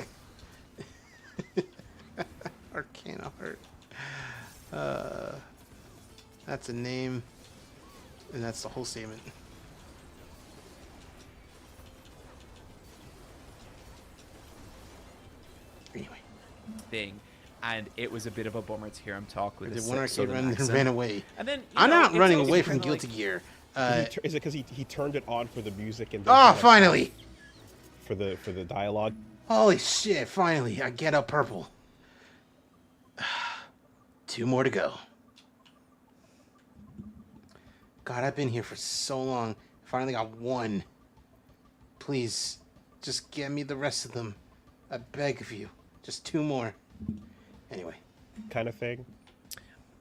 Arcana Heart. That's a name, and that's the whole statement. Anyway. Thing. And it was a bit of a bummer to hear him talk with one arcade run and ran away. And then, I'm not running away from Guilty Gear. Is it because he turned it on for the music and? Finally! For the dialogue. Holy shit! Finally, I get up purple. 2 more to go. God, I've been here for so long. Finally got 1. Please, just get me the rest of them. I beg of you. Just 2 more. Anyway. Kind of thing?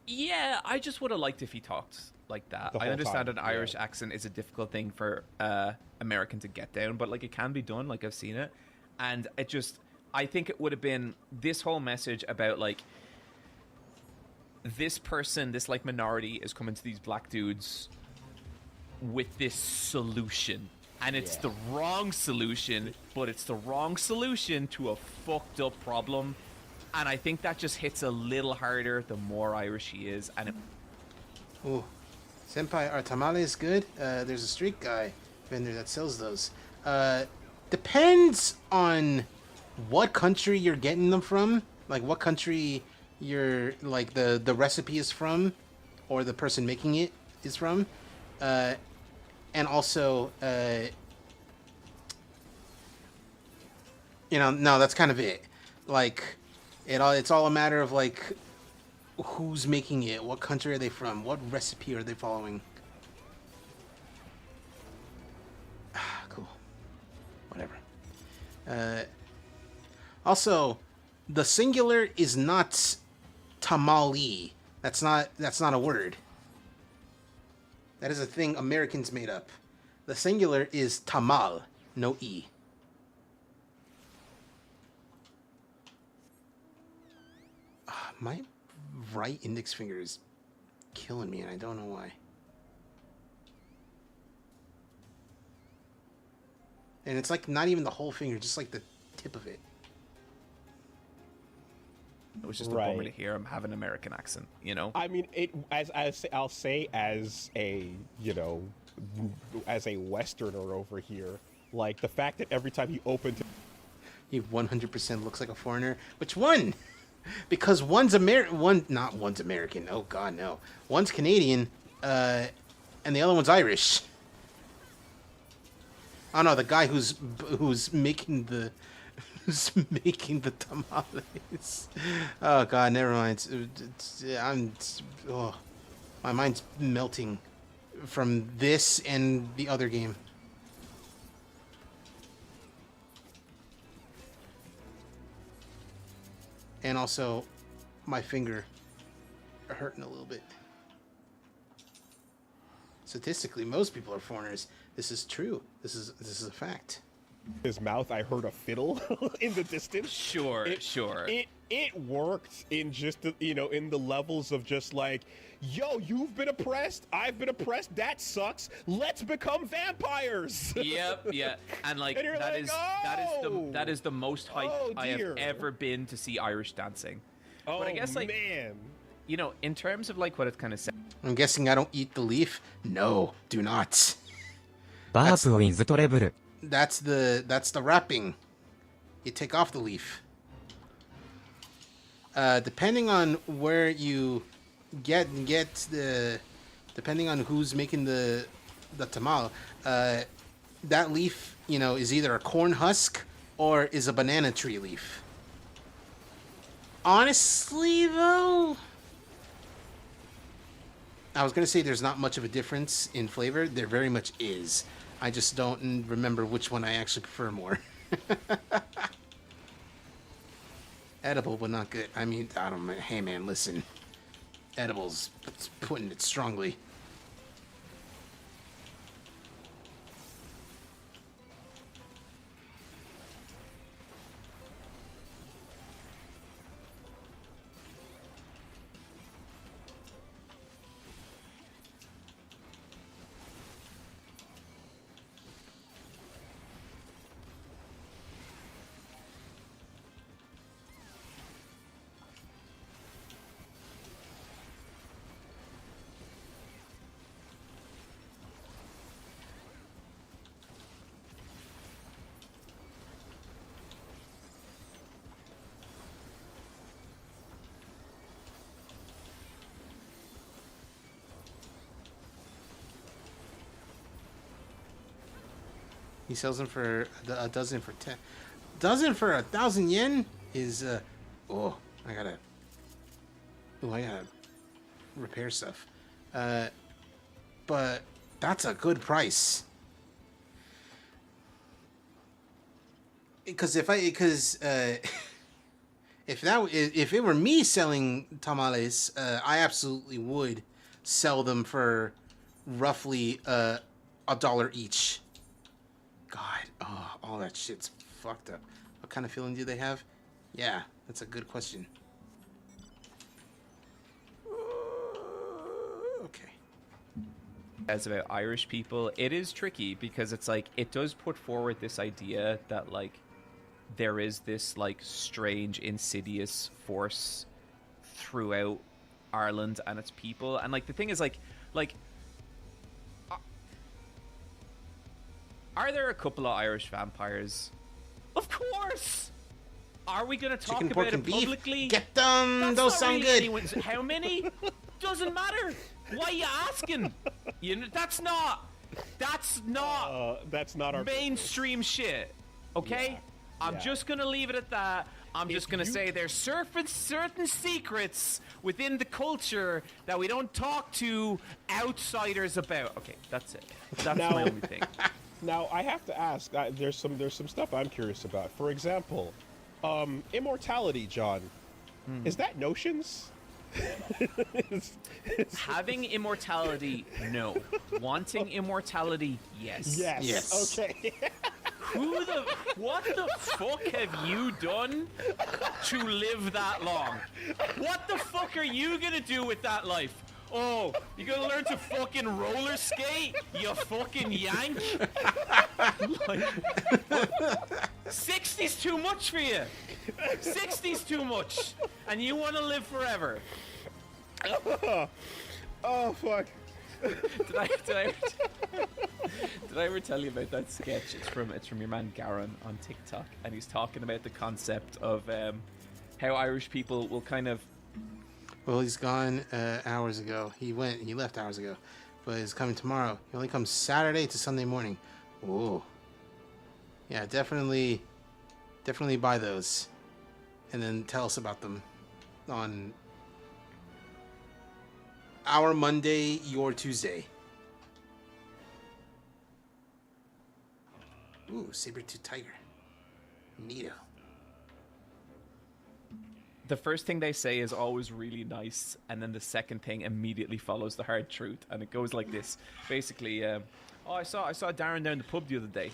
Yeah, I just would have liked if he talked like that. I understand an Irish accent is a difficult thing for American to get down, but like it can be done, like I've seen it. And it just, I think it would have been this whole message about like, this person, this like minority is coming to these black dudes with this solution. And it's the wrong solution, but it's the wrong solution to a fucked up problem. And I think that just hits a little harder the more Irish he is. And Ooh. Senpai, are tamales good? There's a street guy vendor that sells those. Depends on what country you're getting them from. Like what country you're like the recipe is from, or the person making it is from. And also, no, that's kind of it. Like, it's all a matter of like, who's making it, what country are they from, what recipe are they following. Cool. Whatever. Also, the singular is not tamale. That's not a word. That is a thing Americans made up. The singular is tamal, no e. My right index finger is killing me, and I don't know why. And it's like not even the whole finger, just like the tip of it. It was just a bummer to hear him have an American accent, you know? I mean, I'll say as a, you know, as a Westerner over here, like the fact that every time he opened, he 100% looks like a foreigner. Which one? Because one's not one's American. Oh God, no. One's Canadian, and the other one's Irish. Oh no, the guy who's making the tamales. Oh God, never mind. My mind's melting from this and the other game. And also, my finger hurting a little bit. Statistically, most people are foreigners. This is true. This is a fact. His mouth, I heard a fiddle in the distance. Sure. It worked in just the, you know, in the levels of just like, yo, you've been oppressed, I've been oppressed, that sucks, let's become vampires. Yep, yeah. And like, and that is the most hyped I have ever been to see Irish dancing. Oh, but I guess, like, man. You know, in terms of like what it's kind of said. I'm guessing I don't eat the leaf? No, do not. That's the wrapping. You take off the leaf. Depending on where you get the, depending on who's making the tamal, that leaf, you know, is either a corn husk or is a banana tree leaf. Honestly, though, I was gonna say there's not much of a difference in flavor. There very much is. I just don't remember which one I actually prefer more. Edible, but not good. I mean, I don't know. Hey, man, listen. Edibles, it's putting it strongly. He sells them for a dozen for 10. Dozen for 1,000 yen is I gotta repair stuff. But that's a good price. Because if it were me selling tamales, I absolutely would sell them for roughly $1 each. God, all that shit's fucked up. What kind of feeling do they have? Yeah, that's a good question. Okay. As about Irish people, it is tricky because it's like, it does put forward this idea that like there is this like strange, insidious force throughout Ireland and its people. And like the thing is like are there a couple of Irish vampires? Of course! Are we going to talk about it publicly? Get them! Those sound good! How many? Doesn't matter! Why are you asking? You know, that's not our mainstream shit, okay? Yeah. I'm just going to leave it at that. I'm just going to say there's certain secrets within the culture that we don't talk to outsiders about. Okay, that's it. That's my only thing. Now I have to ask. There's some stuff I'm curious about. For example, immortality, John. Is that notions? Having immortality, no. Wanting immortality, yes. Yes. Okay. What the fuck have you done to live that long? What the fuck are you gonna do with that life? Oh, you gonna learn to fucking roller skate, you fucking yank? 60's too much for you. 60's too much, and you want to live forever. Oh fuck. Did I ever tell you about that sketch? It's from your man Garen on TikTok, and he's talking about the concept of how Irish people will kind of. Well, he's gone hours ago. He left hours ago, but he's coming tomorrow. He only comes Saturday to Sunday morning. Ooh. Yeah, definitely buy those, and then tell us about them on our Monday, your Tuesday. Ooh, saber-tooth tiger. Neato. The first thing they say is always really nice, and then the second thing immediately follows the hard truth, and it goes like this. Basically, I saw Darren down the pub the other day.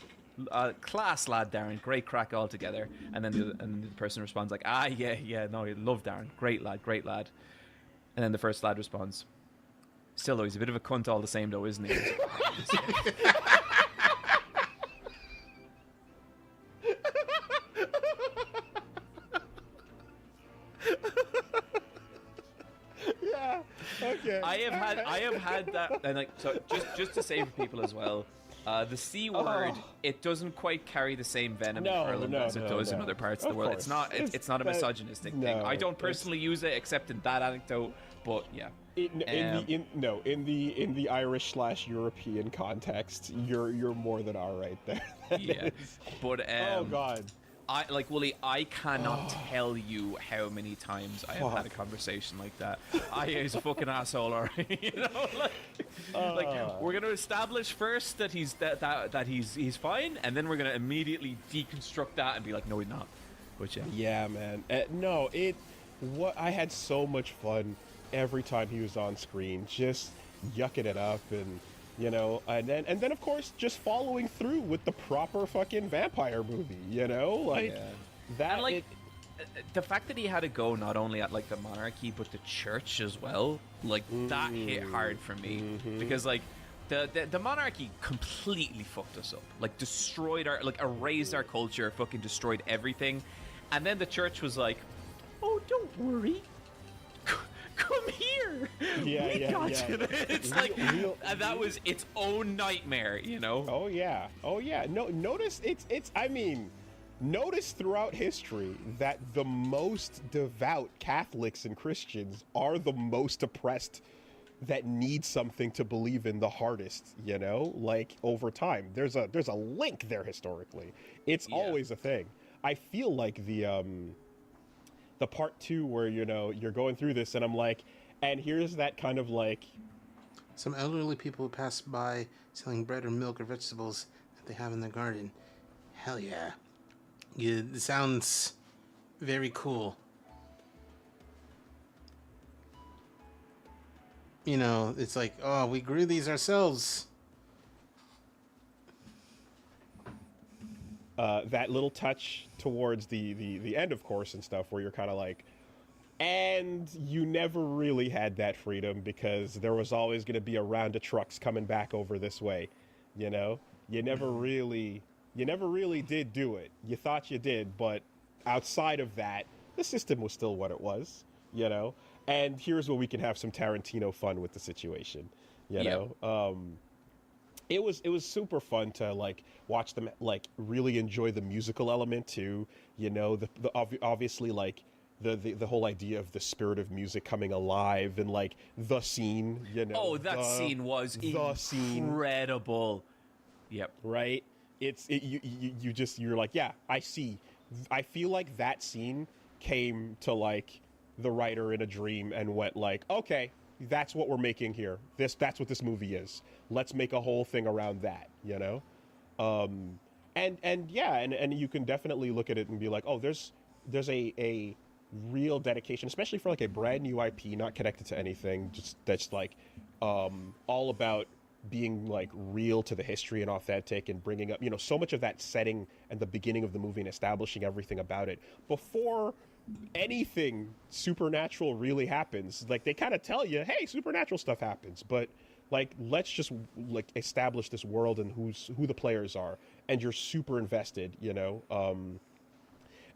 Class lad, Darren, great crack altogether. And then the person responds like, yeah, no, I love Darren, great lad. And then the first lad responds, still though, he's a bit of a cunt all the same though, isn't he? Yeah. Okay. I have had that, and like, so just to say for people as well, the C word, it doesn't quite carry the same venom in Ireland as it does in other parts of the world. Course. It's not a misogynistic thing. I don't personally use it except in that anecdote, but yeah. In the Irish/European context, you're more than all right there. Yeah, but oh god. Wooly, I cannot tell you how many times I have had a conversation like that. He's a fucking asshole, alright? You know, like we're gonna establish first that he's that he's fine, and then we're gonna immediately deconstruct that and be like, no, he's not. But yeah, man. I had so much fun every time he was on screen, just yucking it up and. You know, and then of course just following through with the proper fucking vampire movie. You know, like that. And, like, the fact that he had to go not only at like the monarchy but the church as well, like that hit hard for me because like the monarchy completely fucked us up, like destroyed our, like erased our culture, fucking destroyed everything, and then the church was like, oh, don't worry. Come here. Yeah, we got you. It's like that was its own nightmare, you know. Oh yeah. No, notice it's. I mean, notice throughout history that the most devout Catholics and Christians are the most oppressed, that need something to believe in the hardest. You know, like over time, there's a link there historically. It's always a thing. I feel like the part 2 where, you know, you're going through this and I'm like, and here's that kind of like... Some elderly people who pass by selling bread or milk or vegetables that they have in their garden. Hell yeah. It sounds very cool. You know, it's like, oh, we grew these ourselves. That little touch towards the end, of course, and stuff, where you're kind of like, and you never really had that freedom because there was always going to be a round of trucks coming back over this way. You know, you never really did do it. You thought you did, but outside of that, the system was still what it was. You know, and here's where we can have some Tarantino fun with the situation. You know. It was super fun to like watch them like really enjoy the musical element too. You know, the obviously like the whole idea of the spirit of music coming alive and like the scene. You know, oh, that scene was incredible. Yep. Right. You're like, yeah, I see. I feel like that scene came to like the writer in a dream and went like, okay, that's what we're making here. That's what this movie is. Let's make a whole thing around that, you know? And you can definitely look at it and be like, oh, there's a real dedication, especially for like a brand new IP not connected to anything, just that's like all about being like real to the history and authentic, and bringing up, you know, so much of that setting and the beginning of the movie and establishing everything about it before anything supernatural really happens. Like, they kind of tell you, hey, supernatural stuff happens, but like, let's just like establish this world and who the players are, and you're super invested, you know.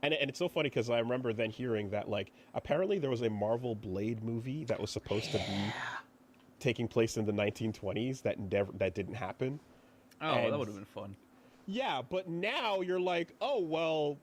And it's so funny because I remember then hearing that, like, apparently there was a Marvel Blade movie that was supposed to be taking place in the 1920s that didn't happen. Oh, that would have been fun. Yeah, but now you're like, oh, well,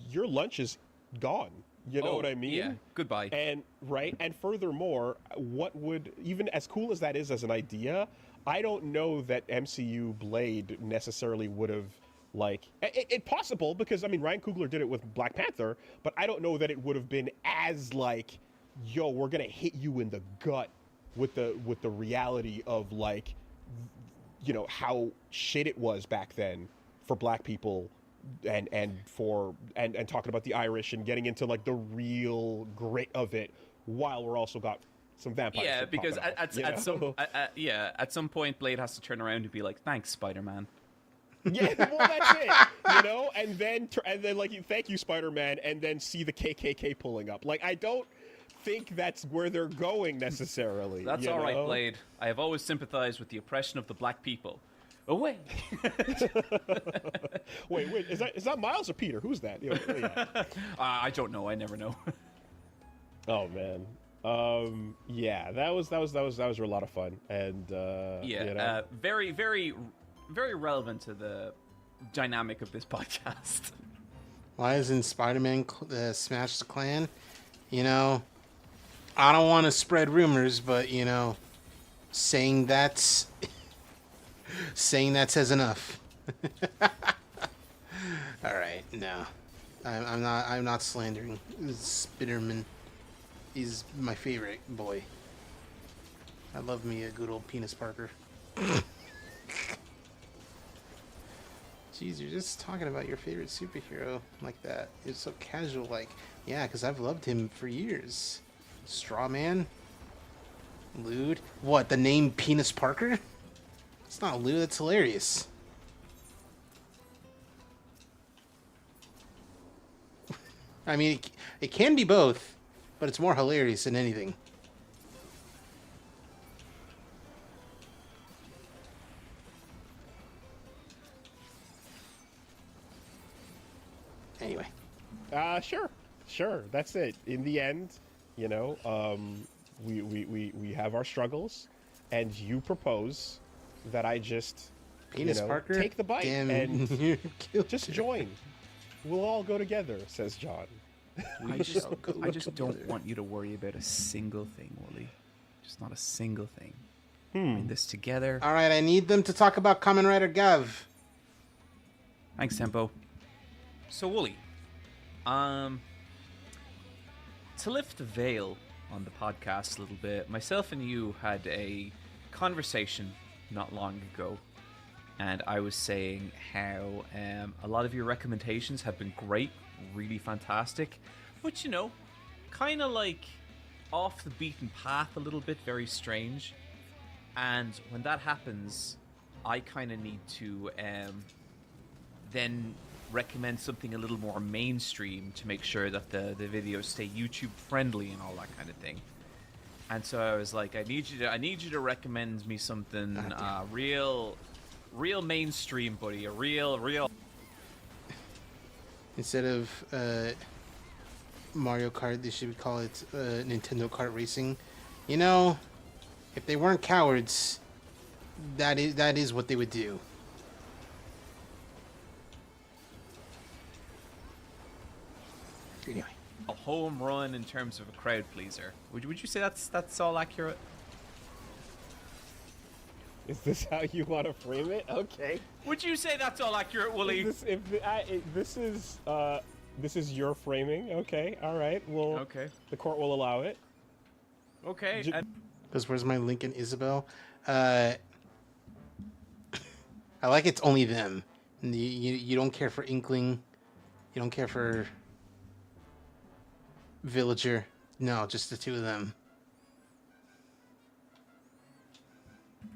your lunch is gone. You know what I mean? Yeah, goodbye. And furthermore, what would, even as cool as that is as an idea, I don't know that MCU Blade necessarily would have, like, it possible, because, I mean, Ryan Coogler did it with Black Panther, but I don't know that it would have been as, like, yo, we're gonna hit you in the gut with the reality of, like, you know, how shit it was back then for black people, and talking about the Irish and getting into like the real grit of it, while we're also got some vampires. Yeah, because at some point Blade has to turn around and be like, "Thanks, Spider-Man." Yeah, well, that's it, you know, and then like, thank you, Spider-Man, and then see the KKK pulling up. Like, I don't think that's where they're going necessarily. That's all right, Blade. I have always sympathized with the oppression of the black people. Oh, wait. wait, is that Miles or Peter? Who's that? I don't know. I never know. Oh man. Yeah, that was a lot of fun, and yeah, you know. very, very, very relevant to the dynamic of this podcast. Why isn't Spider-Man Smash the Clan? You know, I don't want to spread rumors, but, you know, saying that says enough. All right, no, I'm not slandering. Spiderman is my favorite boy. I love me a good old Penis Parker. Jeez, you're just talking about your favorite superhero like that. It's so casual, like, yeah, because I've loved him for years. Strawman? Lewd? What, the name Penis Parker? It's not lewd, that's hilarious. I mean, it can be both, but it's more hilarious than anything. Anyway. Sure. That's it. In the end, you know, we have our struggles, and you propose that I just, Penis Parker? take the bite and just join. We'll all go together, says John. I just don't want you to worry about a single thing, Wooly. Just not a single thing. We're in this together. All right, I need them to talk about Kamen Rider Gav. Thanks, Tempo. So, Wooly, to lift the veil on the podcast a little bit, myself and you had a conversation not long ago, and I was saying how a lot of your recommendations have been great, really fantastic, but, you know, kind of like off the beaten path a little bit, very strange. And when that happens, I kind of need to then recommend something a little more mainstream to make sure that the videos stay YouTube friendly and all that kind of thing. And so I was like, I need you to recommend me something real mainstream, buddy. A real. Instead of Mario Kart, they should call it Nintendo Kart Racing. You know, if they weren't cowards, that is what they would do. Anyway. A home run in terms of a crowd pleaser. Would you say that's all accurate? Is this how you want to frame it? Okay. Would you say that's all accurate, Wooly? This is your framing. Okay. All right. Well. Okay. The court will allow it. Okay. Because where's my Lincoln Isabel? I like it's only them. You don't care for Inkling. You don't care for Villager. No, just the two of them.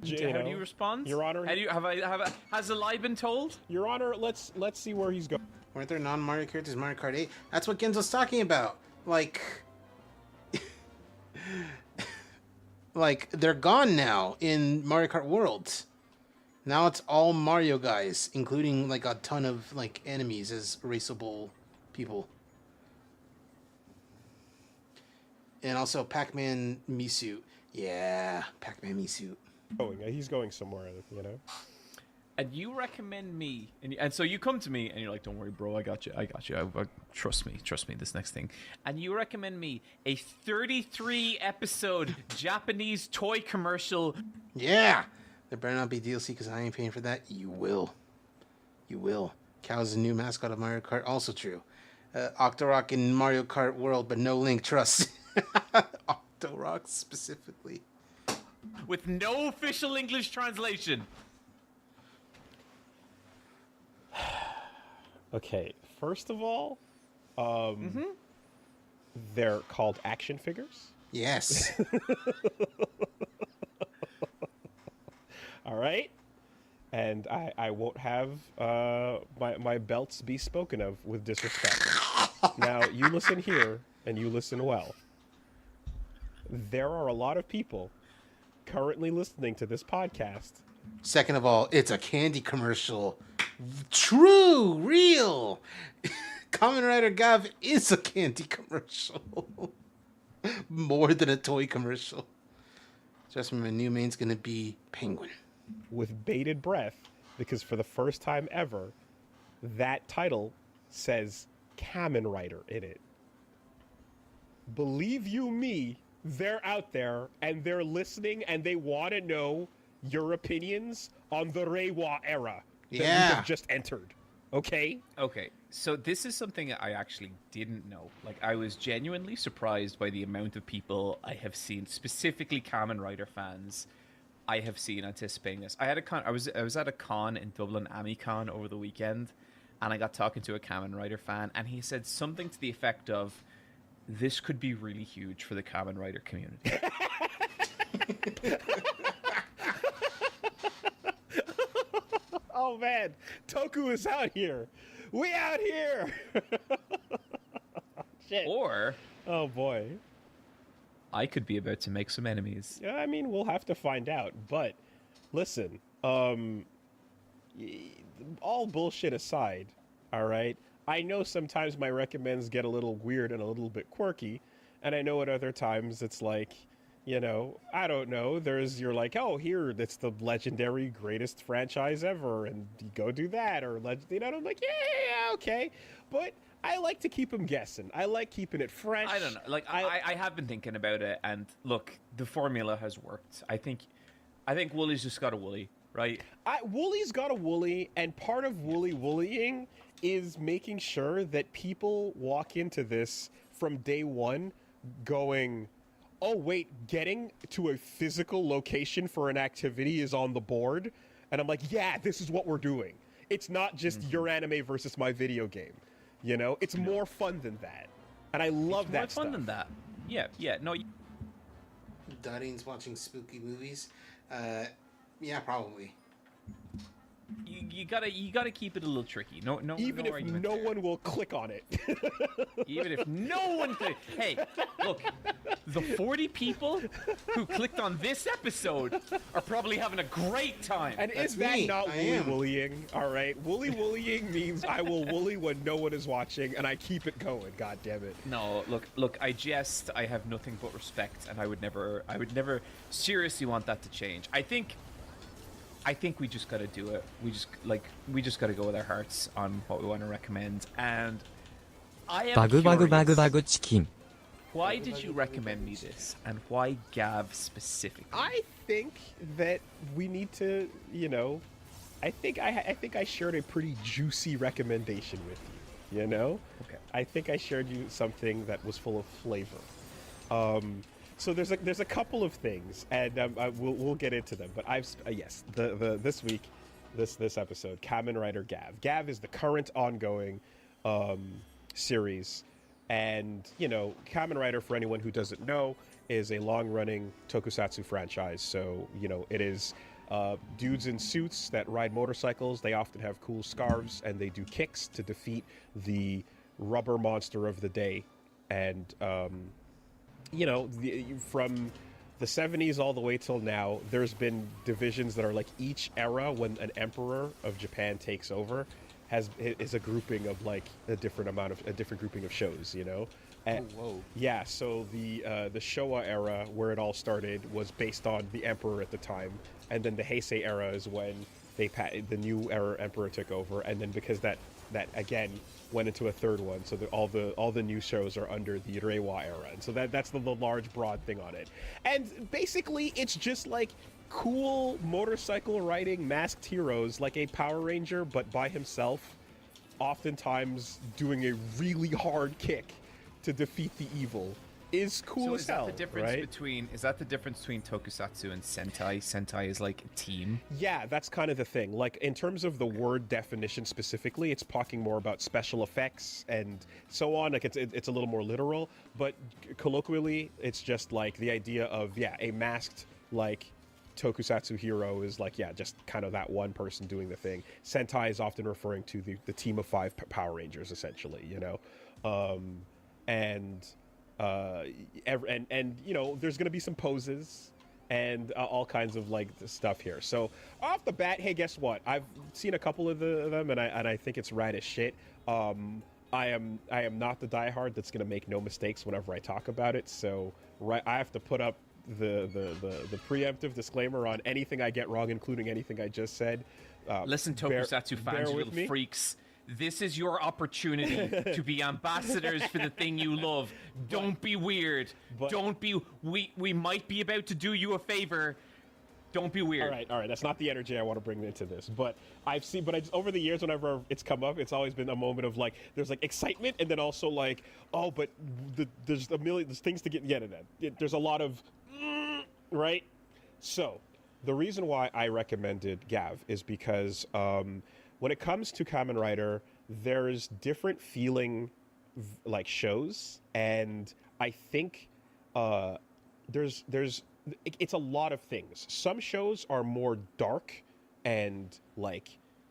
How do you respond, Your Honor? How do you has a lie been told? Your Honor, let's see where he's going. Weren't there non-Mario characters in Mario Kart 8? That's what Genzo's talking about. Like, like they're gone now in Mario Kart World. Now it's all Mario guys, including like a ton of like enemies as raceable people. And also Pac-Man Misu. Yeah, Pac-Man Misu. He's going somewhere, you know. And you recommend me, and so you come to me and you're like, "Don't worry, bro, I got you. Trust me, this next thing." And you recommend me a 33 episode Japanese toy commercial. Yeah, there better not be DLC because I ain't paying for that. You will. Cow's the new mascot of Mario Kart. Also true. Octorok in Mario Kart World, but no Link. Trust. Octorok specifically. With no official English translation. Okay, first of all, they're called action figures. Yes. All right. And I won't have my belts be spoken of with disrespect. Now, you listen here, and you listen well. There are a lot of people currently listening to this podcast. Second of all, it's a candy commercial. True, real. Kamen Rider Gav is a candy commercial. More than a toy commercial. Just my new main's gonna be Penguin. With bated breath, because for the first time ever, that title says Kamen Rider in it. Believe you me, they're out there and they're listening and they want to know your opinions on the Reiwa era that we have just entered. Okay? Okay, so this is something I actually didn't know. Like, I was genuinely surprised by the amount of people I have seen, specifically Kamen Rider fans, I have seen anticipating this. I was at a con in Dublin, AmiCon, over the weekend, and I got talking to a Kamen Rider fan, and he said something to the effect of, "This could be really huge for the Kamen Rider community." Oh man, Toku is out here. We out here. Shit. Or, oh boy, I could be about to make some enemies. Yeah, I mean, we'll have to find out. But listen, all bullshit aside, all right. I know sometimes my recommends get a little weird and a little bit quirky, and I know at other times it's like, you know, I don't know. You're like, oh, here, that's the legendary greatest franchise ever, and you go do that, or you know, I'm like, yeah, okay, but I like to keep them guessing. I like keeping it fresh. I don't know. Like, I have been thinking about it, and look, the formula has worked. I think Wooly's just got a Wooly, right? Wooly's got a Wooly, and part of Woolying is making sure that people walk into this from day one going, oh, wait, getting to a physical location for an activity is on the board. And I'm like, yeah, this is what we're doing. It's not just your anime versus my video game. You know, it's more fun than that. And I love that stuff. More fun than that. Yeah, no. Darin's watching spooky movies. Yeah, probably. You gotta keep it a little tricky. Even if no one will click on it. Even if no one click. Hey, look, the 40 people who clicked on this episode are probably having a great time. And is that not woolly-woolying? All right, woolly-woolying means I will woolly when no one is watching, and I keep it going. God damn it. No, look. I have nothing but respect, and I would never seriously want that to change. I think we just gotta do it. We just gotta go with our hearts on what we want to recommend. And I am curious, chicken. why did you recommend me this, and why Gav specifically? I think that we need to, you know, I think I shared a pretty juicy recommendation with you. You know, okay. I think I shared you something that was full of flavor. So there's a couple of things, and we'll get into them. But this week, this episode, Kamen Rider Gav. Gav is the current ongoing series, and Kamen Rider, for anyone who doesn't know, is a long-running tokusatsu franchise. So it is dudes in suits that ride motorcycles. They often have cool scarves, and they do kicks to defeat the rubber monster of the day. And from the 70s all the way till now, there's been divisions that are like each era when an emperor of Japan takes over is a grouping of like a different grouping of shows, And, whoa. Yeah, so the Showa era, where it all started, was based on the emperor at the time, and then the Heisei era is when the new era emperor took over, and then because that again went into a third one, so that all the new shows are under the Reiwa era, and so that's the large broad thing on it. And basically, it's just like cool motorcycle riding masked heroes, like a Power Ranger, but by himself, oftentimes doing a really hard kick to defeat the evil. Is cool as hell, right? Is that the difference between tokusatsu and sentai? Sentai is like a team. Yeah, that's kind of the thing. Like, in terms of the word definition specifically, it's talking more about special effects and so on. Like, it's a little more literal, but colloquially, it's just like the idea of a masked like tokusatsu hero is like just kind of that one person doing the thing. Sentai is often referring to the team of 5 Power Rangers, essentially. There's going to be some poses and all kinds of like stuff here. So off the bat, hey, guess what? I've seen a couple of them, and I think it's rad as shit. I am not the diehard that's going to make no mistakes whenever I talk about it. So I have to put up the preemptive disclaimer on anything I get wrong, including anything I just said. Listen, tokusatsu fans, you little freaks. This is your opportunity to be ambassadors for the thing you love. Don't be weird. Don't be... We might be about to do you a favor. Don't be weird. All right. That's not the energy I want to bring into this. But over the years, whenever it's come up, it's always been a moment of like, there's like excitement, and then also like, oh, but there's things to get... There's a lot of... right? So, the reason why I recommended Gav is because... when it comes to Kamen Rider, there's different feeling like shows, and I think it's a lot of things. Some shows are more dark and like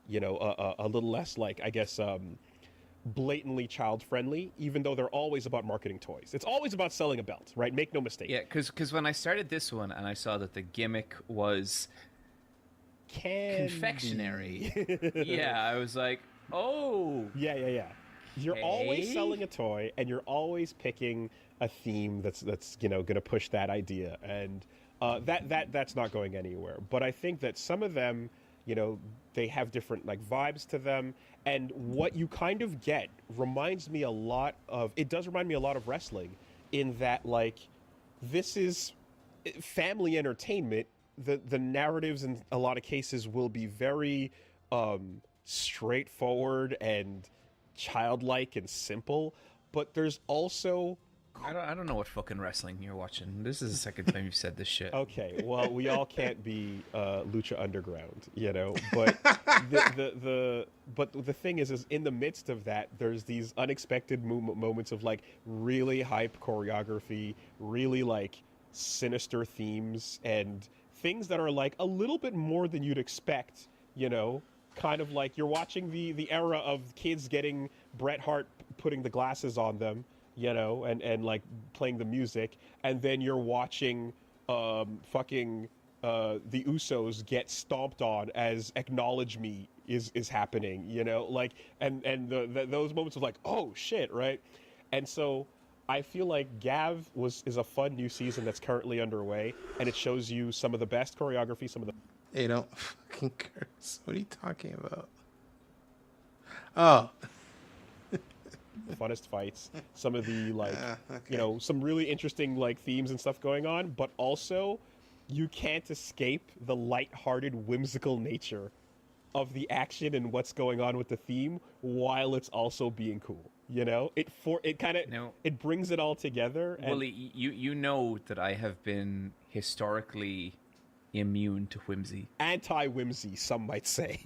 a little less like, I guess, blatantly child friendly, even though they're always about marketing toys. It's always about selling a belt, right? Make no mistake. Yeah, because when I started this one and I saw that the gimmick was confectionery. Yeah, I was like, oh. Yeah. You're always selling a toy, and you're always picking a theme that's going to push that idea, and that's not going anywhere. But I think that some of them, they have different like vibes to them, and what you kind of get reminds me a lot of wrestling, in that like this is family entertainment. The narratives in a lot of cases will be very straightforward and childlike and simple, but there's also... I don't know what fucking wrestling you're watching. This is the second time you've said this shit. Okay, well, we all can't be Lucha Underground, but the thing is in the midst of that, there's these unexpected moments of like really hype choreography, really like sinister themes, and things that are like a little bit more than you'd expect, kind of like you're watching the era of kids getting Bret Hart putting the glasses on them, and like playing the music, and then you're watching the Usos get stomped on as Acknowledge Me is happening, like, and those moments of like, oh shit, right? And so I feel like Gav is a fun new season that's currently underway, and it shows you some of the best choreography, some of the... Hey, don't fucking curse. What are you talking about? Oh. Funnest fights, some of the like, some really interesting like themes and stuff going on, but also you can't escape the light-hearted, whimsical nature of the action and what's going on with the theme, while it's also being cool. It brings it all together. Willie, you know that I have been historically immune to whimsy. Anti-whimsy, some might say.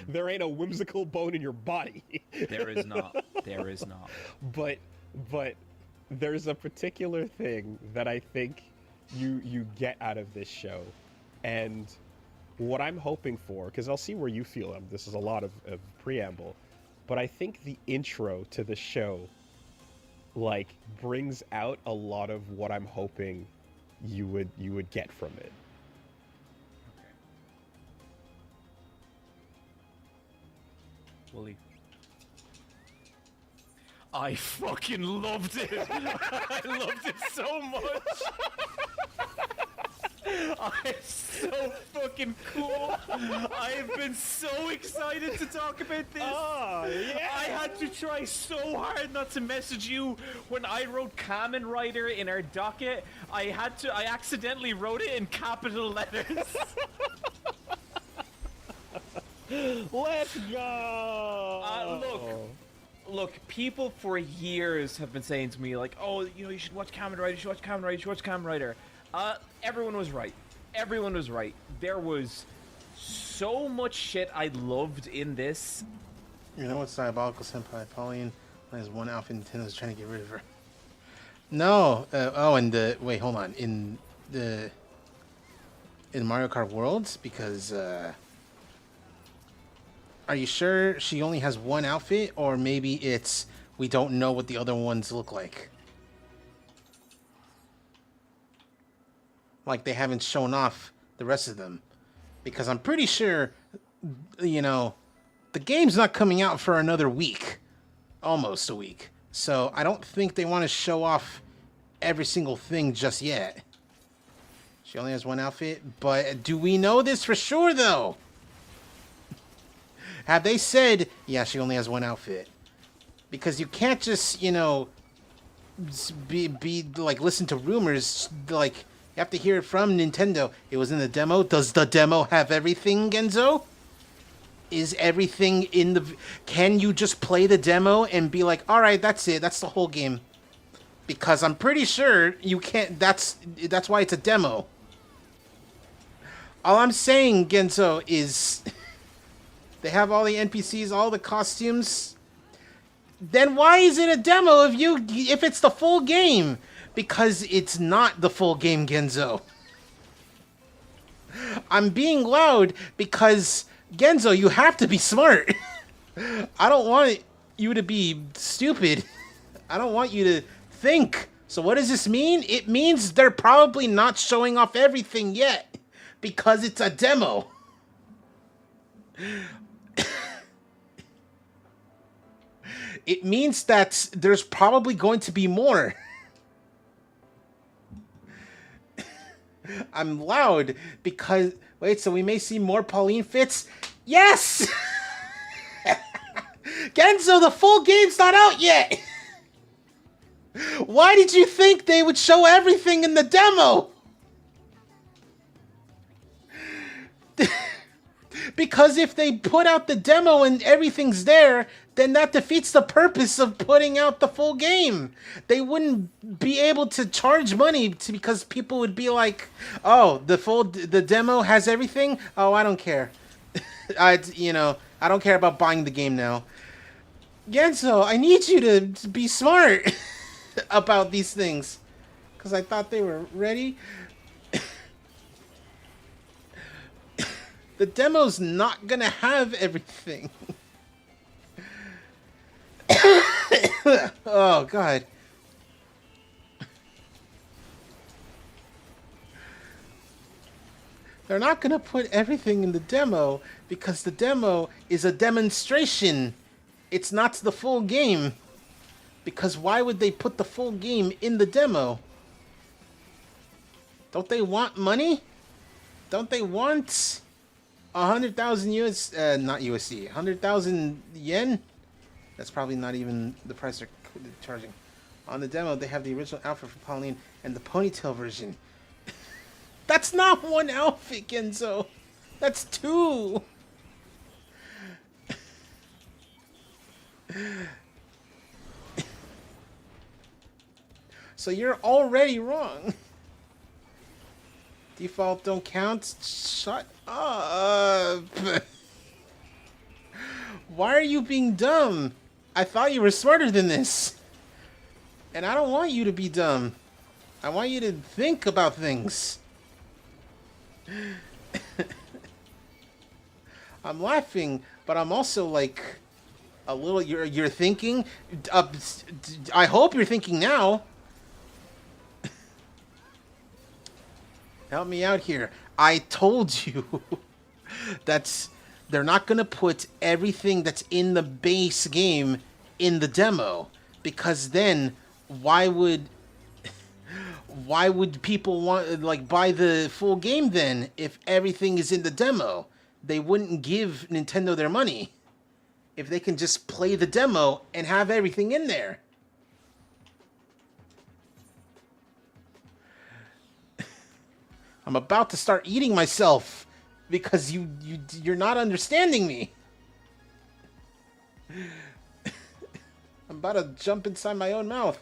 There ain't a whimsical bone in your body. There is not. There is not. But there's a particular thing that I think you get out of this show, and what I'm hoping for, because I'll see where you feel. This is a lot of preamble, but I think the intro to the show, like, brings out a lot of what I'm hoping you would get from it. Wooly. I fucking loved it. I loved it so much. It's so fucking cool. I have been so excited to talk about this. Oh, yeah. I had to try so hard not to message you when I wrote Kamen Rider in our docket. I accidentally wrote it in capital letters. Let's go. Look, people for years have been saying to me, like, oh, you should watch Kamen Rider, you should watch Kamen Rider, you should watch Kamen Rider. Everyone was right. Everyone was right. There was so much shit I loved in this. You know what's diabolical, Senpai? Pauline has one outfit, Nintendo's trying to get rid of her. No. Wait, hold on. In Mario Kart Worlds? Because, are you sure she only has one outfit? Or maybe it's we don't know what the other ones look like? Like they haven't shown off the rest of them. Because I'm pretty sure, the game's not coming out for another week. Almost a week. So I don't think they want to show off every single thing just yet. She only has one outfit. But do we know this for sure, though? Have they said, yeah, she only has one outfit? Because you can't just, be like, listen to rumors. Like, you have to hear it from Nintendo. It was in the demo. Does the demo have everything, Genzo? Is everything in the... Can you just play the demo and be like, all right, that's it. That's the whole game. Because I'm pretty sure you can't... That's why it's a demo. All I'm saying, Genzo, is... They have all the NPCs, all the costumes. Then why is it a demo if it's the full game? Because it's not the full game, Genzo. I'm being loud because, Genzo, you have to be smart. I don't want you to be stupid. I don't want you to think. So what does this mean? It means they're probably not showing off everything yet. Because it's a demo. It means that there's probably going to be more. I'm loud because... Wait, so we may see more Pauline fits? Yes! Genzo, the full game's not out yet! Why did you think they would show everything in the demo? Because if they put out the demo and everything's there, then that defeats the purpose of putting out the full game. They wouldn't be able to charge money because people would be like, oh, the demo has everything? Oh, I don't care. I don't care about buying the game now. Genzo, I need you to be smart about these things. Because I thought they were ready. The demo's not gonna have everything. Oh, God. They're not gonna put everything in the demo because the demo is a demonstration. It's not the full game. Because why would they put the full game in the demo? Don't they want money? Don't they want 100,000 not USD, 100,000 yen? That's probably not even the price they're charging. On the demo, they have the original outfit for Pauline and the ponytail version. That's not one outfit, Genzo. That's two. So you're already wrong. Default don't count? Shut up. Why are you being dumb? I thought you were smarter than this. And I don't want you to be dumb. I want you to think about things. I'm laughing, but I'm also like a little. You're thinking. I hope you're thinking now. Help me out here. I told you that they're not gonna put everything that's in the base game in the demo, because then why would people want like buy the full game then if everything is in the demo? They wouldn't give Nintendo their money if they can just play the demo and have everything in there. I'm about to start eating myself because you're not understanding me. I'm about to jump inside my own mouth.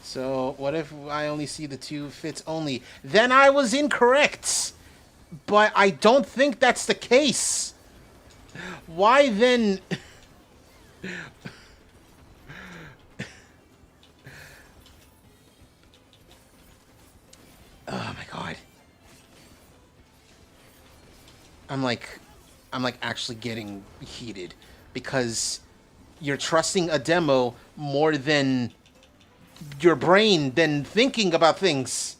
So, what if I only see the 2 fits only? Then I was incorrect! But I don't think that's the case! Why then... Oh my god. I'm like actually getting heated. Because you're trusting a demo more than your brain than thinking about things.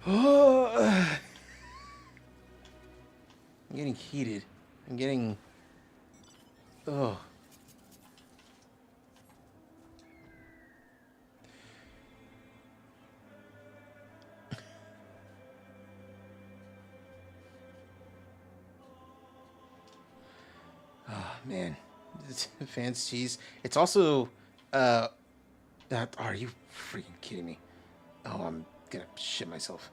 I'm getting heated. I'm getting... Ugh. Oh, man. Fans cheese. It's also... Are you freaking kidding me? Oh, I'm gonna shit myself.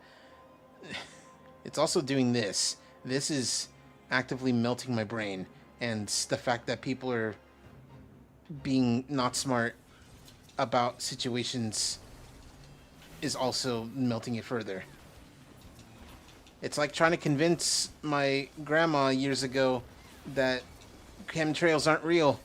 It's also doing this. This is actively melting my brain. And the fact that people are being not smart about situations is also melting it further. It's like trying to convince my grandma years ago that chemtrails aren't real.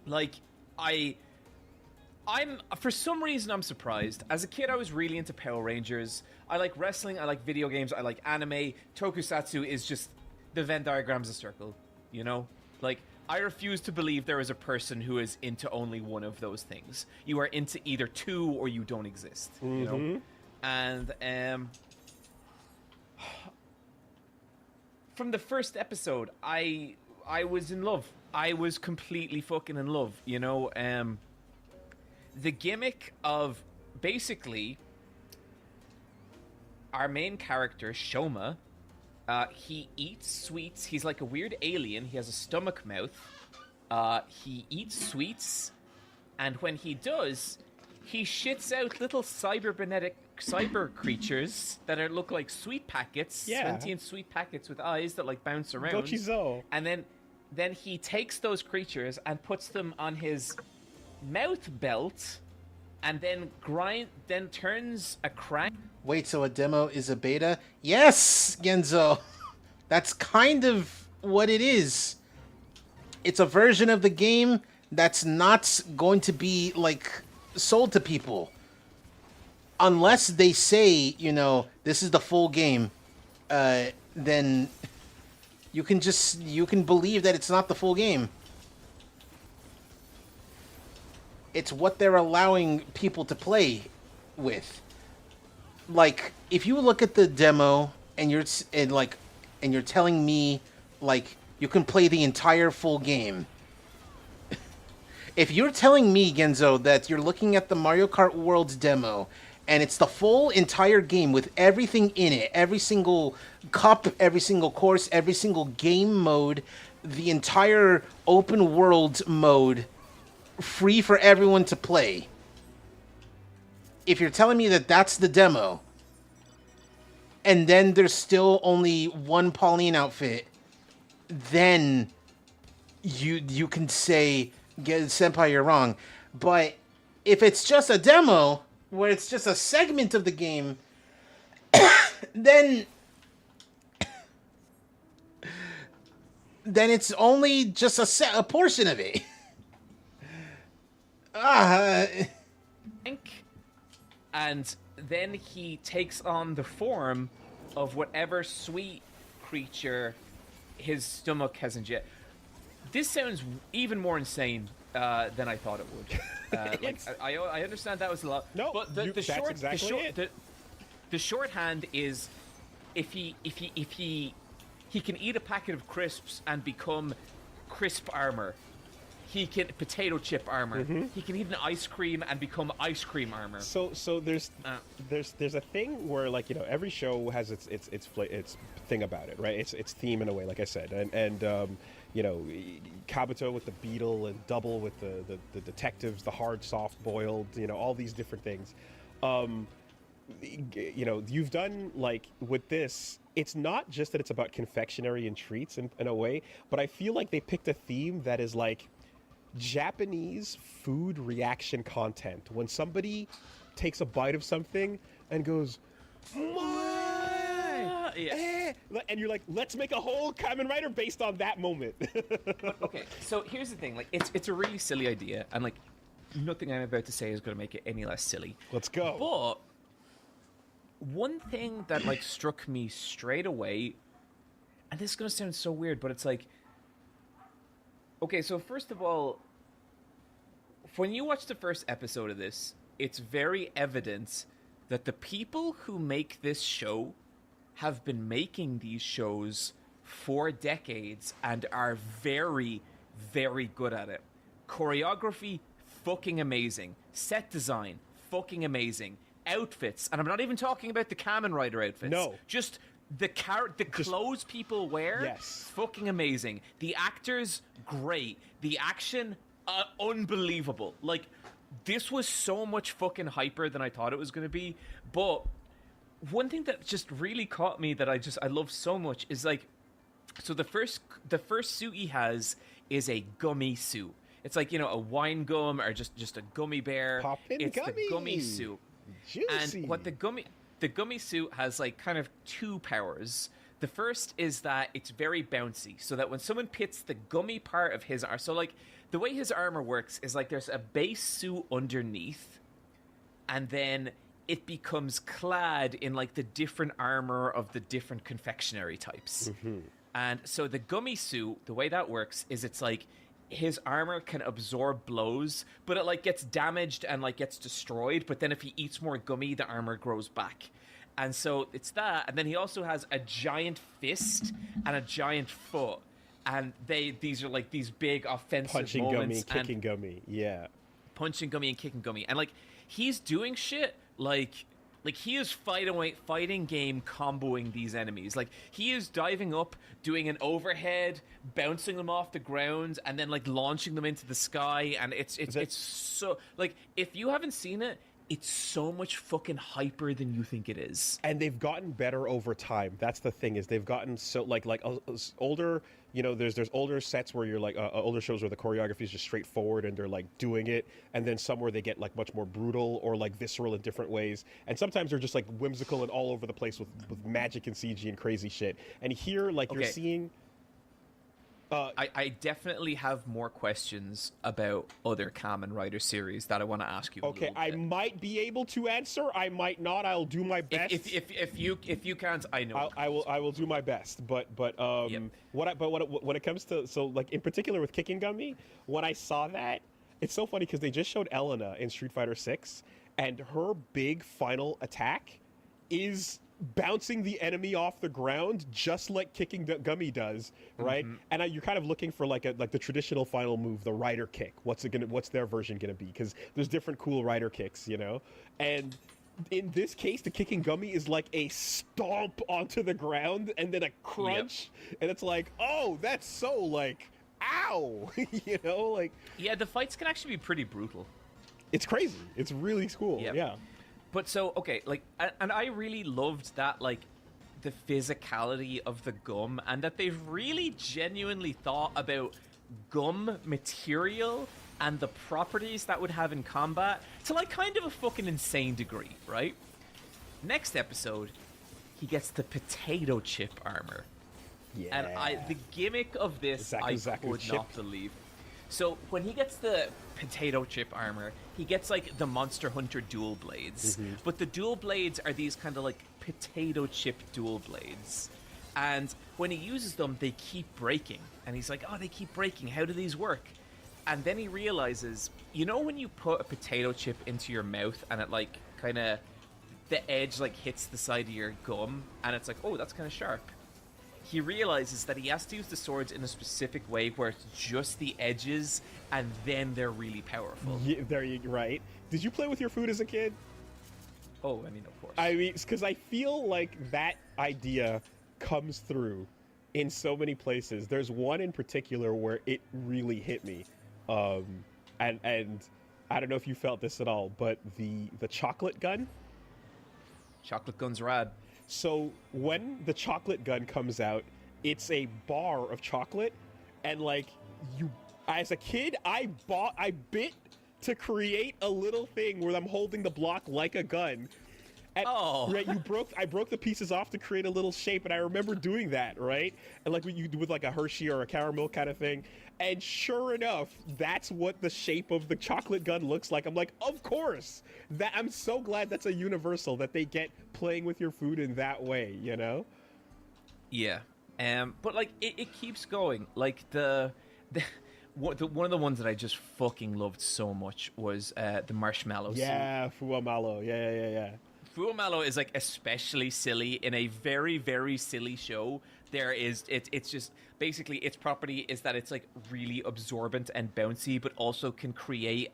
Like, I'm for some reason I'm surprised. As a kid, I was really into Power Rangers. I like wrestling. I like video games. I like anime. Tokusatsu is just the Venn diagram's a circle. You know, like I refuse to believe there is a person who is into only one of those things. You are into either two or you don't exist. Mm-hmm. You know, and from the first episode, I was in love. I was completely fucking in love, you know? The gimmick of, basically, our main character, Shoma, he eats sweets. He's like a weird alien. He has a stomach mouth. He eats sweets, and when he does, he shits out little cyber creatures that look like sweet packets. Yeah. Sentient sweet packets with eyes that, like, bounce around. Gochizo. And then he takes those creatures and puts them on his mouth belt, and then turns a crank. Wait, so a demo is a beta? Yes, Genzo! That's kind of what it is. it's a version of the game that's not going to be like sold to people unless they say, you know, this is the full game. Then you can believe that it's not the full game. It's what they're allowing people to play with. Like, if you look at the demo and you're telling me like you can play the entire full game. If you're telling me, Genzo, that you're looking at the Mario Kart World demo and it's the full entire game with everything in it, every single cup, every single course, every single game mode, the entire open world mode, free for everyone to play. If you're telling me that that's the demo, and then there's still only one Pauline outfit, then you can say, Senpai, you're wrong. But if it's just a demo, where it's just a segment of the game, then it's only just a portion of it. And then he takes on the form of whatever sweet creature his stomach has ingested. This sounds even more insane than I thought it would. I understand that was a lot. No, but the shorthand is if he can eat a packet of crisps and become crisp armor. He can potato chip armor. Mm-hmm. He can eat an ice cream and become ice cream armor. So there's a thing where, like, you know, every show has its thing about it, right? Its theme in a way, like I said, and you know, Kabuto with the beetle and Double with the detectives, the hard, soft boiled, you know, all these different things. You know, you've done, like, with this, it's not just that it's about confectionery and treats in a way, but I feel like they picked a theme that is like Japanese food reaction content. When somebody takes a bite of something and goes, and you're like, let's make a whole Kamen Rider based on that moment. Okay, so here's the thing. Like, it's a really silly idea, and like, nothing I'm about to say is going to make it any less silly. Let's go. But one thing that like struck me straight away, and this is going to sound so weird, but it's like, okay, so first of all, when you watch the first episode of this, it's very evident that the people who make this show have been making these shows for decades and are very, very good at it. Choreography, fucking amazing. Set design, fucking amazing. Outfits, and I'm not even talking about the Kamen Rider outfits. No. Just the clothes people wear, yes, fucking amazing. The actors, great. The action, unbelievable. Like, this was so much fucking hyper than I thought it was going to be. But one thing that just really caught me that I love so much is, like, so the first suit he has is a gummy suit. It's like, you know, a wine gum or just a gummy bear. It's gummy. the gummy suit. Juicy. And what the gummy suit has, like, kind of two powers. The first is that it's very bouncy, so that when someone pits the gummy part of his armor, so like the way his armor works is like there's a base suit underneath, and then it becomes clad in like the different armor of the different confectionery types. Mm-hmm. And so the gummy suit, the way that works is it's like his armor can absorb blows, but it like gets damaged and like gets destroyed. But then if he eats more gummy, the armor grows back. And so it's that. And then he also has a giant fist and a giant foot. And these are like these big offensive punching moments. Gummy, kicking Gummy, yeah. Punching Gummy and kicking Gummy. And like he's doing shit like he is fighting game comboing these enemies. Like, he is diving up, doing an overhead, bouncing them off the ground, and then like launching them into the sky. And it's so, like, if you haven't seen it, it's so much fucking hyper than you think it is. And they've gotten better over time. That's the thing, is they've gotten so like older. You know, there's older sets where you're like older shows where the choreography is just straightforward and they're like doing it, and then some where they get like much more brutal or like visceral in different ways, and sometimes they're just like whimsical and all over the place with magic and CG and crazy shit. And here, like, you're seeing. I definitely have more questions about other Kamen Rider series that I want to ask you. Okay, I might be able to answer. I might not. I'll do my best. If you can't, I know. I will do my best. But when it comes to like in particular with Kicking Gummy, when I saw that, it's so funny because they just showed Elena in Street Fighter 6, and her big final attack is bouncing the enemy off the ground just like Kicking Gummy does, right? And you're kind of looking for like the traditional final move, the rider kick. What's their version gonna be? Because there's different cool rider kicks, you know. And in this case, the Kicking Gummy is like a stomp onto the ground and then a crunch, and it's like, oh, that's so like, ow, you know, like. Yeah, the fights can actually be pretty brutal. It's crazy. It's really cool. Yeah. But so, okay, like, and I really loved that, like, the physicality of the gum, and that they've really genuinely thought about gum material and the properties that would have in combat to, like, kind of a fucking insane degree, right? Next episode, he gets the potato chip armor. Yeah. And the gimmick of this, I could not believe. So when he gets the potato chip armor, he gets like the Monster Hunter dual blades. But the dual blades are these kind of like potato chip dual blades. And when he uses them, they keep breaking. And he's like, oh, they keep breaking. How do these work? And then he realizes, you know when you put a potato chip into your mouth and it like kind of, the edge like hits the side of your gum and it's like, oh, that's kind of sharp. He realizes that he has to use the swords in a specific way where it's just the edges and then they're really powerful. Yeah, right. Did you play with your food as a kid? Oh, I mean, of course. I mean, because I feel like that idea comes through in so many places. There's one in particular where it really hit me. And I don't know if you felt this at all, but the chocolate gun. Chocolate gun's rad. So when the chocolate gun comes out, it's a bar of chocolate, and like as a kid, I bit to create a little thing where I'm holding the block like a gun. And, right, I broke the pieces off to create a little shape, and I remember doing that, right? And like what you do with like a Hershey or a caramel kind of thing. And sure enough, that's what the shape of the chocolate gun looks like. I'm like, of course. I'm so glad that's a universal that they get playing with your food in that way, you know? Yeah. But like it keeps going. Like one of the ones that I just fucking loved so much was the marshmallow. Yeah, Fuamalo. Yeah. Fuamalo is like especially silly in a very, very silly show. It's just basically its property is that it's like really absorbent and bouncy, but also can create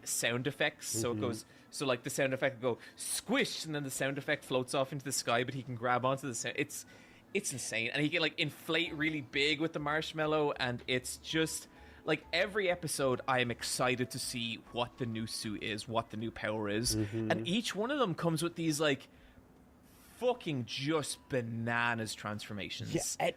sound effects. So it goes, so like the sound effect will go squish, and then the sound effect floats off into the sky, but he can grab onto the sound. It's insane, and he can like inflate really big with the marshmallow, and it's just like every episode I am excited to see what the new suit is, what the new power is, and each one of them comes with these like fucking just bananas transformations. Yeah,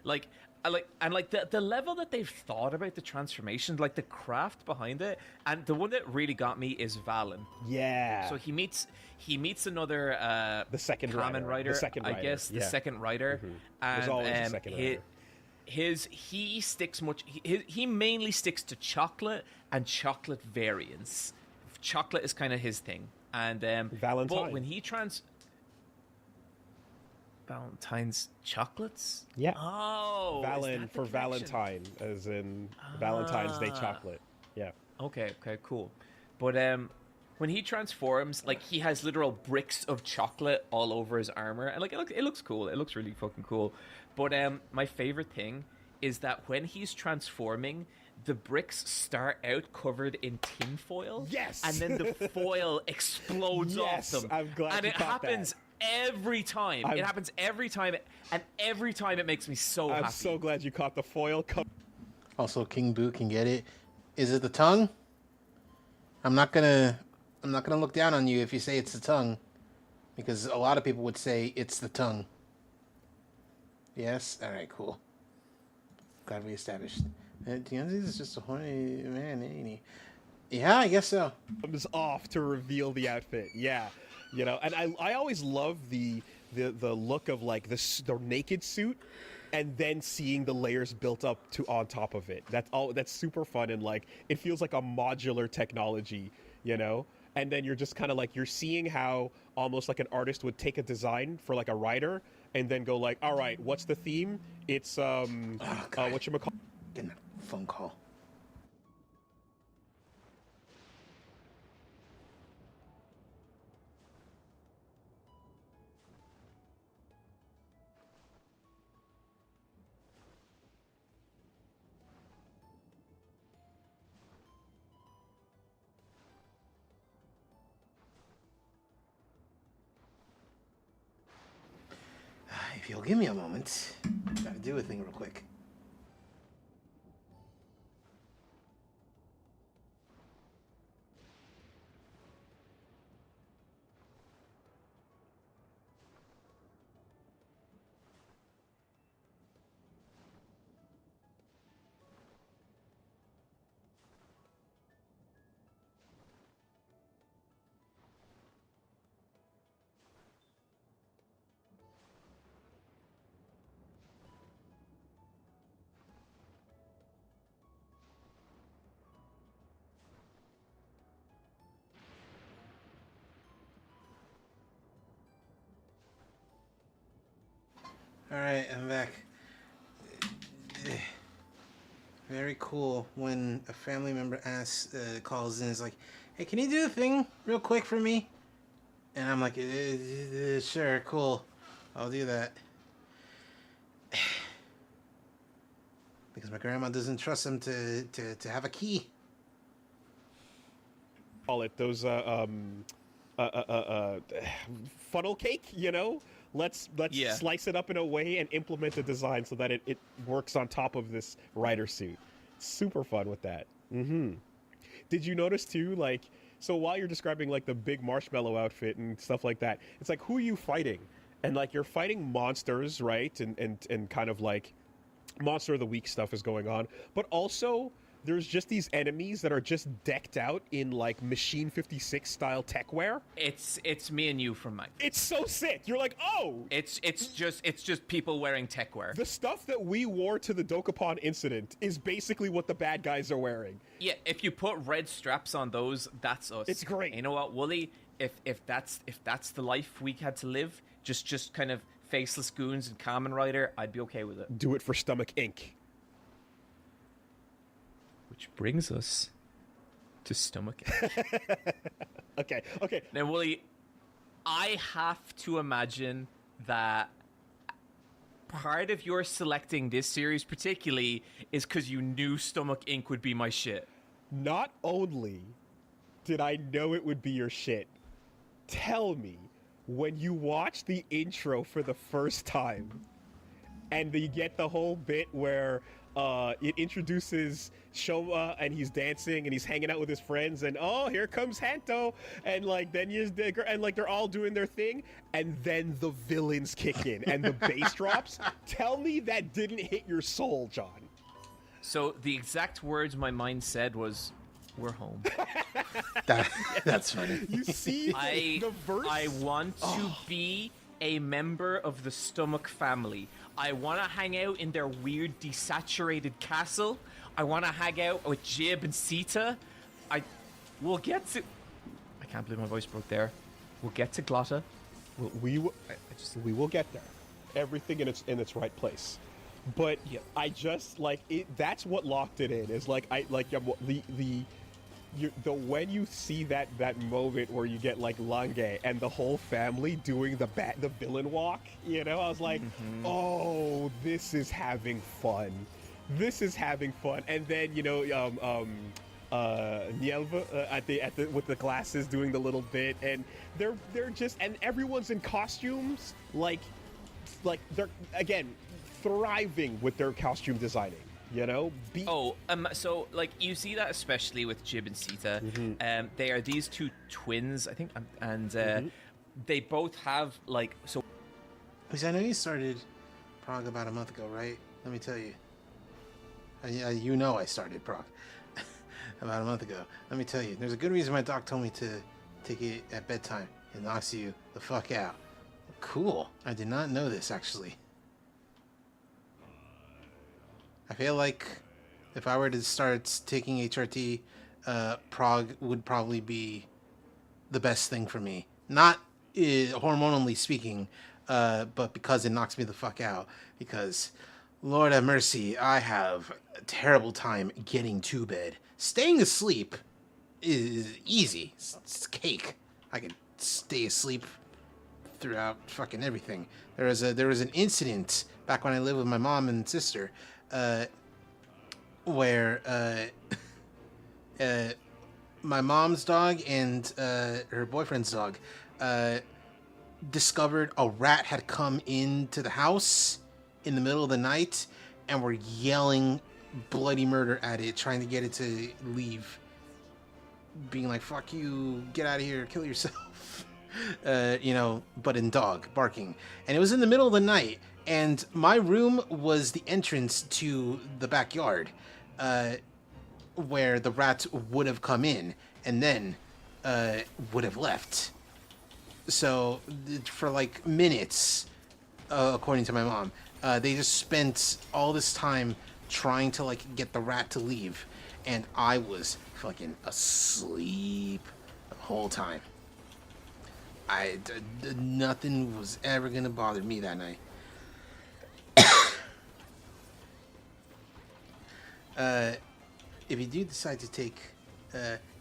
the level that they've thought about the transformation, like the craft behind it, and the one that really got me is Valen. Yeah. So he meets another the second Kamen Rider, the second I guess, the second Rider. And there's always a second Rider. He mainly sticks to chocolate and chocolate variants. Chocolate is kind of his thing. And Valentine. But when he Valentine's chocolates? Yeah. Oh, Valen for Valentine, as in Valentine's Day chocolate. Yeah. Okay, cool. But when he transforms, like he has literal bricks of chocolate all over his armor, and like it looks cool. It looks really fucking cool. But my favorite thing is that when he's transforming, the bricks start out covered in tin foil. Yes. And then the foil explodes off them. I'm glad and you it caught happens that. Every time. It happens every time, and every time it makes me so happy. I'm so glad you caught the foil. Also, King Boo can get it. Is it the tongue? I'm not gonna look down on you if you say it's the tongue, because a lot of people would say it's the tongue. Yes. All right. Cool. Glad we established. Tianzi is just a horny man, ain't he? Yeah, I guess so. Comes off to reveal the outfit. Yeah. You know, and I always love the look of like the naked suit, and then seeing the layers built up to on top of it. That's super fun, and like it feels like a modular technology, you know. And then you're just kind of like you're seeing how almost like an artist would take a design for like a writer and then go like, all right, what's the theme? It's whatchamacallit? Getting a phone call. If you'll give me a moment, gotta do a thing real quick. Alright, I'm back. Very cool when a family member calls in, is like, hey, can you do a thing real quick for me? And I'm like, sure, cool. I'll do that. Because my grandma doesn't trust him to have a key. Call it those funnel cake, you know? Let's slice it up in a way and implement a design so that it works on top of this rider suit. Super fun with that. Did you notice too, like, so while you're describing like the big marshmallow outfit and stuff like that, it's like, who are you fighting? And like you're fighting monsters, right? And kind of like Monster of the Week stuff is going on, but also there's just these enemies that are just decked out in like Machine 56 style techwear. It's me and you from Mike. It's so sick. You're like, oh, it's just people wearing techwear. The stuff that we wore to the Dokapon incident is basically what the bad guys are wearing. Yeah, if you put red straps on those, that's us. It's great. You know what, Wooly? If that's the life we had to live, just kind of faceless goons and Kamen Rider, I'd be okay with it. Do it for Stomach Inc. Which brings us to Stomach Okay. Now, Wooly, I have to imagine that part of your selecting this series particularly is because you knew Stomach Inc. would be my shit. Not only did I know it would be your shit, tell me, when you watch the intro for the first time, and you get the whole bit where it introduces Shoma and he's dancing and he's hanging out with his friends and oh, here comes Hanto, and like then and like they're all doing their thing, and then the villains kick in and the bass drops. Tell me that didn't hit your soul, John. So the exact words my mind said was, "We're home." That's funny. You see the verse? I want to be a member of the Stomach family. I want to hang out in their weird desaturated castle. I want to hang out with Jib and Sita. We'll get to... I can't believe my voice broke there. We'll get to Glotta. We will get there. Everything in its right place. But yeah, I just like it. That's what locked it in. Is like when you see that moment where you get like Lange and the whole family doing the villain walk, you know, I was like, oh, this is having fun. This is having fun. And then, you know, Nielva with the glasses doing the little bit, and they're just, and everyone's in costumes, like they're again thriving with their costume designing. You know? So, like, you see that especially with Jib and Sita. They are these two twins, I think, and they both have, like, so... Because I know you started Prague about a month ago, right? Let me tell you. You know I started Prague about a month ago. Let me tell you, there's a good reason my doc told me to take it at bedtime. It knocks you the fuck out. Cool. I did not know this, actually. I feel like if I were to start taking HRT, prog would probably be the best thing for me. Not hormonally speaking, but because it knocks me the fuck out. Because, Lord have mercy, I have a terrible time getting to bed. Staying asleep is easy. It's cake. I can stay asleep throughout fucking everything. There was an incident back when I lived with my mom and sister, where my mom's dog and her boyfriend's dog discovered a rat had come into the house in the middle of the night and were yelling bloody murder at it, trying to get it to leave, being like, fuck you, get out of here, kill yourself. But in dog barking. And it was in the middle of the night, and my room was the entrance to the backyard, where the rats would have come in and then would have left. So for like minutes, according to my mom, they just spent all this time trying to like get the rat to leave, and I was fucking asleep the whole time. Nothing was ever gonna bother me that night. If you do decide to take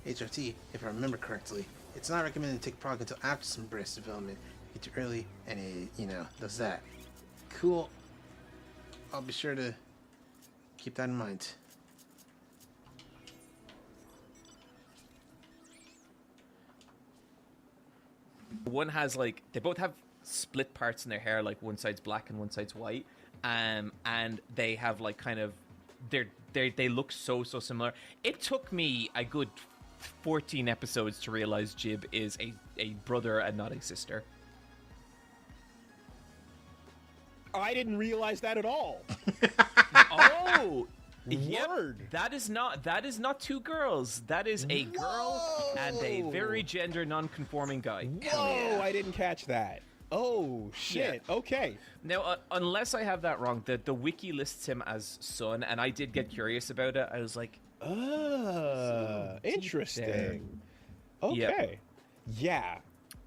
HRT, if I remember correctly, it's not recommended to take prog until after some breast development. Get too early, and it, does that. Cool. I'll be sure to keep that in mind. One has like, they both have split parts in their hair, like one side's black and one side's white, and they have like kind of they look so similar. It took me a good 14 episodes to realize Jib is a brother and not a sister. I didn't realize that at all. Oh, word! Yep, that is not two girls. That is a girl and a very gender non-conforming guy. Whoa! I didn't catch that. Oh shit! Yeah. Okay. Now, unless I have that wrong, the wiki lists him as son, and I did get curious about it. I was like, interesting. Okay. Yep. Yeah.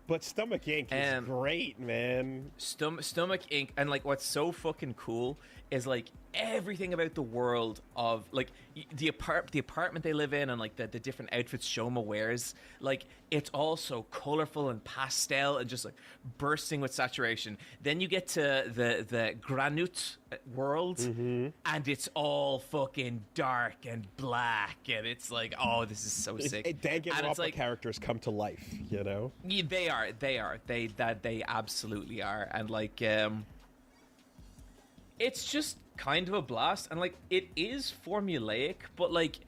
But Stomach Inc. is great, man. Stomach Inc. And like, what's so fucking cool is like everything about the world of like the apartment they live in, and like the different outfits Shoma wears. Like, it's all so colorful and pastel and just like bursting with saturation. Then you get to the Granut world, and it's all fucking dark and black, and it's like, oh, this is so sick. Danganronpa like, characters come to life, you know? Yeah, they absolutely are, and like it's just kind of a blast, and like it is formulaic, but like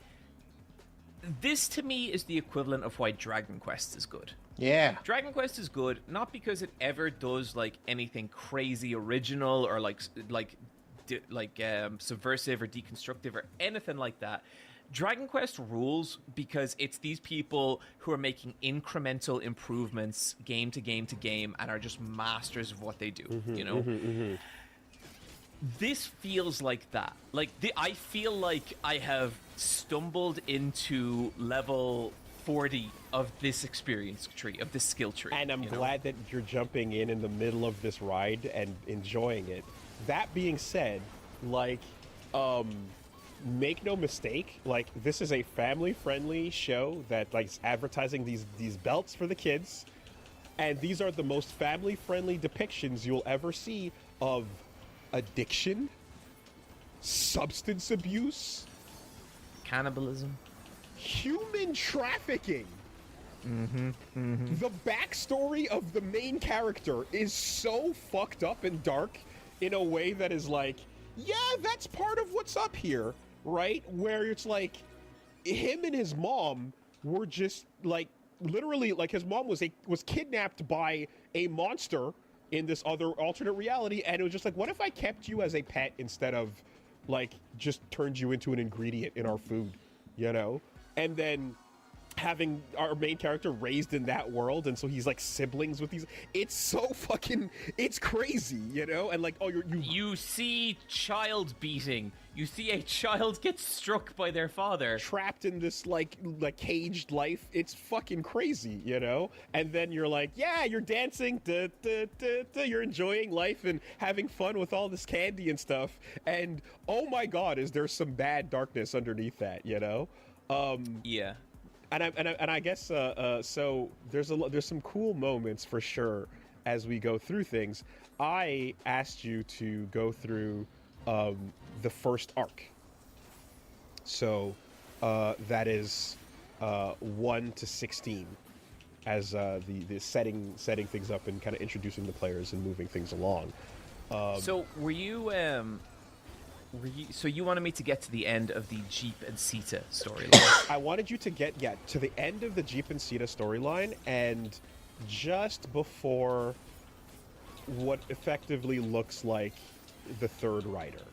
this to me is the equivalent of why Dragon Quest is good. Yeah. Dragon Quest is good not because it ever does like anything crazy original or subversive or deconstructive or anything like that. Dragon Quest rules because it's these people who are making incremental improvements game to game to game and are just masters of what they do, you know? This feels like that. Like, I feel like I have stumbled into level 40 of this experience tree, of this skill tree. And I'm glad that you're jumping in the middle of this ride and enjoying it. That being said, like, make no mistake, like, this is a family-friendly show that likes advertising these belts for the kids, and these are the most family-friendly depictions you'll ever see of addiction, substance abuse, cannibalism, human trafficking. The backstory of the main character is so fucked up and dark in a way that is like, yeah, that's part of what's up here, right? Where it's like, him and his mom were just like, literally, like, his mom was kidnapped by a monster in this other alternate reality, and it was just like, what if I kept you as a pet instead of like just turned you into an ingredient in our food, you know? And then having our main character raised in that world, and so he's like siblings with these. It's so fucking, it's crazy, you know. And like, oh, you see child beating. You see a child get struck by their father, trapped in this like caged life. It's fucking crazy, you know. And then you're like, yeah, you're dancing, you're enjoying life and having fun with all this candy and stuff. And oh my god, is there some bad darkness underneath that, you know? Yeah. And I guess so. There's some cool moments for sure as we go through things. I asked you to go through the first arc. So that is 1 to 16 as the setting things up and kind of introducing the players and moving things along. So were you? So you wanted me to get to the end of the Jeep and Sita storyline? I wanted you to get to the end of the Jeep and Sita storyline, and just before what effectively looks like the third rider,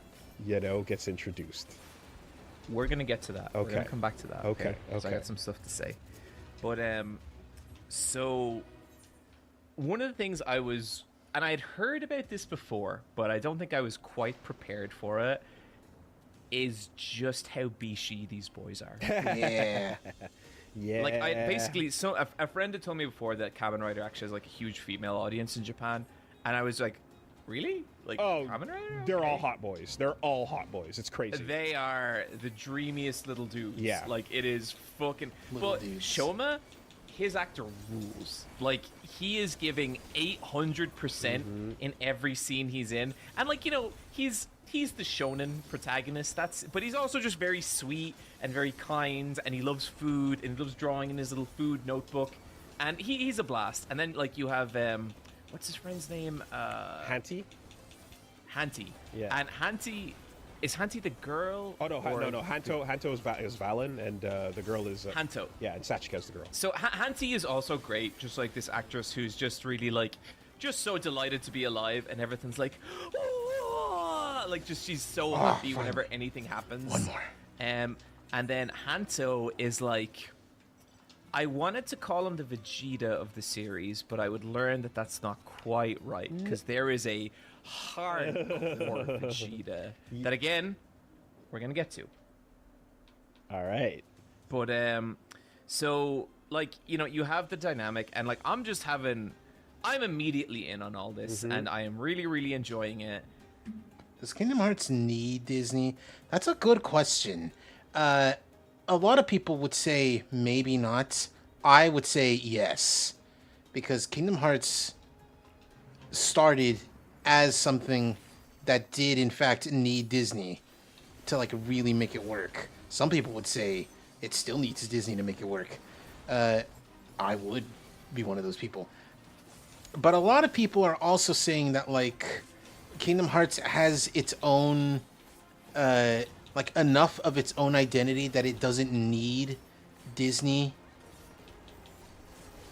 you know, gets introduced. We're gonna get to that. Okay. We're gonna come back to that. Okay. So I got some stuff to say, but so one of the things I was. And I had heard about this before, but I don't think I was quite prepared for it, is just how bishi these boys are. Yeah. Yeah. Like, a friend had told me before that Kamen Rider actually has, like, a huge female audience in Japan. And I was like, really? Like, Kamen Rider? They're all hot boys. They're all hot boys. It's crazy. They are the dreamiest little dudes. Yeah. Like, it is fucking... Little dudes. Shoma... His actor rules. Like, he is giving 800% in every scene he's in. And, like, you know, he's the shonen protagonist. But he's also just very sweet and very kind, and he loves food, and he loves drawing in his little food notebook. And he's a blast. And then, like, you have, what's his friend's name? Hanty? Hanty. Yeah. And Hanty... Is Hanty the girl? Oh, no, no. Hanto is Valen, and the girl is... Hanto. Yeah, and Sachika's the girl. So Hanty is also great, just like this actress who's just really, like, just so delighted to be alive, and everything's like, oh! Like, just she's so happy whenever anything happens. One more. And then Hanto is like... I wanted to call him the Vegeta of the series, but I would learn that that's not quite right, because there is a hardcore Vegeta that, again, we're going to get to. All right. But, so, like, you know, you have the dynamic, and, like, I'm immediately in on all this, and I am really, really enjoying it. Does Kingdom Hearts need Disney? That's a good question. A lot of people would say maybe not. I would say yes. Because Kingdom Hearts started as something that did, in fact, need Disney to, like, really make it work. Some people would say it still needs Disney to make it work. I would be one of those people. But a lot of people are also saying that, like, Kingdom Hearts has its own, like, enough of its own identity that it doesn't need Disney.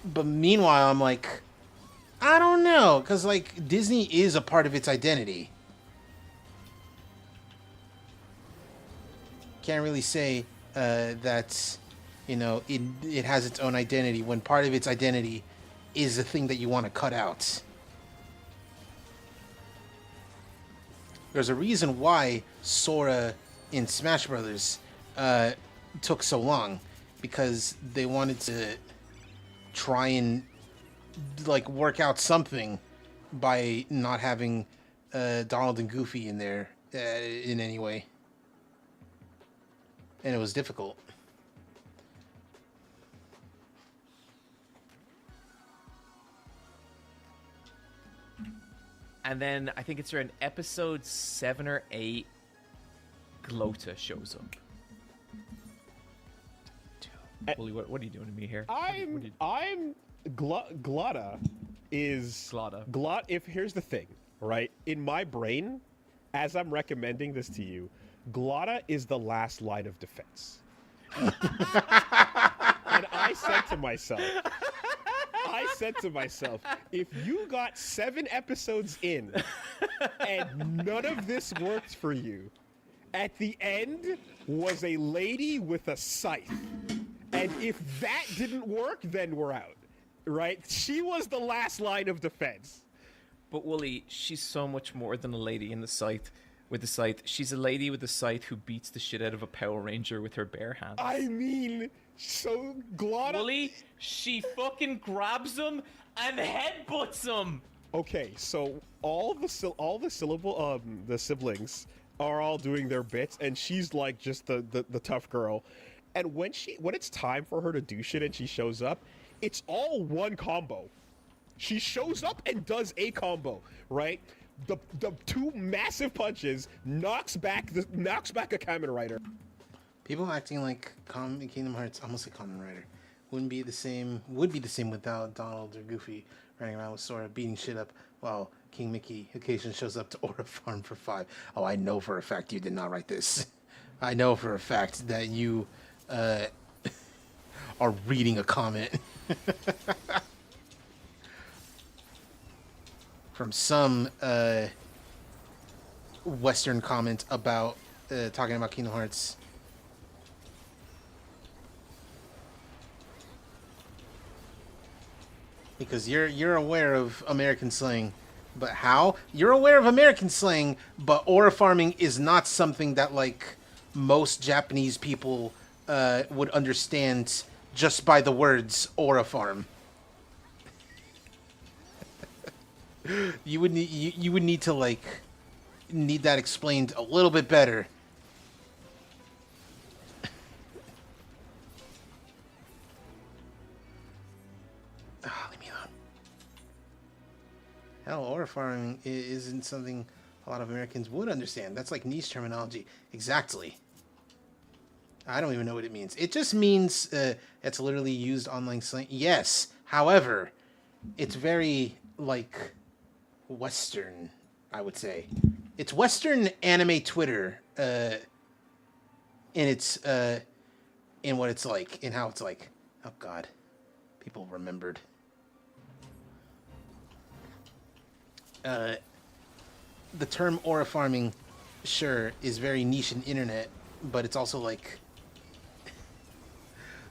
But meanwhile, I'm like, I don't know, because, like, Disney is a part of its identity. Can't really say that, you know, it has its own identity when part of its identity is the thing that you want to cut out. There's a reason why Sora in Smash Brothers took so long, because they wanted to try and, like, work out something by not having Donald and Goofy in there in any way. And it was difficult. And then I think it's around episode 7 or 8, Glota shows up. Wooly, what are you doing to me here? Glotta is... Glotta. Here's the thing, right? In my brain, as I'm recommending this to you, Glotta is the last line of defense. And I said to myself, if you got 7 episodes in and none of this worked for you, at the end was a lady with a scythe. And if that didn't work, then we're out. Right? She was the last line of defense. But Wooly, she's so much more than a lady in the scythe. With the scythe, she's a lady with a scythe who beats the shit out of a Power Ranger with her bare hands. I mean, so Glotta... Wooly, she fucking grabs him and headbutts him. Okay, so all the siblings are all doing their bits, and she's like just the tough girl. And when it's time for her to do shit and she shows up, it's all one combo. She shows up and does a combo, right? The two massive punches knocks back a Kamen Rider. People acting like Kingdom Hearts, almost like Kamen Rider, would be the same without Donald or Goofy running around with Sora beating shit up while King Mickey occasionally shows up to Aura Farm for 5. Oh, I know for a fact you did not write this. I know for a fact that you are reading a comment from some Western comment about talking about Kingdom Hearts. Because you're aware of American slang, but how? You're aware of American slang, but aura farming is not something that like most Japanese people would understand just by the words aura farm. You would need to like need that explained a little bit better. Leave me alone. Hell, aura farming isn't something a lot of Americans would understand. That's like niche terminology. Exactly. I don't even know what it means. It just means it's literally used online slang. Yes. However, it's very like Western, I would say. It's Western anime Twitter in its in what it's like, in how it's like. Oh God, people remembered. The term aura farming, sure, is very niche in internet, but it's also like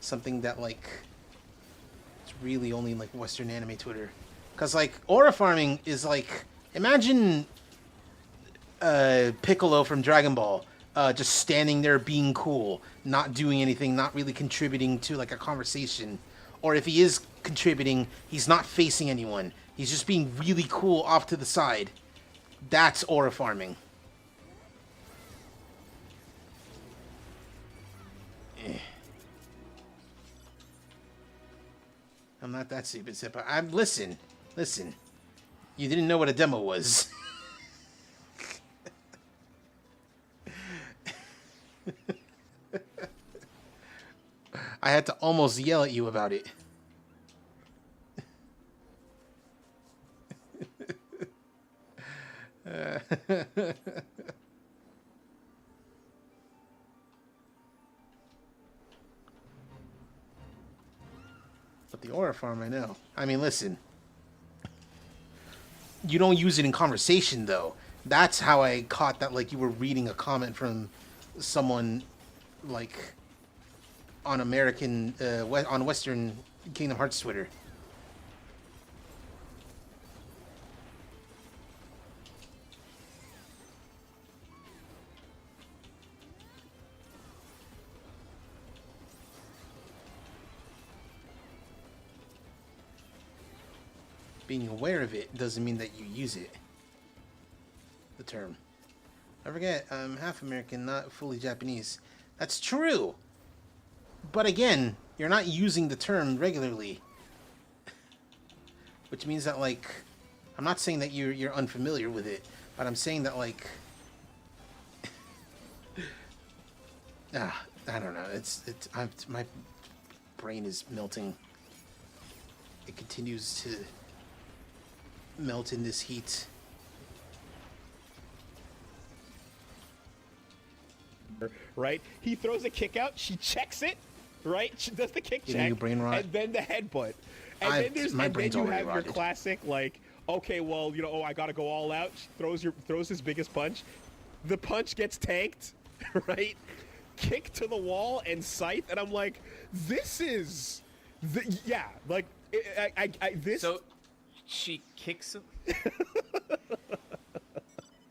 something that like it's really only like Western anime Twitter. Cause like aura farming is like, imagine Piccolo from Dragon Ball just standing there being cool, not doing anything, not really contributing to like a conversation, or if he is contributing, he's not facing anyone. He's just being really cool off to the side. That's aura farming. I'm not that stupid, Sippa. Listen. You didn't know what a demo was. I had to almost yell at you about it. But the aura farm, I know. I mean, listen. You don't use it in conversation, though. That's how I caught that, like, you were reading a comment from someone, like, on American, on Western Kingdom Hearts Twitter. Being aware of it doesn't mean that you use it. The term. Don't forget, I'm half American, not fully Japanese. That's true. But again, you're not using the term regularly. Which means that, like, I'm not saying that you're unfamiliar with it, but I'm saying that, like, I don't know. My brain is melting. It continues to melt in this heat. Right? He throws a kick out, she checks it, right? She does the kick check, brain rot? and then the headbutt. And then you have your classic, like, okay, well, you know, I gotta go all out. She throws his biggest punch. The punch gets tanked, right? kick to the wall and scythe, and I'm like, this is, yeah, like this. So she kicks him.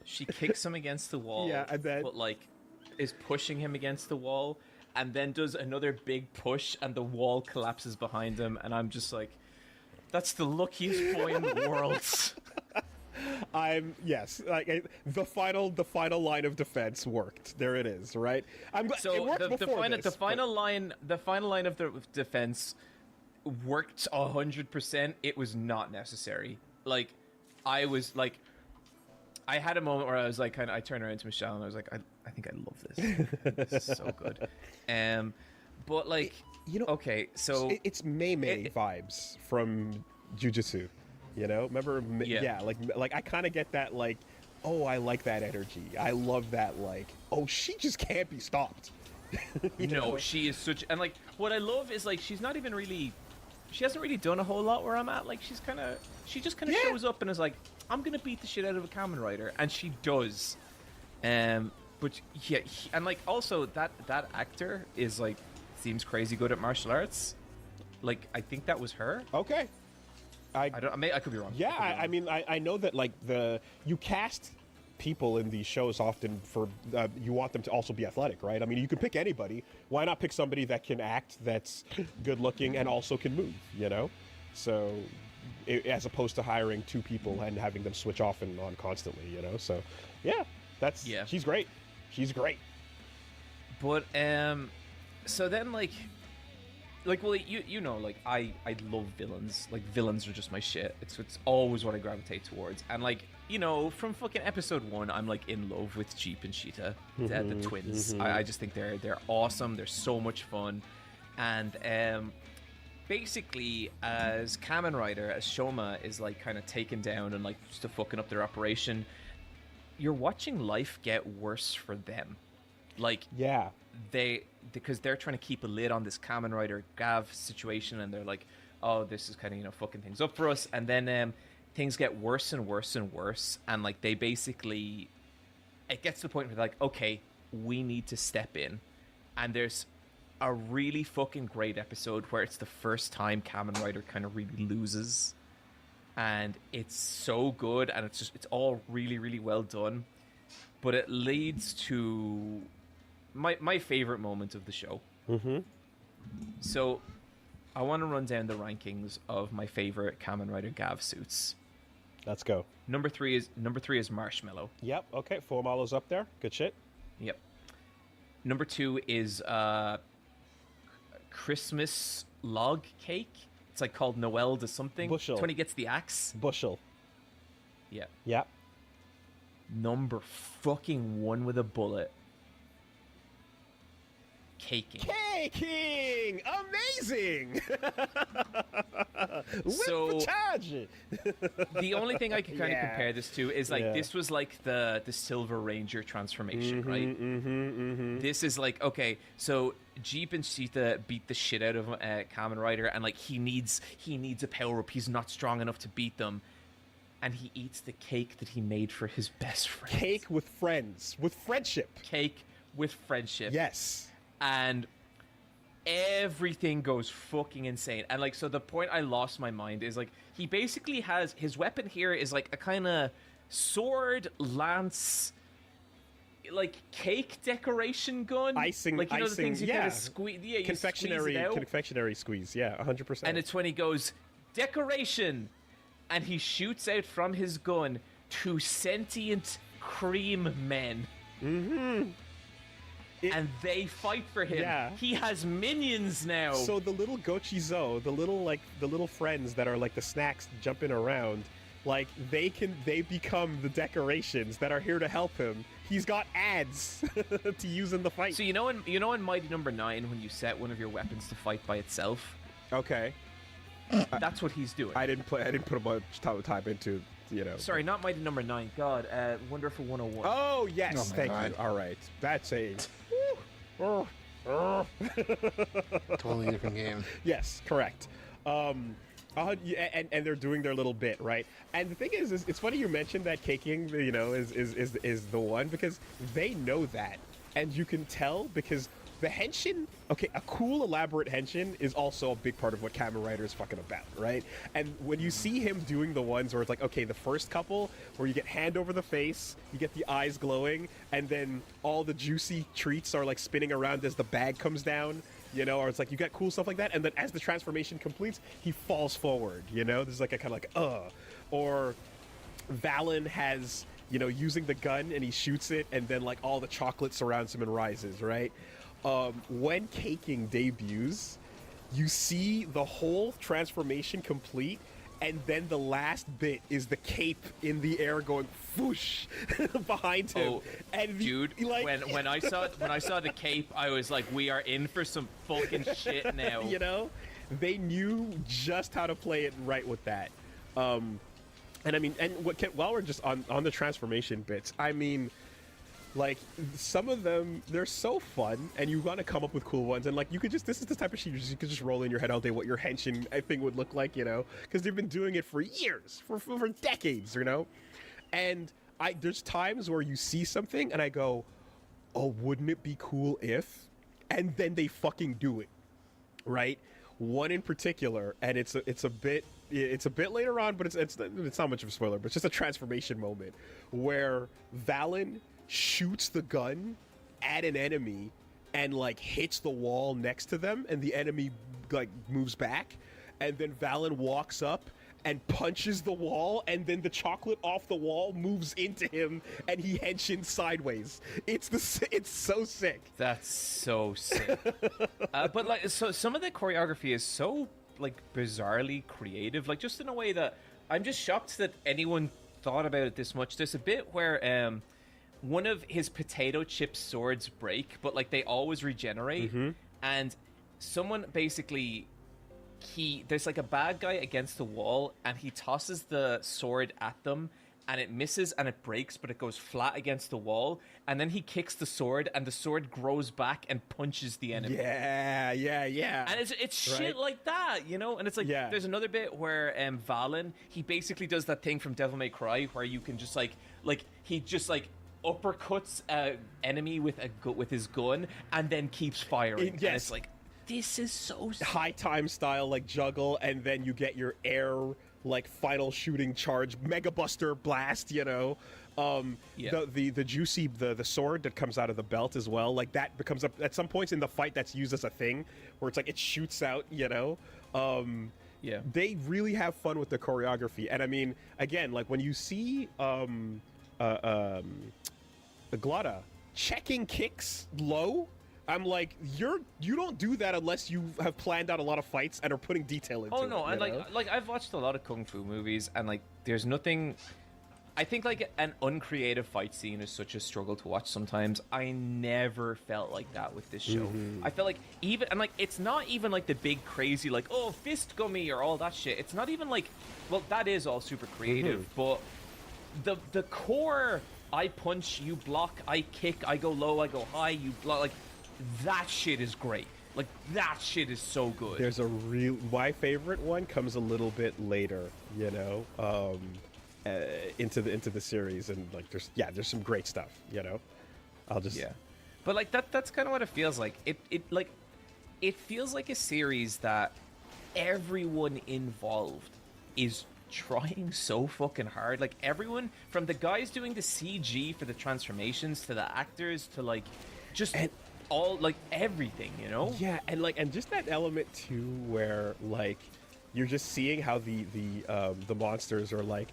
She kicks him against the wall. Yeah, and then but like is pushing him against the wall, and then does another big push, and the wall collapses behind him, and I'm just like, that's the luckiest boy in the world. Yes, like the final line of defense worked. There it is, right? I'm glad So it worked before this, the final line of the defense worked 100%. It was not necessary. Like, I was like, I had a moment where I was like, I turned around to Michelle and I was like, I think I love this. This is so good. But like, okay, so it's Mei vibes from Jujutsu. You know, remember? Yeah, like I kind of get that. Like, oh, I like that energy. I love that. Like, oh, she just can't be stopped. No, she is such. And like, what I love is like, she hasn't really done a whole lot where I'm at. Like, she just kind of shows up and is like, I'm gonna beat the shit out of a Kamen Rider, and she does. But yeah, and like also that actor is like seems crazy good at martial arts. Like, I think that was her. Okay. I could be wrong. Yeah, I mean, I know that like you cast people in these shows often for you want them to also be athletic, right? I mean, you could pick anybody. Why not pick somebody that can act, that's good looking, and also can move? You know, so as opposed to hiring two people and having them switch off and on constantly. You know, so yeah, she's great. She's great. But so then like well, you know, like I love villains. Like, villains are just my shit. It's always what I gravitate towards. And like, you know, from fucking episode 1, I'm like in love with Jeep and Cheetah, the twins. I just think they're awesome. They're so much fun. And basically, as Kamen Rider, as Shoma is like kind of taken down and like just fucking up their operation, you're watching life get worse for them. Like, yeah, because they're trying to keep a lid on this Kamen Rider Gav situation, and they're like, oh, this is kind of, you know, fucking things up for us. And then things get worse and worse and worse, and like they basically, it gets to the point where they're like, okay, we need to step in. And there's a really fucking great episode where it's the first time Kamen Rider kind of really loses, and it's so good, and it's all really, really well done. But it leads to my favorite moment of the show. So I want to run down the rankings of my favorite Kamen Rider Gav suits. Let's go. Number three is Marshmallow. Yep. Okay. Formalo's up there. Good shit. Yep. Number 2 is Christmas log cake. It's like called Noel to something. Bushel. It's when he gets the axe. Bushel. Yeah. Yeah. Number fucking 1 with a bullet. Caking. Amazing! So, the only thing I can kind of compare this to is like this was like the Silver Ranger transformation, right? This is like, okay, so Jeep and Cheetah beat the shit out of Kamen Rider, and like he needs a power up. He's not strong enough to beat them. And he eats the cake that he made for his best friend. Cake with friends. With friendship. Cake with friendship. Yes. And everything goes fucking insane. And like, so the point I lost my mind is like, he basically has, his weapon here is like a kind of sword, lance, like cake decoration gun. Icing, like, you know, the things you kind of squeeze. Yeah, you confectionery, squeeze it out. confectionery squeeze. Yeah, 100%. And it's when he goes, decoration. And he shoots out from his gun 2 sentient cream men. And they fight for him. Yeah. He has minions now. So the little Gochizo, the little friends that are like the snacks jumping around, like they become the decorations that are here to help him. He's got ads to use in the fight. So you know in Mighty Number 9 when you set one of your weapons to fight by itself? Okay. That's what he's doing. I didn't put much time into, you know. Sorry, not Mighty Number 9. God, Wonderful 101. Oh yes, thank you. All right, that's a totally different game. Yes, correct. And they're doing their little bit, right? And the thing is it's funny you mentioned that caking, you know, is the one, because they know that. and you can tell because the henshin, okay, a cool, elaborate henshin is also a big part of what Kamen Rider is fucking about, right? And when you see him doing the ones where it's like, okay, the first couple where you get hand over the face, you get the eyes glowing, and then all the juicy treats are like spinning around as the bag comes down, you know, or it's like you get cool stuff like that, and then as the transformation completes, he falls forward, you know? There's like a kind of like, or Valen has, you know, using the gun and he shoots it, and then like all the chocolate surrounds him and rises, right? When caking debuts, you see the whole transformation complete, and then the last bit is the cape in the air going whoosh behind him. Oh, and dude, like, when I saw the cape, I was like, we are in for some fucking shit now. You know, they knew just how to play it right with that. And I mean, and while we're just on the transformation bits, I mean, like, some of them, they're so fun, and you want to come up with cool ones, and like, you could just, this is the type of shit you could just roll in your head all day what your henshin, I think, would look like, you know, because they've been doing it for years, for decades, you know, and there's times where you see something, and I go, oh, wouldn't it be cool if, and then they fucking do it, right? One in particular, and it's a bit later on, but it's not much of a spoiler, but it's just a transformation moment where Valen shoots the gun at an enemy and like hits the wall next to them, and the enemy like moves back, and then Valen walks up and punches the wall, and then the chocolate off the wall moves into him, and he henshins sideways. It's so sick. That's so sick. But like, so some of the choreography is so like bizarrely creative, like just in a way that I'm just shocked that anyone thought about it this much. There's a bit where one of his potato chip swords break, but like they always regenerate, and someone basically there's like a bad guy against the wall, and he tosses the sword at them, and it misses and it breaks, but it goes flat against the wall, and then he kicks the sword, and the sword grows back and punches the enemy. Yeah. And it's shit like that, you know? And it's like, there's another bit where Valen, he basically does that thing from Devil May Cry where you can just like he just like uppercuts an enemy with his gun and then keeps firing. And it's like, this is so sick. High time style, like juggle, and then you get your air like final shooting charge, Mega Buster blast, you know. The juicy the sword that comes out of the belt as well, like that becomes at some points in the fight that's used as a thing where it's like it shoots out, you know. They really have fun with the choreography, and I mean, again, like when you see the Glotta checking kicks low, I'm like, you don't do that unless you have planned out a lot of fights and are putting detail into it. Oh no, and like I've watched a lot of kung fu movies, and like there's nothing. I think like an uncreative fight scene is such a struggle to watch sometimes. I never felt like that with this show. I felt like it's not even like the big crazy like, oh, fist gummy or all that shit. It's not even like, well, that is all super creative, but the core, I punch, you block, I kick, I go low, I go high, you block, like that shit is great. Like that shit is so good. There's my favorite one comes a little bit later, you know, into the series, and like there's some great stuff, you know. But like that's kind of what it feels like. It feels like a series that everyone involved is trying so fucking hard. Like everyone, from the guys doing the CG for the transformations to the actors to like just all like everything, you know. And just that element too where like you're just seeing how the monsters are like,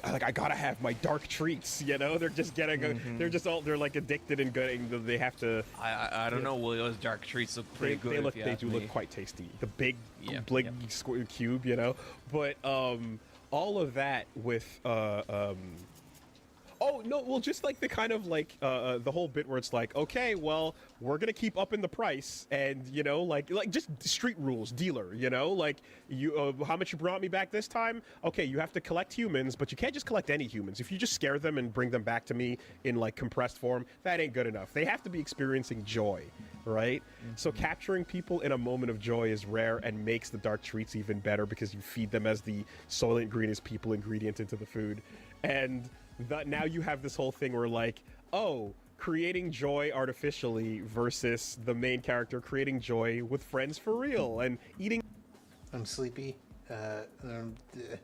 I gotta have my dark treats, you know. They're just getting they're like addicted and getting, they have to. I don't know. Well, those dark treats look pretty good. They do look quite tasty. The big square cube, you know. But all of that with oh no, well, just like the kind of like the whole bit where it's like, okay, well, we're gonna keep upping the price, and you know, like just street rules, dealer, you know, like you how much you brought me back this time? Okay, you have to collect humans, but you can't just collect any humans. If you just scare them and bring them back to me in like compressed form, that ain't good enough. They have to be experiencing joy, right? So capturing people in a moment of joy is rare and makes the dark treats even better because you feed them as the Soylent Green is people ingredient into the food, and now you have this whole thing where like, oh, creating joy artificially versus the main character creating joy with friends for real and eating. I'm sleepy.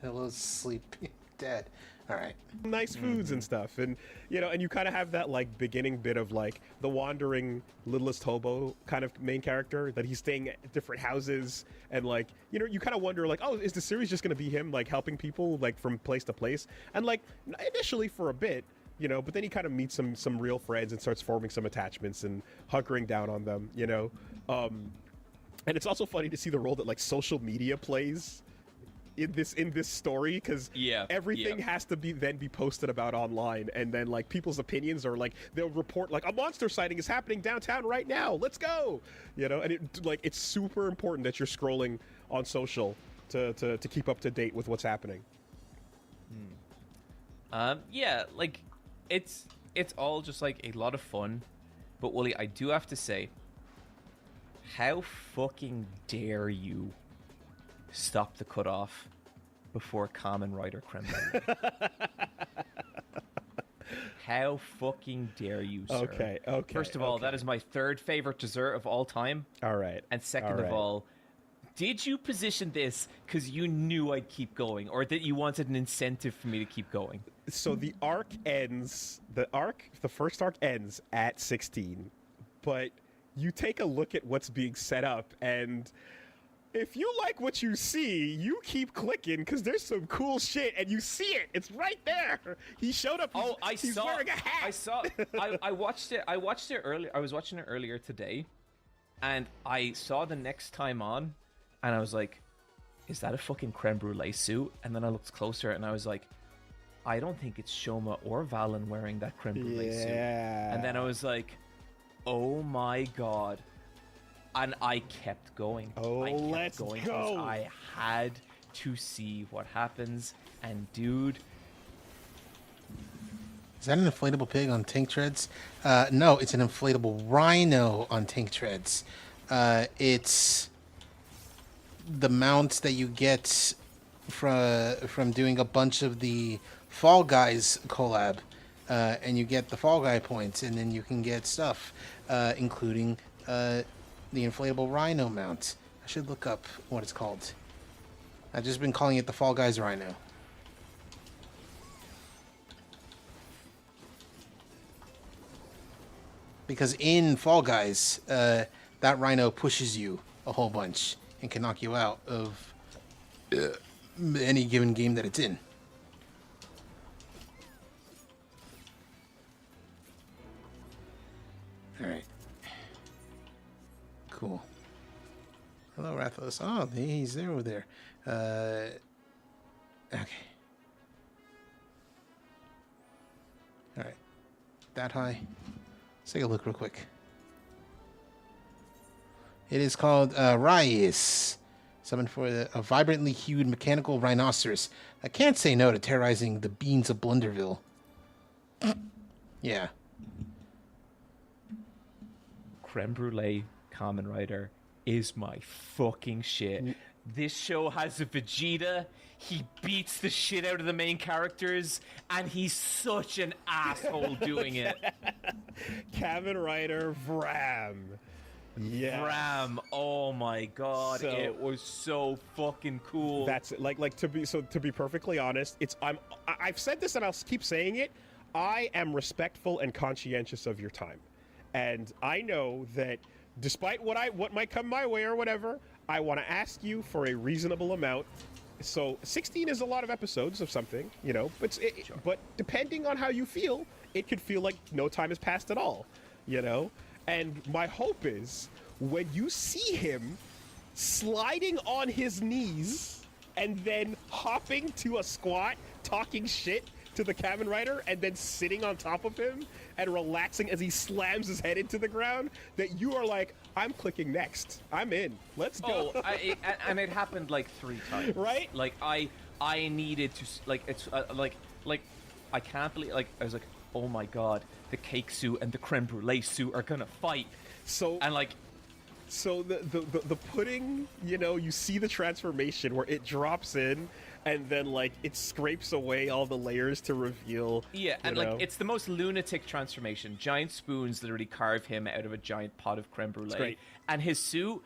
Hello, sleepy dad. All right. Nice foods and stuff, and and you kind of have that like beginning bit of like the wandering littlest hobo kind of main character that he's staying at different houses, and like you kind of wonder like, oh, is the series just gonna be him like helping people like from place to place, and like initially for a bit, but then he kind of meets some real friends and starts forming some attachments and hunkering down on them, and it's also funny to see the role that like social media plays in this story, because everything has to be posted about online, and then like people's opinions are like they'll report like a monster sighting is happening downtown right now, let's go, and it's super important that you're scrolling on social to keep up to date with what's happening. Like it's all just like a lot of fun, but Wooly, I do have to say, how fucking dare you stop the cutoff before Kamen Rider Creme Brulee? How fucking dare you, sir? Okay. First of all, that is my third favorite dessert of all time. All right. And second of all, did you position this because you knew I'd keep going, or that you wanted an incentive for me to keep going? So the first arc ends at 16, but you take a look at what's being set up, and if you like what you see, you keep clicking because there's some cool shit, and you see it. It's right there. He showed up. He's wearing a hat. I saw. I watched it. I watched it earlier. I was watching it earlier today, and I saw the next time on, and I was like, "Is that a fucking creme brulee suit?" And then I looked closer, and I was like, "I don't think it's Shoma or Valen wearing that creme brulee suit." And then I was like, "Oh my god." And I kept going. Let's go. Because I had to see what happens. And dude, is that an inflatable pig on tank treads? No, it's an inflatable rhino on tank treads. It's the mounts that you get from doing a bunch of the Fall Guys collab, and you get the Fall Guy points, and then you can get stuff, including the inflatable rhino mount. I should look up what it's called. I've just been calling it the Fall Guys Rhino. Because in Fall Guys, that rhino pushes you a whole bunch and can knock you out of any given game that it's in. Alright. Cool. Hello, Rathos. Oh, he's there over there. Okay. Alright. That high. Let's take a look real quick. It is called Raius. Summoned for a vibrantly hued mechanical rhinoceros. I can't say no to terrorizing the beans of Blunderville. Yeah. Creme Brulee Kamen Rider is my fucking shit. This show has a Vegeta. He beats the shit out of the main characters, and he's such an asshole doing it. Kamen Rider Vram. Yeah. Vram. Oh my god, it was so fucking cool. That's to be perfectly honest, I've said this and I'll keep saying it. I am respectful and conscientious of your time, and I know that despite what might come my way or whatever, I want to ask you for a reasonable amount. So 16 is a lot of episodes of something, but depending on how you feel, it could feel like no time has passed at all, And my hope is when you see him sliding on his knees and then hopping to a squat, talking shit to the Kamen Rider, and then sitting on top of him and relaxing as he slams his head into the ground, that you are like, I'm clicking next. I'm in. Let's go. And it happened like 3 times. Right? Like I needed to I can't believe I was like, oh my god, the cake suit and the creme brulee suit are gonna fight. So and So the pudding, you know, you see the transformation where it drops in, and then like it scrapes away all the layers to reveal. Yeah, and you like know? it's the most lunatic transformation. Giant spoons literally carve him out of a giant pot of creme brulee. great. And his suit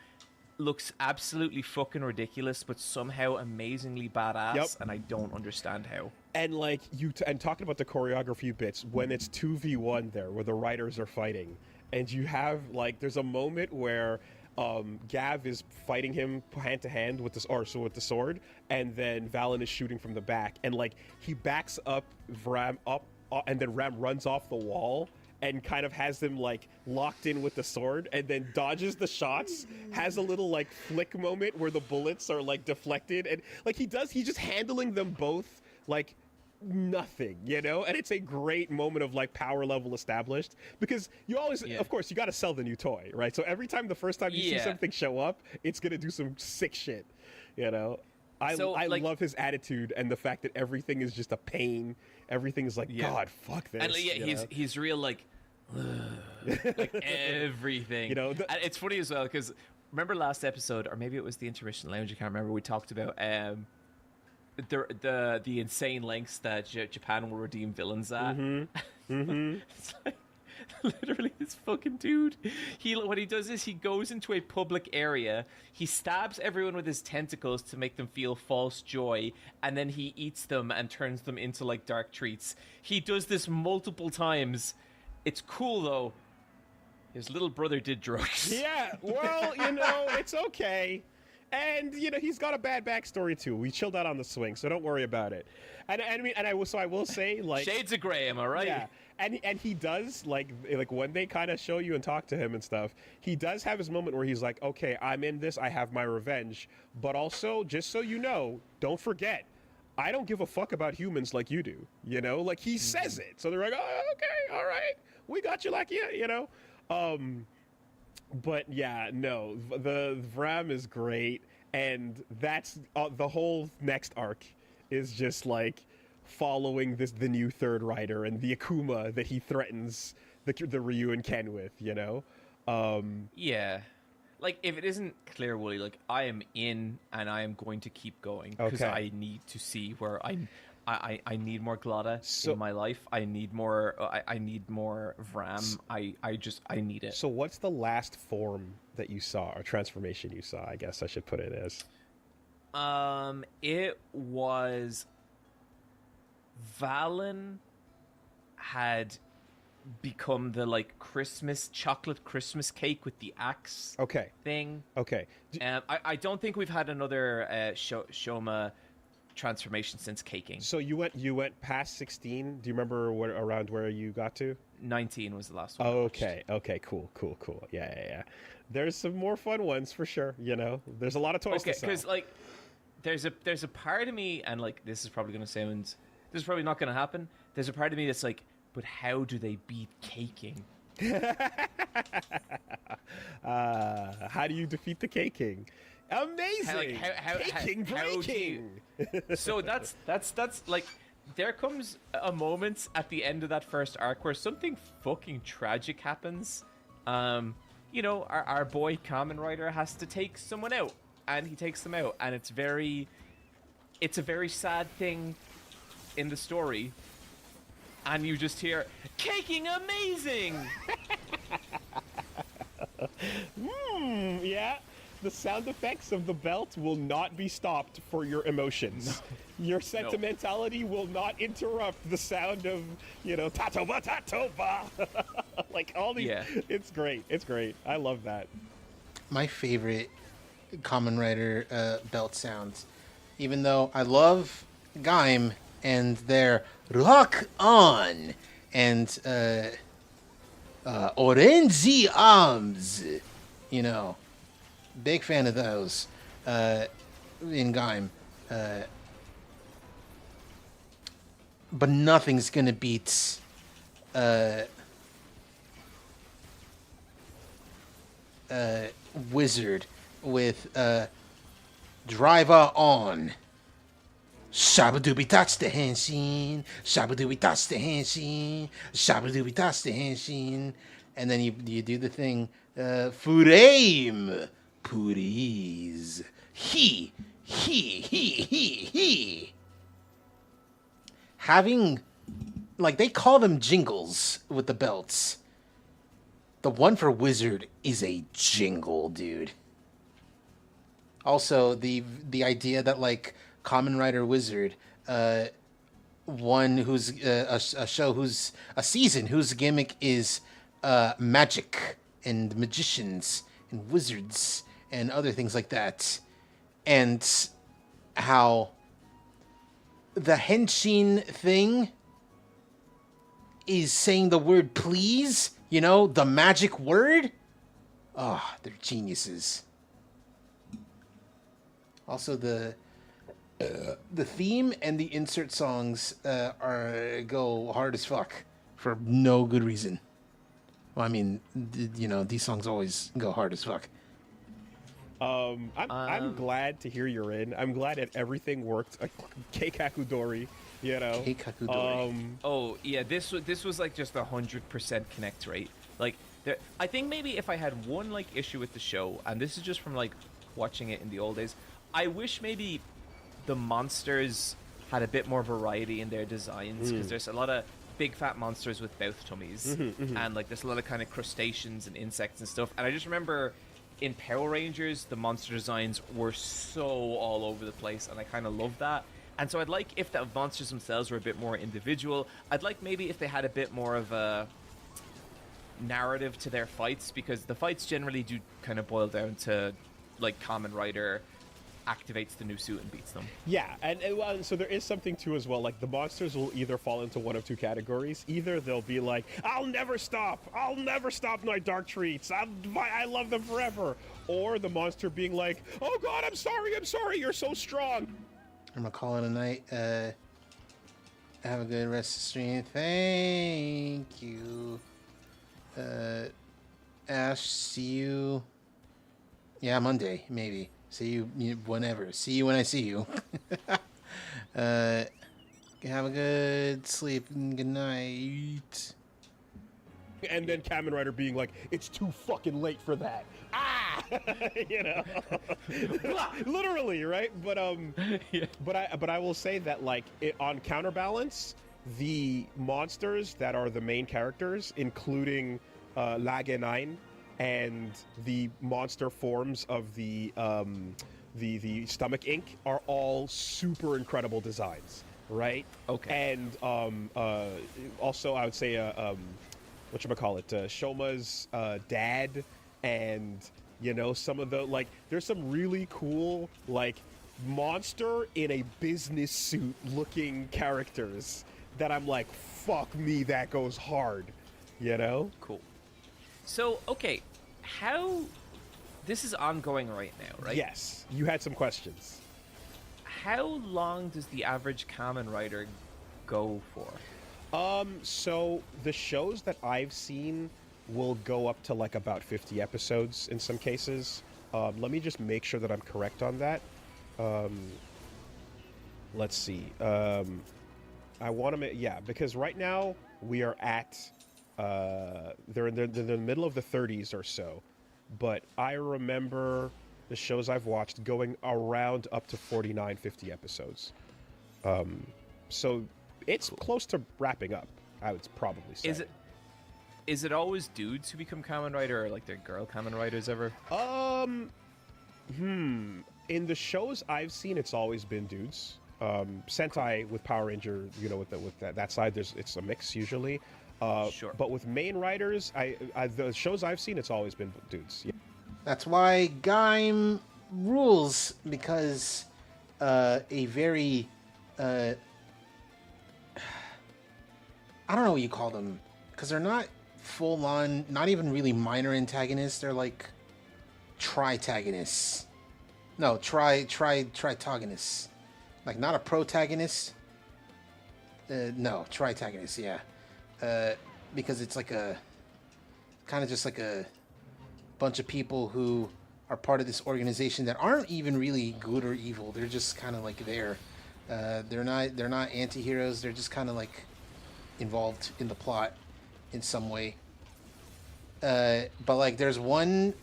looks absolutely fucking ridiculous, but somehow amazingly badass. Yep. And I don't understand how. And like and talking about the choreography bits, when it's 2v1 there, where the riders are fighting, and you have like there's a moment where Gav is fighting him hand to hand with with the sword, and then Valen is shooting from the back, and like he backs up Ram up, and then Ram runs off the wall and kind of has them like locked in with the sword, and then dodges the shots, has a little like flick moment where the bullets are like deflected, and like he's just handling them both like nothing, you know. And it's a great moment of like power level established, because you always of course you got to sell the new toy, right? So every time, the first time you see something show up, it's gonna do some sick shit, you know. I like, love his attitude and the fact that everything is just a pain. Everything's like, God, fuck this. And he's real like everything. You know, and it's funny as well, because remember last episode, or maybe it was the Intermission Lounge, I can't remember, we talked about the insane lengths that Japan will redeem villains at. It's like, literally, this fucking dude, what he does is he goes into a public area, he stabs everyone with his tentacles to make them feel false joy, and then he eats them and turns them into like dark treats. He does this multiple times. It's cool though. His little brother did drugs. Yeah, well, you know, it's okay. And you know, he's got a bad backstory too. We chilled out on the swing, so don't worry about it. And I will say, like, shades of gray, am I right? Yeah. And he does like when they kind of show you and talk to him and stuff, he does have his moment where he's like, okay, I'm in this, I have my revenge, but also, just so you know, don't forget, I don't give a fuck about humans like you do. You know, like he says it. So they're like, oh, okay, all right, we got you, like, yeah, you know. But yeah, no, the Vram is great, and that's the whole next arc is just like following the new third rider and the Akuma that he threatens the Ryu and Ken with, you know. Yeah, like if it isn't clear, Wooly, like I am in, and I am going to keep going because I need to see where I need more Glada in my life. I need more. I need more Vram. I need it. So what's the last form that you saw, or transformation you saw? I guess I should put it as. It was Valen had become the like chocolate Christmas cake with the axe. Thing. Okay. I don't think we've had another Shoma transformation since caking. So you went past 16. Do you remember around where you got to? 19 was the last one. Okay, cool. Yeah. There's some more fun ones for sure, you know. There's a lot of toys to sell. Because like there's a part of me, and like this is probably not gonna happen. There's a part of me that's like, but how do they beat caking? How do you defeat the caking? Amazing. Caking breaking. So that's like, there comes a moment at the end of that first arc where something fucking tragic happens. You know, our boy Kamen Rider has to take someone out, and he takes them out, and it's a very sad thing in the story, and you just hear caking amazing. Yeah. The sound effects of the belt will not be stopped for your emotions. No. Your sentimentality will not interrupt the sound of, you know, Tatoba Tatoba. Like all these. Yeah. It's great. I love that. My favorite Kamen Rider belt sounds, even though I love Gaim and their rock on and orange arms, you know. Big fan of those in Gaim. But nothing's going to beat Wizard with Driver On. Shabadooby touch the henshin. Shabadooby touch the henshin. Shabadooby touch the henshin. and then you do the thing, Furame, Puris, he. Having, like, they call them jingles with the belts. The one for Wizard is a jingle, dude. Also, the idea that, like, Kamen Rider Wizard, one who's a show who's a season whose gimmick is magic and magicians and wizards and other things like that, and how the henshin thing is saying the word please, the magic word. Oh, they're geniuses. Also, the theme and the insert songs go hard as fuck for no good reason. Well, I mean, these songs always go hard as fuck. I'm glad to hear you're in. I'm glad that everything worked. Keikakudori, Keikakudori. Oh yeah, this was like just 100% connect rate. Like, I think maybe if I had one like issue with the show, and this is just from like watching it in the old days, I wish maybe the monsters had a bit more variety in their designs, because there's a lot of big fat monsters with mouth tummies, and like there's a lot of kind of crustaceans and insects and stuff. And I just remember in Power Rangers, the monster designs were so all over the place, and I kind of love that. And so I'd like if the monsters themselves were a bit more individual. I'd like maybe if they had a bit more of a narrative to their fights, because the fights generally do kind of boil down to like Kamen Rider activates the new suit and beats them. Yeah, and so there is something too as well. Like, the monsters will either fall into one of two categories. Either they'll be like, I'll never stop my dark treats, I love them forever. Or the monster being like, oh god, I'm sorry, you're so strong. I'm gonna call it a night. Have a good rest of the stream. Thank you. Ash, see you. Yeah, Monday, maybe. See you whenever. See you when I see you. Have a good sleep and good night. And then Kamen Rider being like, it's too fucking late for that. Ah! Literally, right? But yeah. but I will say that, like, on counterbalance, the monsters that are the main characters, including Lage 9 and the monster forms of the stomach ink, are all super incredible designs, right? Okay. And also I would say whatchamacallit, Shoma's dad, and some of the, like, there's some really cool, like, monster in a business suit looking characters that I'm like, fuck me, that goes hard, Cool. So, okay, this is ongoing right now, right? Yes, you had some questions. How long does the average Kamen Rider go for? So the shows that I've seen will go up to like about 50 episodes in some cases. Let me just make sure that I'm correct on that. Let's see. I want to because right now we are at they're in the middle of the 30s or so, but I remember the shows I've watched going around up to 49, 50 episodes. So it's close to wrapping up, I would probably say. Is it always dudes who become Kamen Rider, or like they're girl Kamen Riders ever? In the shows I've seen, it's always been dudes. Sentai with Power Ranger, with that side, it's a mix usually. Sure. But with main writers, the shows I've seen, it's always been dudes. Yeah. That's why Gaim rules, because a very I don't know what you call them, because they're not full on, not even really minor antagonists. They're like tritagonists. No, tritagonists. Like, not a protagonist. No, tritagonist, yeah. Because it's like kind of just like a bunch of people who are part of this organization that aren't even really good or evil. They're just kind of like there. They're not anti-heroes. They're just kind of like involved in the plot in some way. But like, there's one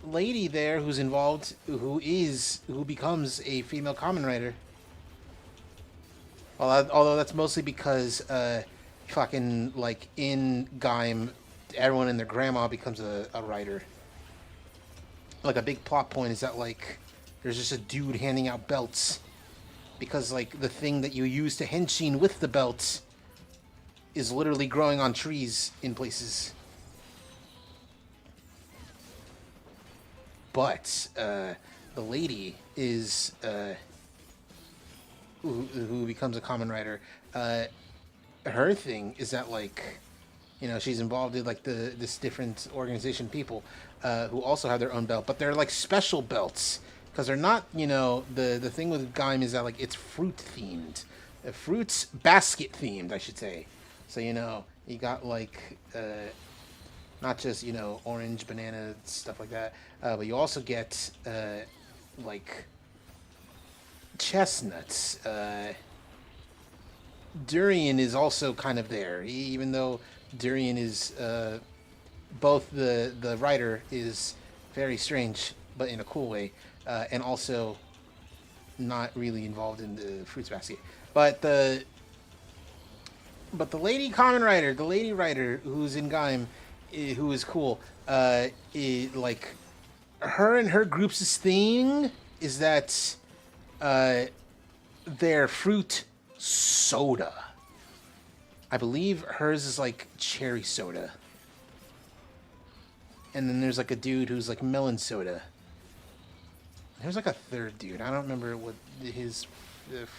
lady there who's involved, who becomes a female Kamen Rider. Well, although that's mostly because fucking like in Gaim, everyone and their grandma becomes a rider. Like a big plot point is that like there's just a dude handing out belts because like the thing that you use to henshin with the belts is literally growing on trees in places. But the lady is who becomes a Kamen Rider. Her thing is that like, you know, she's involved in like this different organization people who also have their own belt, but they're like special belts because they're not, you know, the thing with Gaim is that like it's fruit themed, fruits basket themed, I should say. So, you know, you got like not just, you know, orange, banana, stuff like that, but you also get like chestnuts. Durian is also kind of there, even though Durian is both the writer is very strange, but in a cool way, and also not really involved in the fruits basket. But the lady Kamen Rider, the lady writer who's in Gaim, who is cool, like her and her group's thing is that their fruit soda. I believe hers is like cherry soda. And then there's like a dude who's like melon soda. There's like a third dude. I don't remember what his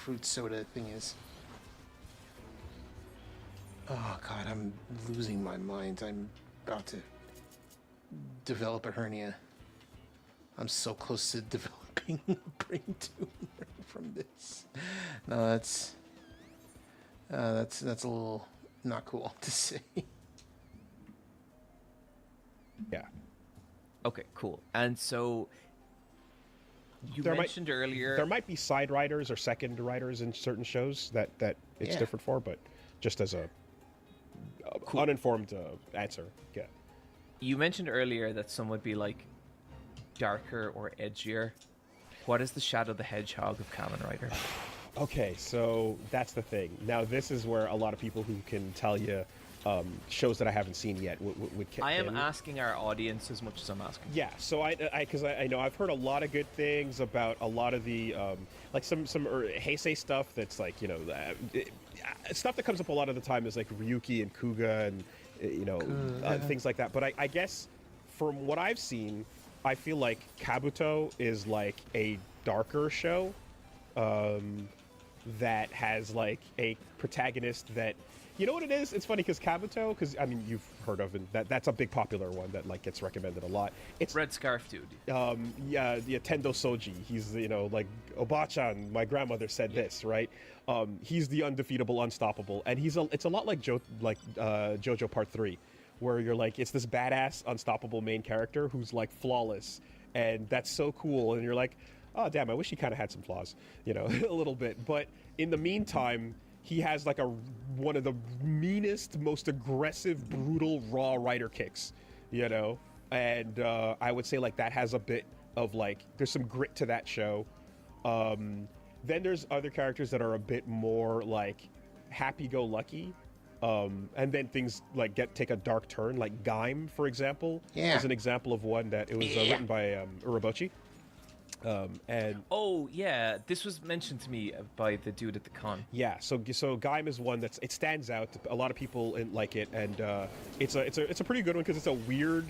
fruit soda thing is. Oh god, I'm losing my mind. I'm about to develop a hernia. I'm so close to developing a brain tumor from this. No, that's a little not cool to say. Yeah. Okay, cool. And so you There mentioned earlier there might be side writers or second writers in certain shows that it's Yeah. different for, but just as a uninformed answer, yeah. you mentioned earlier that some would be like darker or edgier. What is the Shadow the Hedgehog of Kamen Rider? Okay, so that's the thing. Now, this is where a lot of people who can tell you shows that I haven't seen yet would kick I am in. asking our audience as much as I'm asking. Yeah, so because I know I've heard a lot of good things about a lot of the like some Heisei stuff that's like, you know, stuff that comes up a lot of the time is like Ryuki and Kuga and you know things like that. But I guess from what I've seen, I feel like Kabuto is like a darker show that has like a protagonist that, you know what it is? It's funny because Kabuto, because I mean you've heard of it. That's a big popular one that like gets recommended a lot. It's Red Scarf Dude. Yeah, Tendo Soji. He's, you know, like Obachan. My grandmother said this, right? He's the undefeatable, unstoppable, and it's a lot like JoJo Part 3, where you're like, it's this badass, unstoppable main character who's like flawless, and that's so cool, and you're like, oh damn, I wish he kind of had some flaws, you know, a little bit. But in the meantime, he has like one of the meanest, most aggressive, brutal, raw rider kicks, you know? And I would say like that has a bit of like, there's some grit to that show. Then there's other characters that are a bit more like happy-go-lucky. And then things like take a dark turn, like Gaim, for example, is an example of one that it was written by Urabochi. And oh yeah, this was mentioned to me by the dude at the con. Yeah, so Gaim is one it stands out. A lot of people like it, and it's a pretty good one because it's a weird,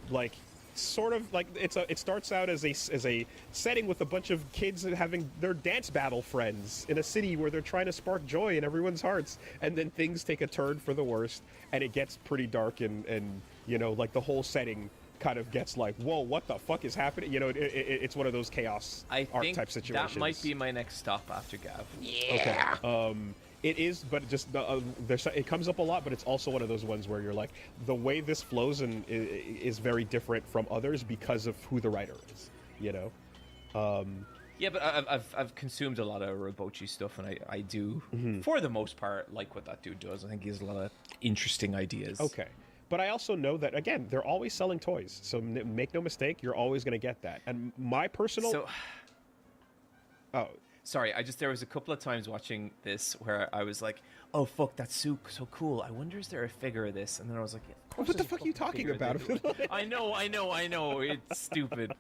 like, sort of like it starts out as a setting with a bunch of kids having their dance battle friends in a city where they're trying to spark joy in everyone's hearts, and then things take a turn for the worst, and it gets pretty dark, and you know, like the whole setting kind of gets like, whoa, what the fuck is happening? You know, it's one of those chaos arc type situations. That might be my next stop after Gav. Yeah. Okay. It is, but just it comes up a lot, but it's also one of those ones where you're like, the way this flows and is very different from others because of who the writer is, you know. Yeah, but I've consumed a lot of Robochi stuff, and I do, for the most part, like what that dude does. I think he has a lot of interesting ideas. Okay. But I also know that, again, they're always selling toys. So make no mistake, you're always going to get that. And my personal... Oh. Sorry, there was a couple of times watching this where I was like, oh, fuck, that's so cool. I wonder, is there a figure of this? And then I was like, yeah, of course what the fuck are you talking about? I know. It's stupid.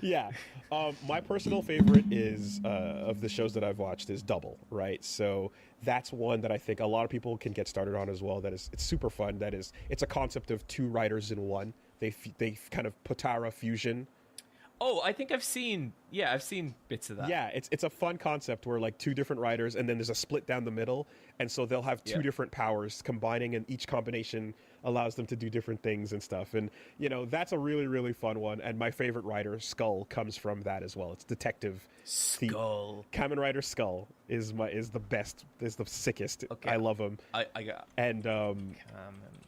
Yeah. My personal favorite is, of the shows that I've watched, is Double, right? So that's one that I think a lot of people can get started on as well. It's super fun. It's a concept of two writers in one. They kind of Potara fusion. Oh, I think I've seen bits of that. Yeah, it's a fun concept where like two different writers and then there's a split down the middle, and so they'll have two different powers combining, and each combination allows them to do different things and stuff. And that's a really, really fun one. And my favorite writer, Skull, comes from that as well. It's Detective Skull. Kamen Rider Skull is the best, is the sickest. Okay. I love him. I got. And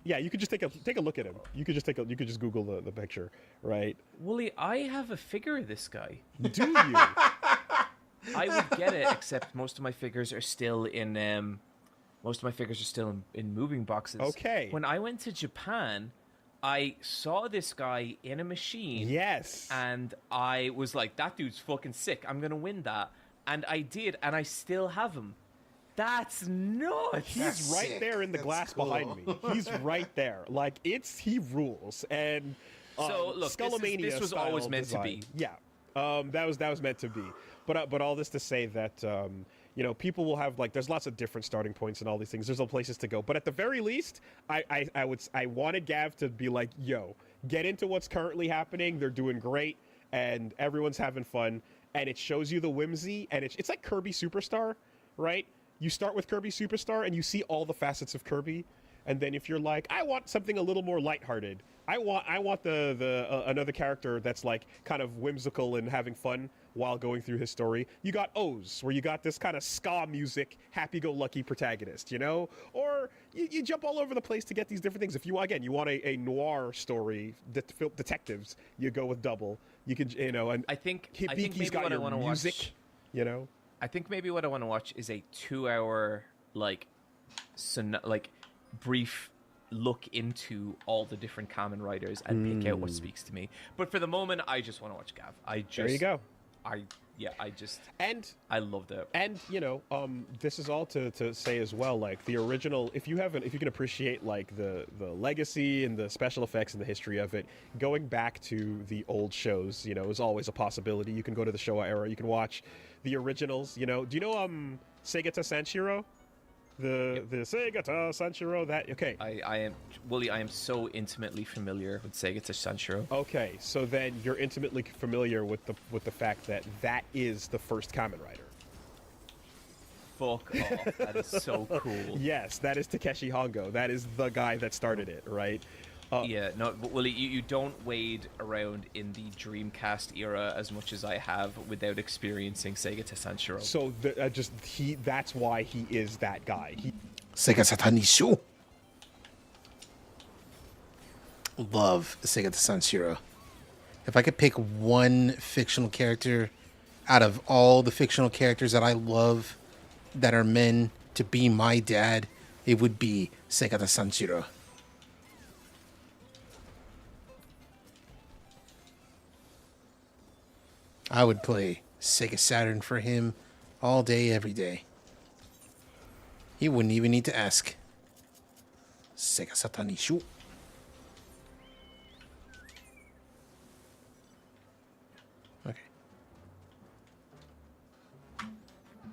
yeah, you could just take a look at him. You could just Google the picture, right? Wooly, I have a figure of this guy. Do you? I would get it, except most of my figures are still in moving boxes. Okay. When I went to Japan, I saw this guy in a machine. Yes. And I was like, that dude's fucking sick. I'm gonna win that. And I did, and I still have him. That's nuts. He's right there in the glass behind me. He's right there. Like, he rules. And so look, this was always meant to be. Yeah. That was meant to be. But all this to say that people will have, like, there's lots of different starting points and all these things. There's no places to go. But at the very least, I wanted Gav to be like, yo, get into what's currently happening. They're doing great and everyone's having fun, and it shows you the whimsy, and it's like Kirby Superstar, right? You start with Kirby Superstar and you see all the facets of Kirby, and then if you're like, I want something a little more lighthearted, I want the another character that's like kind of whimsical and having fun while going through his story. You got O's, where you got this kind of ska music, happy-go-lucky protagonist, or you jump all over the place to get these different things. If you want a noir story, detectives, you go with Double. You can, and I think maybe got what I want to music, watch, I think maybe what I want to watch is a 2-hour brief look into all the different Kamen Riders and pick out what speaks to me. But for the moment, I just want to watch Gav. There you go. I loved it. And this is all to say as well, like the original, if you can appreciate like the legacy and the special effects and the history of it, going back to the old shows, is always a possibility. You can go to the Showa era, you can watch the originals. Do you know Segata Sanshiro? The Segata Sanshiro, that okay. I am so intimately familiar with Segata Sanshiro. Okay, so then you're intimately familiar with the fact that is the first Kamen Rider. Fuck off. That is so cool. Yes, that is Takeshi Hongo. That is the guy that started it, right? But Willie, you don't wade around in the Dreamcast era as much as I have without experiencing Segata Sanshiro. So that's why he is that guy. Segata Sanshiro. Love Segata Sanshiro. If I could pick one fictional character out of all the fictional characters that I love that are men to be my dad, it would be Segata Sanshiro. I would play Sega Saturn for him all day, every day. He wouldn't even need to ask. Sega Satanishu. Okay.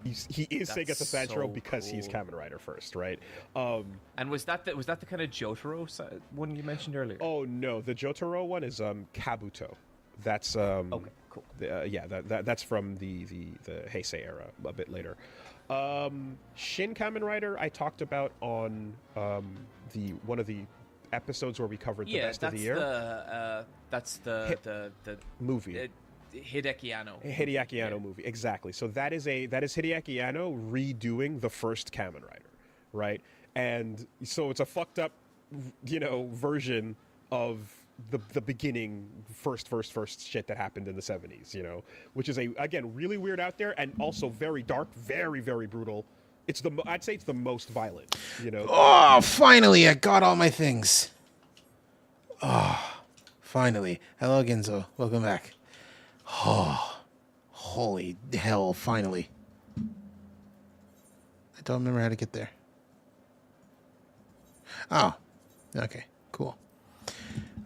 He is Sega Sanshiro because he's Kamen Rider first, right? And was that the kind of Jotaro one you mentioned earlier? Oh no, the Jotaro one is Kabuto. That's okay, cool. That's from the Heisei era, a bit later. Shin Kamen Rider I talked about on one of the episodes where we covered the best of the year. That's the movie. Hideaki Anno movie, exactly. So that is Hideaki Anno redoing the first Kamen Rider, right? And so it's a fucked up, version of the beginning first shit that happened in the 70s, which is again really weird out there and also very dark, very, very brutal. I'd say it's the most violent, Oh, finally I got all my things. Oh, finally. Hello, Genzo. Welcome back. Oh, holy hell, finally. I don't remember how to get there. Oh, okay, cool.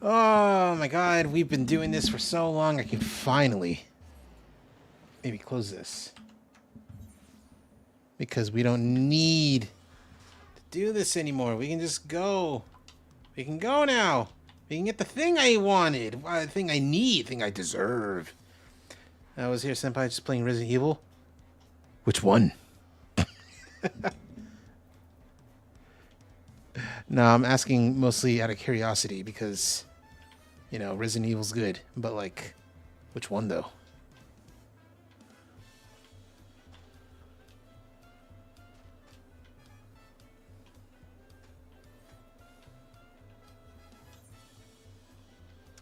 Oh my god, we've been doing this for so long, I can finally maybe close this. Because we don't need to do this anymore. We can just go. We can go now. We can get the thing I wanted. The thing I need. The thing I deserve. I was here, Senpai, just playing Resident Evil. Which one? No, I'm asking mostly out of curiosity because, you know, Resident Evil's good. But, like, which one, though?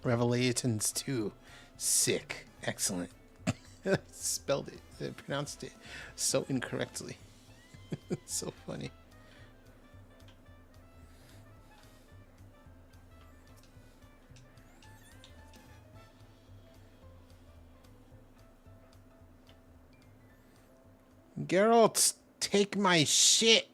Revelations 2. Sick. Excellent. Spelled it. Pronounced it so incorrectly. It's so funny. Geralt, take my shit.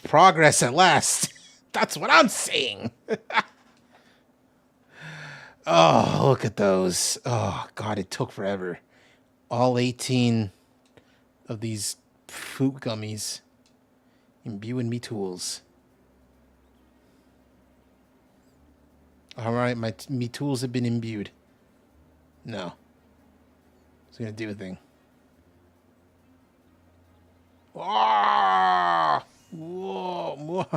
Progress at last. That's what I'm saying. Oh, look at those. Oh, God, it took forever. All 18 of these fruit gummies imbuing me tools. All right, me tools have been imbued. No. It's going to do a thing. Ah! Whoa.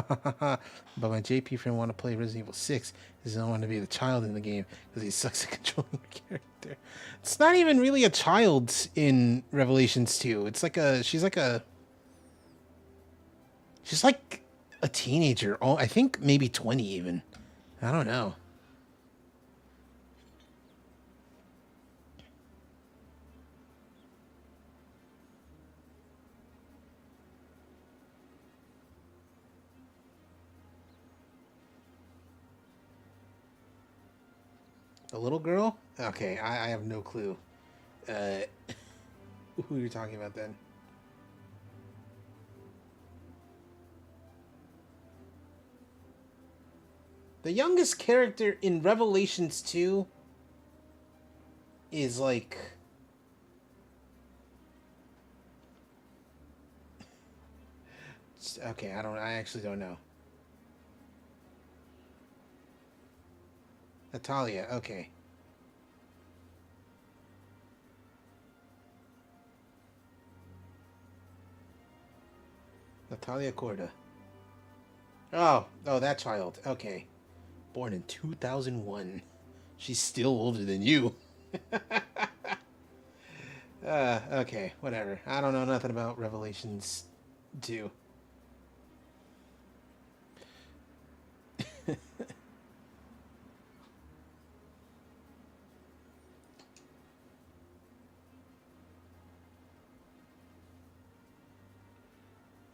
But my JP friend want to play Resident Evil 6. He doesn't want to be the child in the game because he sucks at controlling the character. It's not even really a child in Revelations 2. It's like she's like a teenager. Oh, I think maybe 20 even. I don't know. A little girl? Okay, I have no clue. Who you're talking about then? The youngest character in Revelations 2 is like... Okay, I actually don't know. Natalia, okay. Natalia Corda. Oh, that child. Okay. Born in 2001. She's still older than you. Okay, whatever. I don't know nothing about Revelations 2.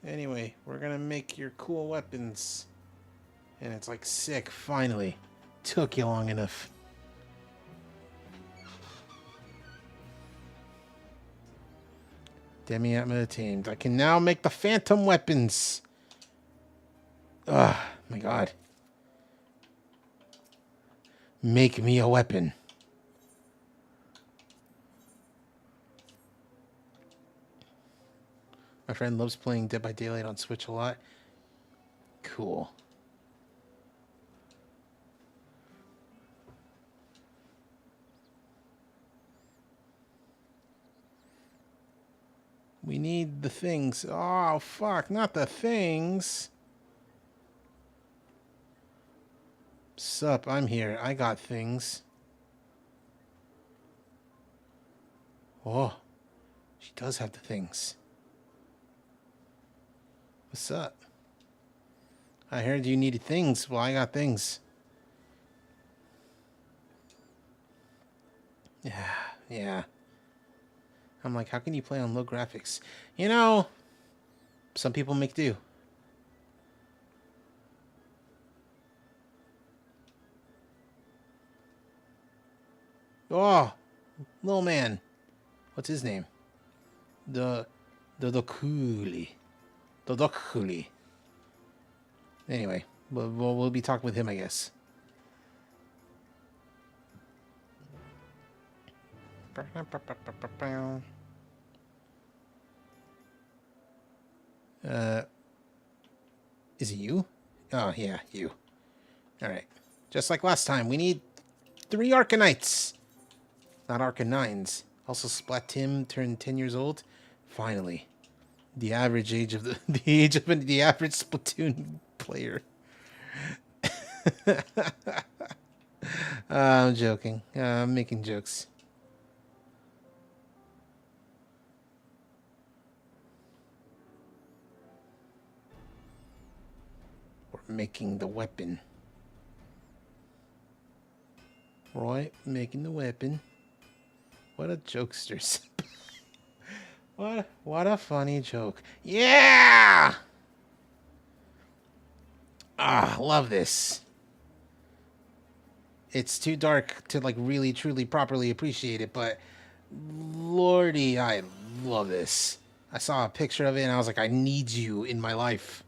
Anyway, we're gonna make your cool weapons. And it's like sick, finally. Took you long enough. Demi-Atma attained. I can now make the phantom weapons. Ugh, my god. Make me a weapon. My friend loves playing Dead by Daylight on Switch a lot. Cool. We need the things. Oh, fuck. Not the things. Sup, I'm here. I got things. Oh. She does have the things. What's up? I heard you needed things. Well, I got things. Yeah. I'm like, how can you play on low graphics? You know, some people make do. Oh, little man. What's his name? The Dokuli. The Dokuli. Anyway, we'll be talking with him, I guess. Is it you? Oh, yeah, you. Alright. Just like last time, we need 3 Arcanites. Not Arcanines. Also, Splat Tim turned 10 years old. Finally. The average age of the average Splatoon player. I'm joking. I'm making jokes. We're making the weapon. Roy making the weapon. What a jokester. What a funny joke. Yeah! Ah, love this. It's too dark to like really truly properly appreciate it, but lordy, I love this. I saw a picture of it and I was like, I need you in my life,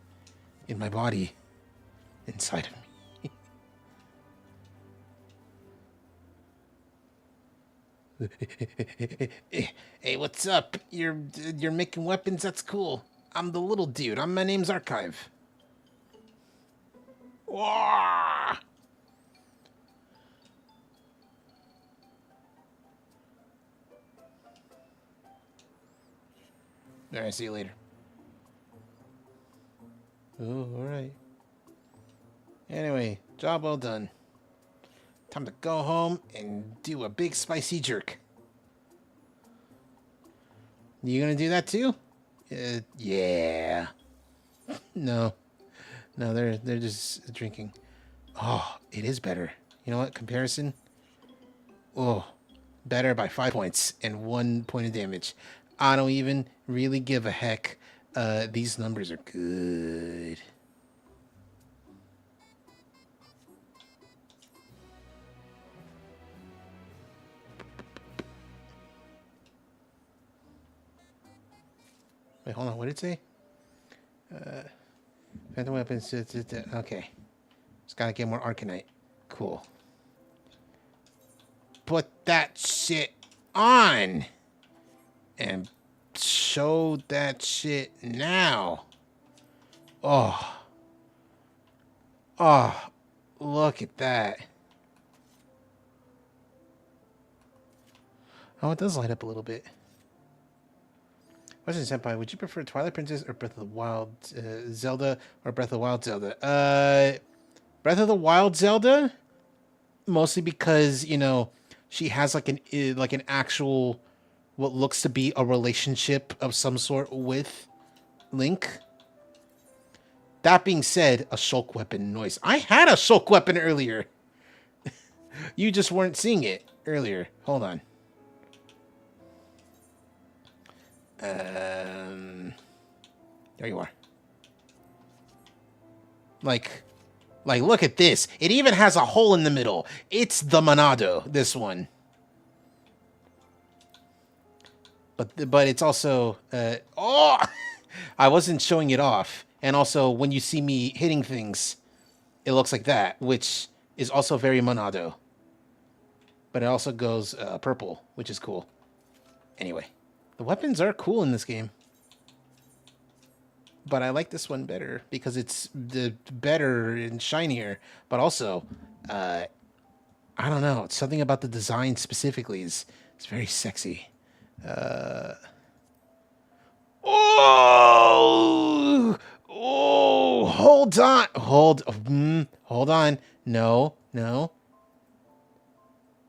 in my body, inside of me. Hey, what's up? You're making weapons? That's cool. I'm the little dude. My name's Archive. Wah! Alright, see you later. Oh, alright. Anyway, job well done. Time to go home and do a big spicy jerk. You gonna do that too? Yeah. No. No, they're just drinking. Oh, it is better. You know what? Comparison. Oh, better by 5 points and 1 point of damage. I don't even really give a heck. These numbers are good. Wait, hold on. What did it say? Phantom weapons. Okay. Just gotta get more Arcanite. Cool. Put that shit on! And show that shit now. Oh. Oh. Look at that. Oh, it does light up a little bit. Question, Senpai, would you prefer Twilight Princess or Breath of the Wild Zelda or Breath of the Wild Zelda? Breath of the Wild Zelda, mostly because, you know, she has like an actual what looks to be a relationship of some sort with Link. That being said, a shulk weapon noise. I had a shulk weapon earlier. You just weren't seeing it earlier. Hold on. There you are. Like, look at this. It even has a hole in the middle. It's the Monado, this one. But it's also, oh! I wasn't showing it off. And also, when you see me hitting things, it looks like that, which is also very Monado. But it also goes purple, which is cool. Anyway. The weapons are cool in this game. But I like this one better because it's better and shinier. But also, I don't know. It's something about the design specifically it's very sexy. Oh! Oh! Hold on. Hold on. No.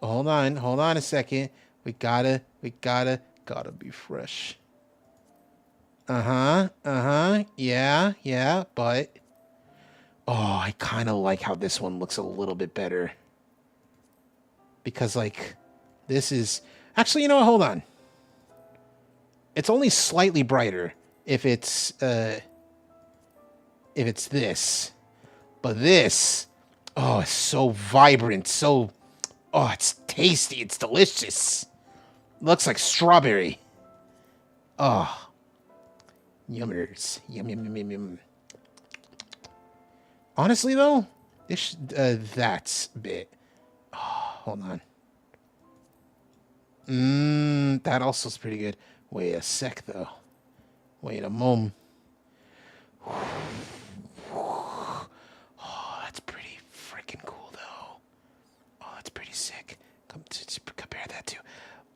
Hold on a second. We gotta be fresh. Yeah, but oh, I kind of like how this one looks a little bit better. Because like this is actually, you know what, hold on. It's only slightly brighter if it's this. But this, oh, it's so vibrant, so, oh, it's tasty, it's delicious. Looks like strawberry. Oh, yummers, yum yum yum yum yum. Honestly though, this that's a bit. Oh, hold on. That also is pretty good. Wait a sec though. Wait a moment. Oh, that's pretty freaking cool, though. Oh, that's pretty sick. Come to compare that to.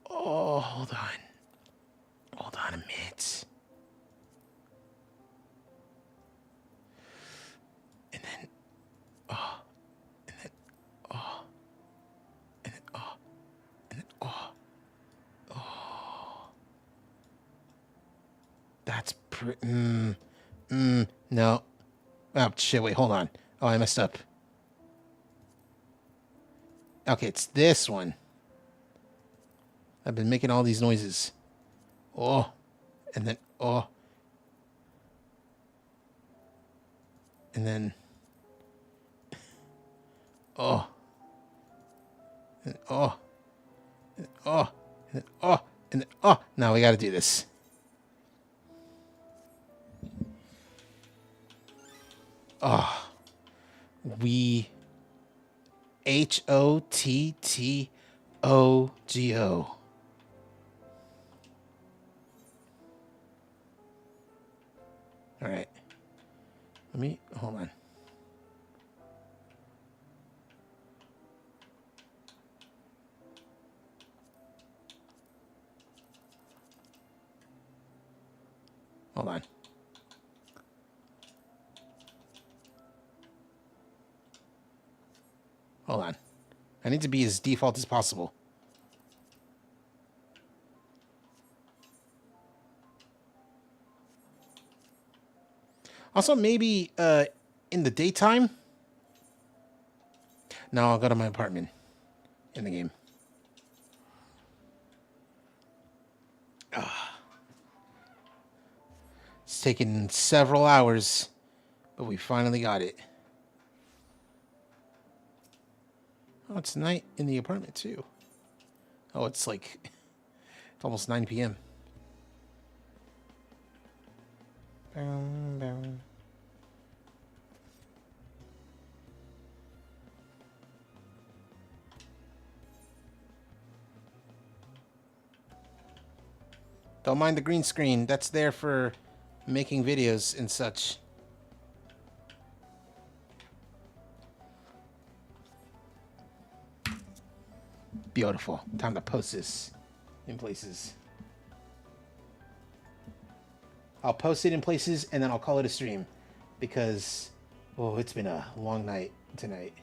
Oh, hold on. Hold on a minute. And then, oh, and then, oh, and then, oh, and then, oh, oh. That's pretty. No. Oh, shit, wait, hold on. Oh, I messed up. Okay, it's this one. I've been making all these noises. Oh. And then, oh. And then, oh. And, oh. And, oh. And then, oh. And then, oh. Now we gotta do this. Oh. We HOTTOGO. All right. Let me hold on. Hold on. Hold on. I need to be as default as possible. Also, maybe in the daytime. No, I'll go to my apartment in the game. It's taken several hours, but we finally got it. Oh, it's night in the apartment, too. Oh, it's like... It's almost 9 p.m. Boom, boom. Don't mind the green screen. That's there for making videos and such. Beautiful. Time to post this in places. I'll post it in places and then I'll call it a stream because, oh, it's been a long night tonight.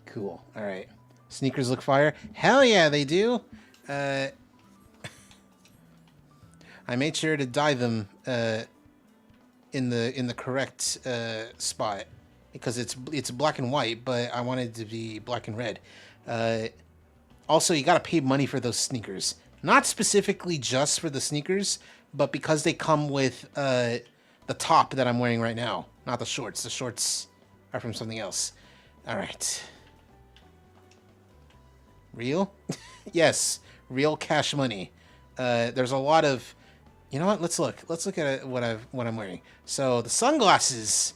Cool. All right. Sneakers look fire. Hell yeah, they do. I made sure to dye them in the correct spot because it's black and white, but I wanted it to be black and red. Also, you gotta pay money for those sneakers. Not specifically just for the sneakers, but because they come with the top that I'm wearing right now, not the shorts. The shorts are from something else. All right. Real? Yes, real cash money. There's a lot of, you know what? Let's look at what I'm wearing. So the sunglasses,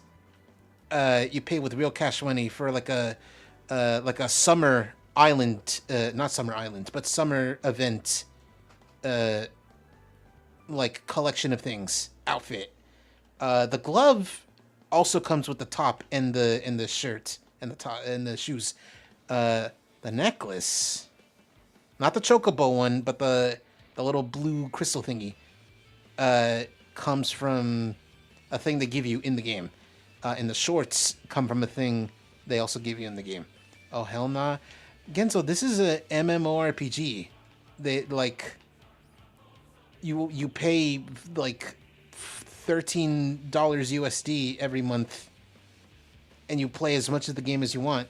you pay with real cash money for like a summer island, not summer island, but summer event, like collection of things, outfit. The glove also comes with the top and the shirt and the top and the shoes. The necklace, not the chocobo one, but the little blue crystal thingy, comes from a thing they give you in the game. And the shorts come from a thing they also give you in the game. Oh, hell nah. Genzo, this is a MMORPG. They, like... You pay, like, $13 USD every month, and you play as much of the game as you want.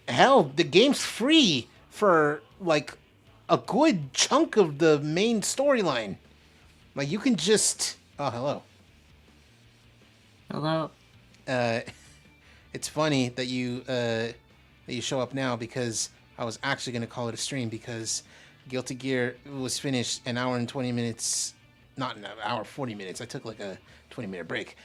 Hell, the game's free for, like, a good chunk of the main storyline. Like, you can just... Oh, hello. Hello. It's funny that you show up now, because I was actually going to call it a stream, because Guilty Gear was finished an hour and 20 minutes... Not an hour, 40 minutes. I took, like, a 20-minute break.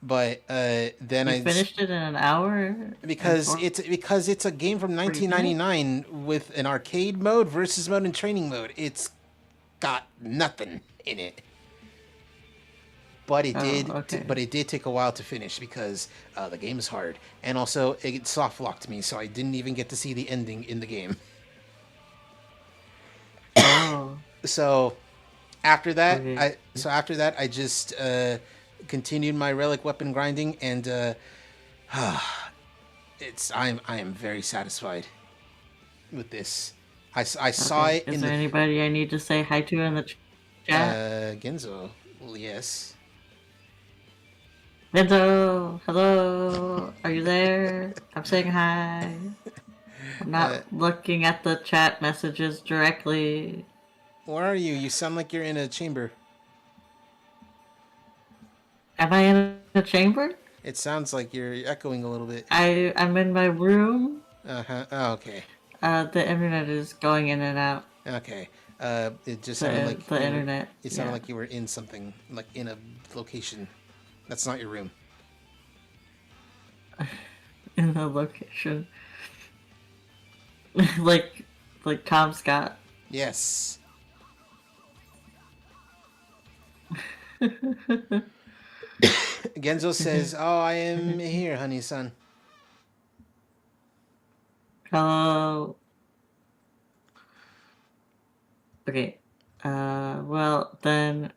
But then you finished it in an hour? Because it's a game from 1999 with an arcade mode, versus mode, and training mode. It's got nothing in it. But it did take a while to finish, because the game is hard, and also it soft locked me, so I didn't even get to see the ending in the game. Oh. So after that, I just continued my relic weapon grinding, and I am very satisfied with this. I saw it. Is there anybody I need to say hi to in the chat? Genzo, yes. Genzo, hello. Are you there? I'm saying hi. I'm not looking at the chat messages directly. Where are you? You sound like you're in a chamber. Am I in a chamber? It sounds like you're echoing a little bit. I'm in my room. Uh-huh. Oh, okay. The internet is going in and out. Okay. It just sounded like the internet. It sounded like you were in something, like in a location. That's not your room. In a location. like Tom Scott. Yes. Genzo says, "Oh, I am here, honey son." Hello. Okay. Well then.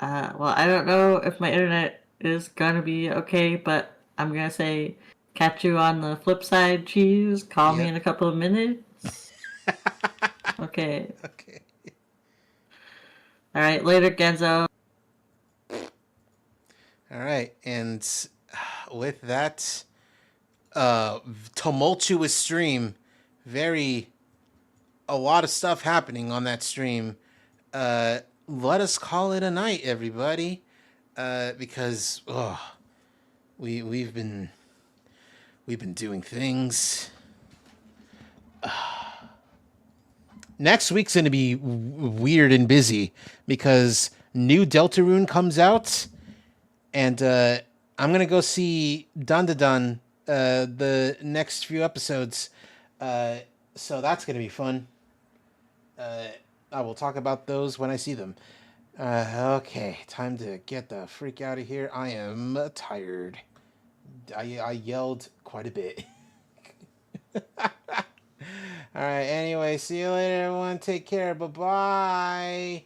Well, I don't know if my internet is gonna be okay, but I'm gonna say, catch you on the flip side, Cheese. Call me in a couple of minutes. Okay. Okay. All right. Later, Genzo. All right, and with that tumultuous stream, a lot of stuff happening on that stream. Let us call it a night, everybody, because we've been doing things. Next week's gonna be weird and busy, because new Deltarune comes out. And I'm going to go see Dandadan the next few episodes. So that's going to be fun. I will talk about those when I see them. Okay, time to get the freak out of here. I am tired. I yelled quite a bit. All right, anyway, see you later, everyone. Take care. Bye-bye.